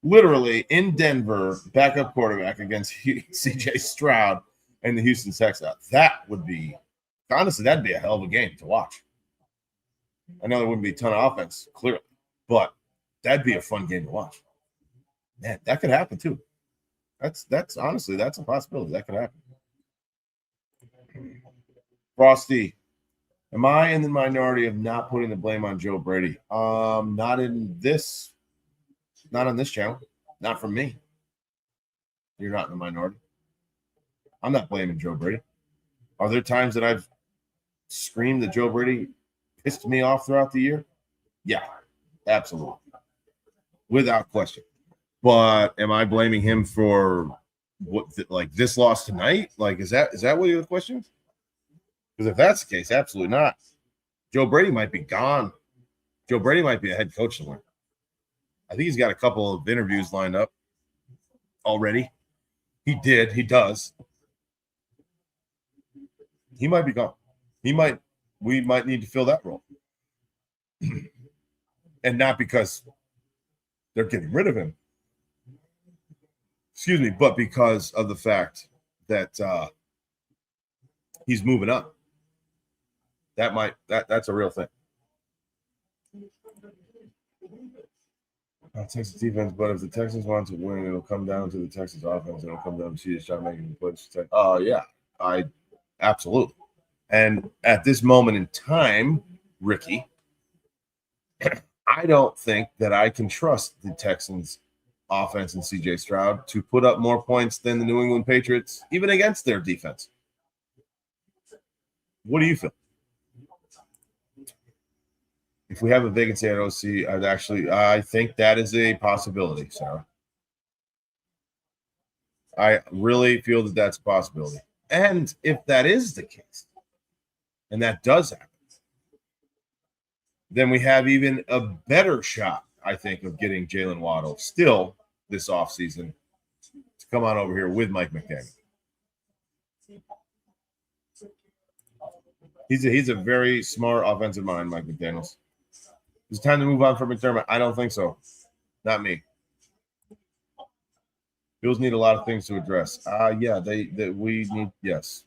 Literally in Denver, backup quarterback against C.J. Stroud and the Houston Texans. That would be, honestly, that'd be a hell of a game to watch. I know there wouldn't be a ton of offense, clearly, but that'd be a fun game to watch. Man, that could happen too. That's honestly, that's a possibility. That could happen. Frosty, am I in the minority of not putting the blame on Joe Brady? Not on this channel. Not from me. You're not in the minority. I'm not blaming Joe Brady. Are there times that I've screamed that Joe Brady pissed me off throughout the year? Yeah, absolutely. Without question. But am I blaming him for what, like this loss tonight? Like, is that what your question is? Because if that's the case, absolutely not. Joe Brady might be gone. Joe Brady might be a head coach somewhere. I think he's got a couple of interviews lined up already. He does. He might be gone. We might need to fill that role. And not because they're getting rid of him. Excuse me, but because of the fact that he's moving up. That's a real thing. Texas defense, but if the Texans want to win, it'll come down to the Texans offense. It'll come down to CJ Stroud making the plays. Yeah, I absolutely. And at this moment in time, Ricky, I don't think that I can trust the Texans offense and CJ Stroud to put up more points than the New England Patriots, even against their defense. What do you feel? If we have a vacancy at OC, I think that is a possibility, Sarah. I really feel that that's a possibility. And if that is the case, and that does happen, then we have even a better shot, I think, of getting Jalen Waddle still this offseason to come on over here with Mike McDaniel. He's a very smart offensive mind, Mike McDaniels. Is it time to move on from McDermott? I don't think so. Not me. Bills need a lot of things to address. We need, yes.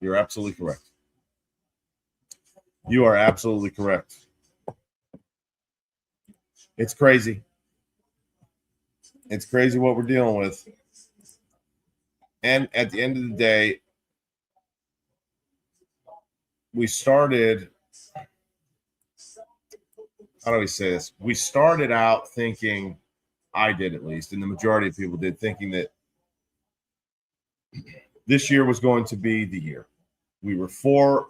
You're absolutely correct. You are absolutely correct. It's crazy. It's crazy what we're dealing with. And at the end of the day, we started, how do we say this? We started out thinking, I did at least, and the majority of people did, thinking that this year was going to be the year. We were 4-0.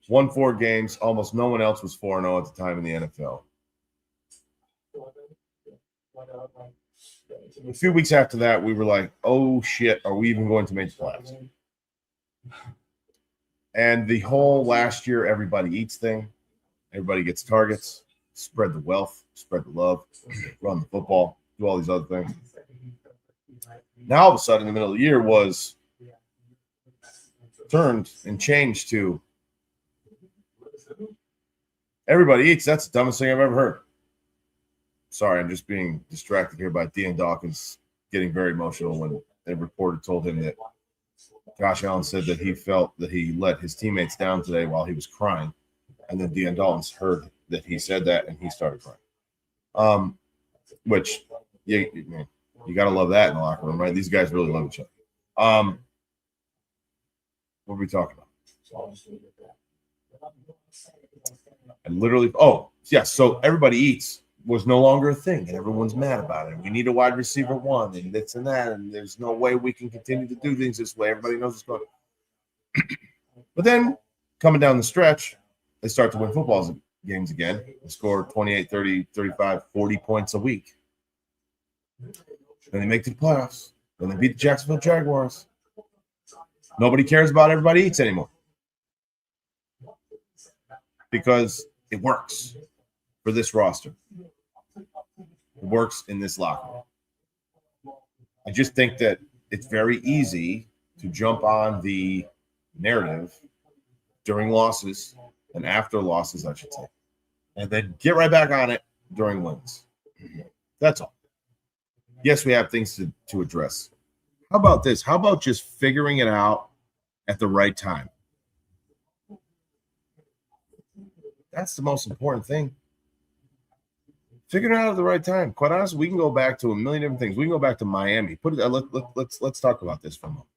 Won 4 games. Almost no one else was 4-0 at the time in the NFL. A few weeks after that, we were like, oh, shit, are we even going to make the playoffs? And the whole last year, everybody eats thing. Everybody gets targets. Spread the wealth. Spread the love. Run the football. Do all these other things. Now, all of a sudden, in the middle of the year was turned and changed to everybody eats. That's the dumbest thing I've ever heard. Sorry, I'm just being distracted here by Dean Dawkins getting very emotional when a reporter told him that Josh Allen said that he felt that he let his teammates down today while he was crying. And then Dean Dawkins heard that he said that and he started crying. Which, you got to love that in the locker room, right? These guys really love each other. What are we talking about? And literally, so everybody eats was no longer a thing, and everyone's mad about it. We need a wide receiver 1, and this and that, and there's no way we can continue to do things this way. Everybody knows it's going. But then, coming down the stretch, they start to win football games again. They score 28, 30, 35, 40 points a week. Then they make the playoffs. Then they beat the Jacksonville Jaguars. Nobody cares about everybody eats anymore. Because it works for this roster. It works in this locker room. I just think that it's very easy to jump on the narrative during losses and after losses, I should say, and then get right back on it during wins. That's all. Yes, we have things to address. How about this? How about just figuring it out at the right time? That's the most important thing. Figuring it out at the right time. Quite honestly, we can go back to a million different things. We can go back to Miami. Let's talk about this for a moment.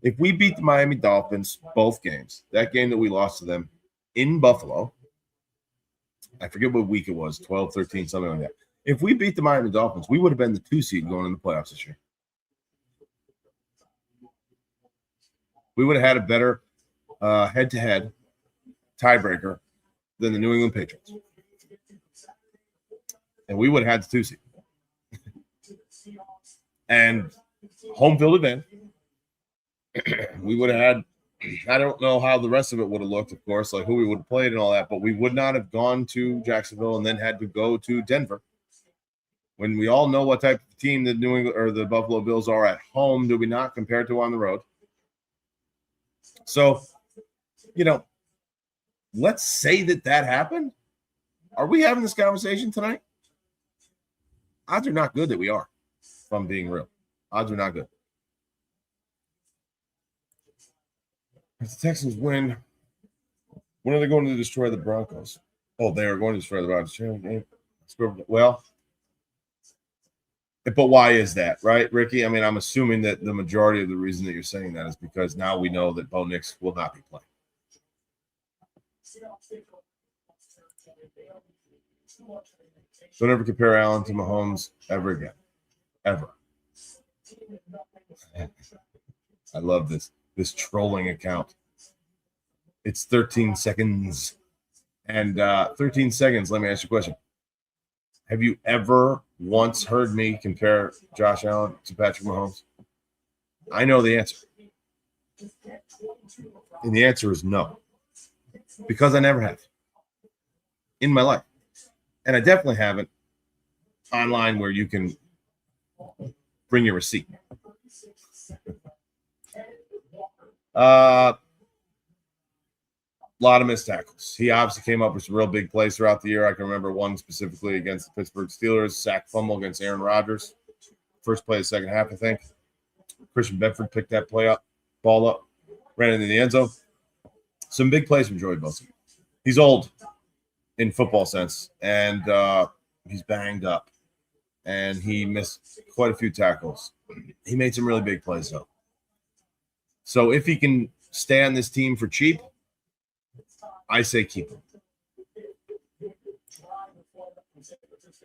If we beat the Miami Dolphins both games, that game that we lost to them in Buffalo, I forget what week it was, 12, 13, something like that. If we beat the Miami Dolphins, we would have been the 2 seed going in the playoffs this year. We would have had a better head-to-head tiebreaker than the New England Patriots. And we would have had the 2 seed. And home field event, we would have had, I don't know how the rest of it would have looked, of course, like who we would have played and all that, but we would not have gone to Jacksonville and then had to go to Denver. When we all know what type of team the New England or the Buffalo Bills are at home, do we not, compared to on the road? So, let's say that happened. Are we having this conversation tonight? Odds are not good that we are, if I'm being real. Odds are not good. If the Texans win, when are they going to destroy the Broncos? Oh, they are going to destroy the Broncos. Well, but why is that, right, Ricky? I mean, I'm assuming that the majority of the reason that you're saying that is because now we know that Bo Nix will not be playing. Don't ever compare Allen to Mahomes ever again. Ever. I love this trolling account. It's 13 seconds. And 13 seconds, let me ask you a question. Have you ever once heard me compare Josh Allen to Patrick Mahomes? I know the answer. And the answer is no. Because I never have in my life. And I definitely haven't online where you can bring your receipt. Lot of missed tackles. He obviously came up with some real big plays throughout the year. I can remember one specifically against the Pittsburgh Steelers, sack fumble against Aaron Rodgers. First play of the second half, I think. Christian Bedford picked that ball up, ran into the end zone. some big plays from Joey Bosa. He's old in football sense, and he's banged up, and he missed quite a few tackles. He made some really big plays, though. So if he can stay on this team for cheap, I say keep him.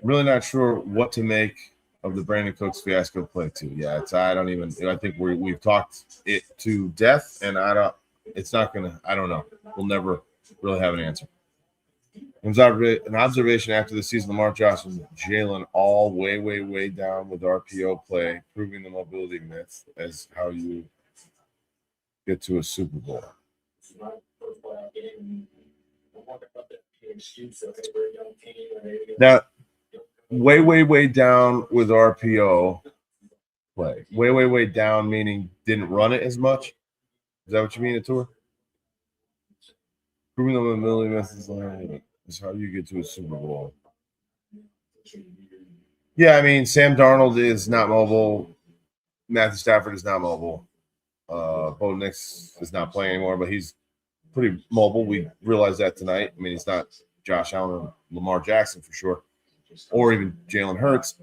Really not sure what to make of the Brandon Cooks fiasco play too. Yeah, I think we've talked it to death, and I don't know. We'll never really have an answer. An observation after the season, Lamar Jackson, Jalen all way down with RPO play, proving the mobility myth as how you get to a Super Bowl. Now, way down with RPO play. Way down, meaning didn't run it as much. Is that what you mean, Tour? Proving the mobility myth is how you get to a Super Bowl. Yeah, I mean, Sam Darnold is not mobile. Matthew Stafford is not mobile. Bo Nix is not playing anymore, but he's pretty mobile. We realized that tonight. I mean, he's not Josh Allen or Lamar Jackson for sure, or even Jalen Hurts.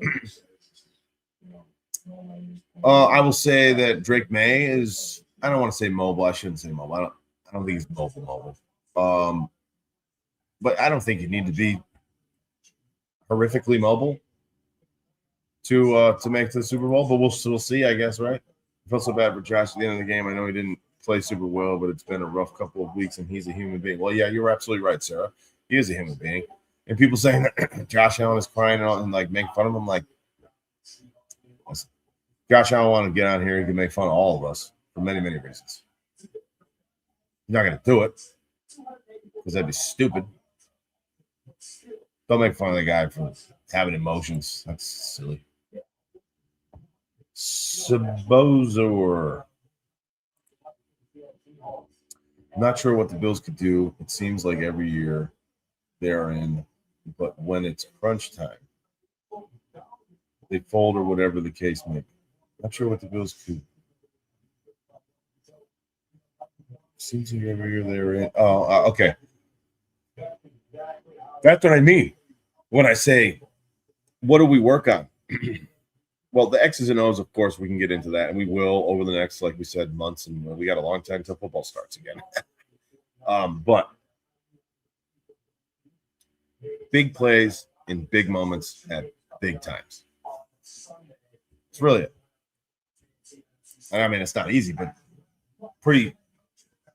I will say that Drake May is, I don't want to say mobile. I shouldn't say mobile. I don't think he's mobile. But I don't think you need to be horrifically mobile to make it to the Super Bowl. But we'll see, I guess, right? I felt so bad for Josh at the end of the game. I know he didn't play super well, but it's been a rough couple of weeks, and he's a human being. Well, yeah, you're absolutely right, Sarah. He is a human being. And people saying that Josh Allen is crying and like making fun of him, like, listen, Josh Allen want to get on here. He can make fun of all of us for many reasons. He's not going to do it because that'd be stupid. Don't make fun of the guy for having emotions. That's silly. Sabozor. I'm not sure what the Bills could do. It seems like every year they're in, but when it's crunch time, they fold or whatever the case may be. Not sure what the Bills could. Seems like every year they're in. Oh, okay. That's what I mean when I say, what do we work on? Well, the X's and O's, of course, we can get into that, and we will over the next, like we said, months, and we got a long time until football starts again. But big plays in big moments at big times. It's really it. I mean, it's not easy, but pretty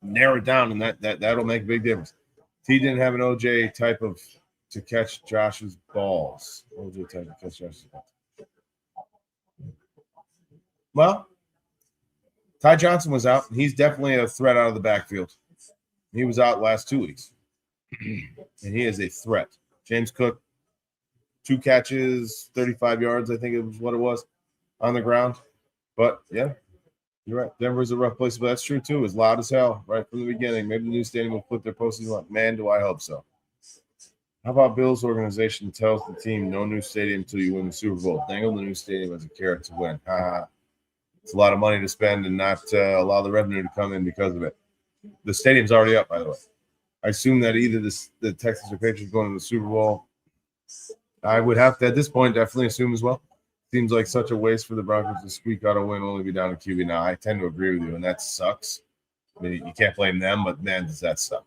narrowed down, and that'll make a big difference. He didn't have an OJ type of to catch Josh's balls. OJ type to catch Josh's balls. Well, Ty Johnson was out. He's definitely a threat out of the backfield. He was out last 2 weeks, and he is a threat. James Cook, 2 catches, 35 yards, I think it was what it was, on the ground. But, yeah, you're right. Denver's a rough place, but that's true, too. It was loud as hell right from the beginning. Maybe the new stadium will flip their postseason up. Man, do I hope so. How about Bill's organization tells the team no new stadium until you win the Super Bowl? Dangle the new stadium as a carrot to win. It's a lot of money to spend and not allow the revenue to come in because of it. The stadium's already up, by the way. I assume that either the Texans or Patriots going to the Super Bowl. I would have to, at this point, definitely assume as well. Seems like such a waste for the Broncos to squeak out a win, only be down to QB. Now, I tend to agree with you, and that sucks. I mean, you can't blame them, but, man, does that suck.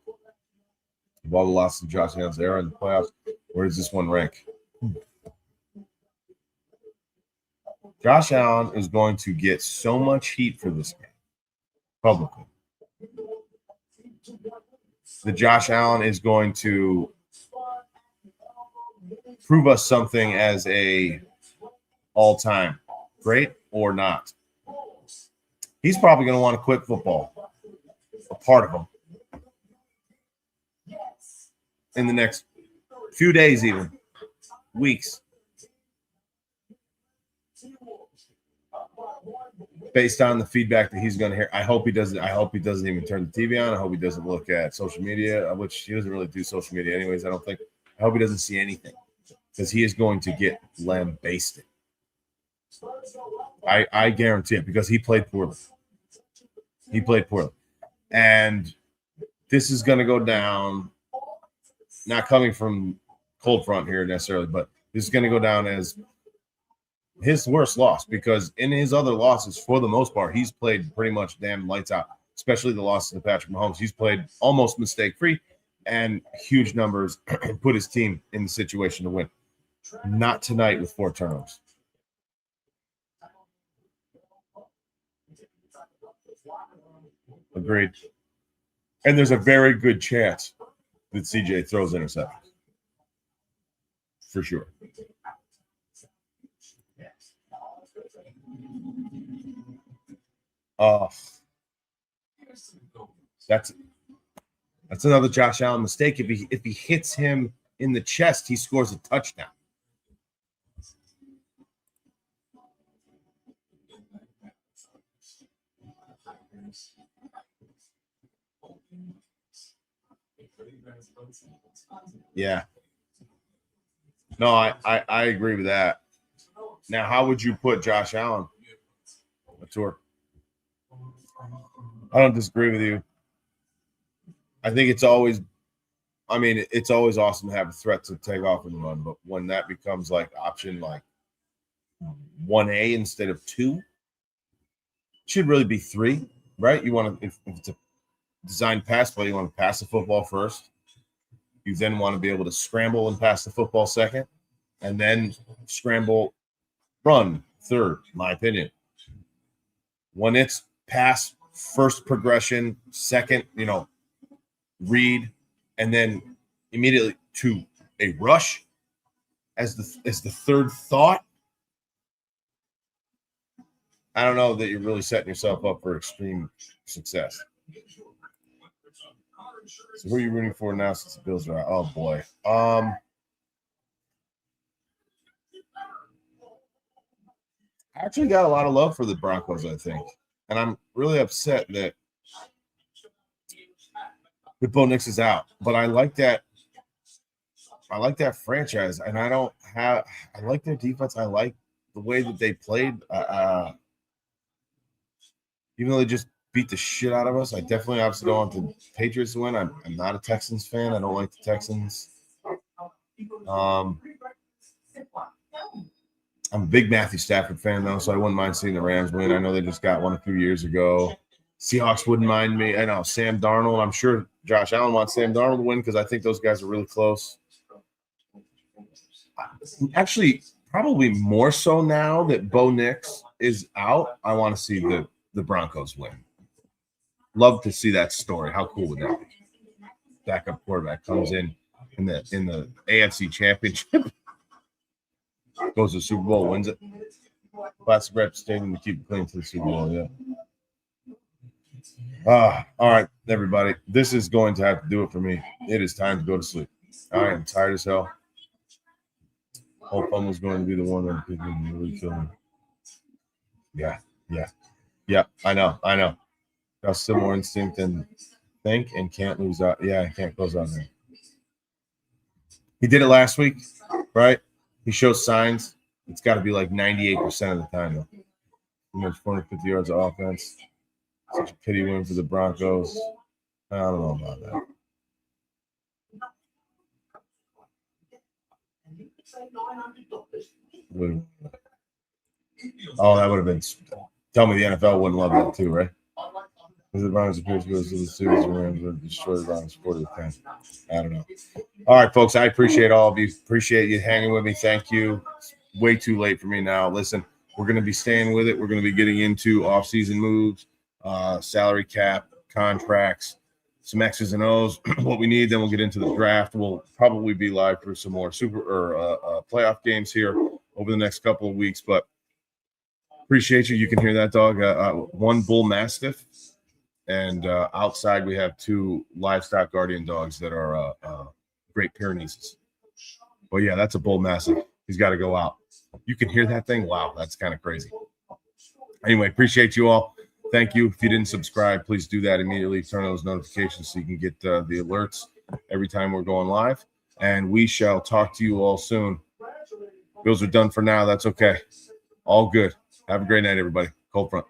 Of all the losses of Josh Allen's era in the playoffs, where does this one rank? Josh Allen is going to get so much heat for this game publicly. The Josh Allen is going to prove us something as a all-time great or not. He's probably going to want to quit football, a part of him, in the next few days, even weeks. Based on the feedback that he's going to hear, I hope he doesn't even turn the TV on. I hope he doesn't look at social media, which he doesn't really do social media anyways, I don't think. I hope he doesn't see anything because he is going to get lambasted. I guarantee it because he played poorly. And this is going to go down, not coming from cold front here necessarily, but this is going to go down as his worst loss, because in his other losses, for the most part, he's played pretty much damn lights out, especially the losses to Patrick Mahomes. He's played almost mistake-free and huge numbers and put his team in the situation to win. Not tonight with 4 turnovers. Agreed. And there's a very good chance that CJ throws interceptions. For sure. That's another Josh Allen mistake. If he hits him in the chest, he scores a touchdown. Yeah. No, I agree with that. Now, how would you put Josh Allen? A tour. I don't disagree with you. I think it's always awesome to have a threat to take off and run, but when that becomes like option like 1A instead of 2, it should really be 3, right? You want to, if it's a designed pass play, you want to pass the football first. You then want to be able to scramble and pass the football second, and then scramble, run third, my opinion. When it's pass first progression, second, read, and then immediately to a rush as the third thought, I don't know that you're really setting yourself up for extreme success. So who are you rooting for now since the Bills are out? Oh boy. I actually got a lot of love for the Broncos, I think. And I'm really upset that Bo Nix is out. But I like that franchise. And I like their defense. I like the way that they played. Even though they just beat the shit out of us, I definitely obviously don't want the Patriots to win. I'm not a Texans fan. I don't like the Texans. I'm a big Matthew Stafford fan, though, so I wouldn't mind seeing the Rams win. I know they just got one a few years ago. Seahawks wouldn't mind me. I know Sam Darnold. I'm sure Josh Allen wants Sam Darnold to win because I think those guys are really close. Actually, probably more so now that Bo Nix is out, I want to see the Broncos win. Love to see that story. How cool would that be? Backup quarterback comes in the AFC Championship, goes to the Super Bowl, wins it. Classic reputation to keep it clean to the Super Bowl, yeah. All right, everybody. This is going to have to do it for me. It is time to go to sleep. I am tired as hell. Hope fun was going to be the one that could really kill me. Yeah. I know. Got similar instinct and think and can't lose out. Yeah, I can't close out there. He did it last week, right? He shows signs. It's got to be like 98% of the time, though. He went 450 yards of offense. Such a pity win for the Broncos. I don't know about that. Oh, that would have been. Tell me the NFL wouldn't love that too, right? The Browns appears to go to the series and Rams would destroy the Browns 40-10. I don't know. All right, folks. I appreciate all of you. Appreciate you hanging with me. Thank you. It's way too late for me now. Listen, we're going to be staying with it. We're going to be getting into off-season moves, salary cap, contracts, some X's and O's, what we need. Then we'll get into the draft. We'll probably be live for some more playoff games here over the next couple of weeks. But appreciate you. You can hear that dog. One bull mastiff. And outside, we have 2 livestock guardian dogs that are Great Pyrenees. Well, yeah, that's a bull mastiff. He's got to go out. You can hear that thing? Wow, that's kind of crazy. Anyway, appreciate you all. Thank you. If you didn't subscribe, please do that immediately. Turn on those notifications so you can get the alerts every time we're going live. And we shall talk to you all soon. Bills are done for now. That's okay. All good. Have a great night, everybody. Cold front.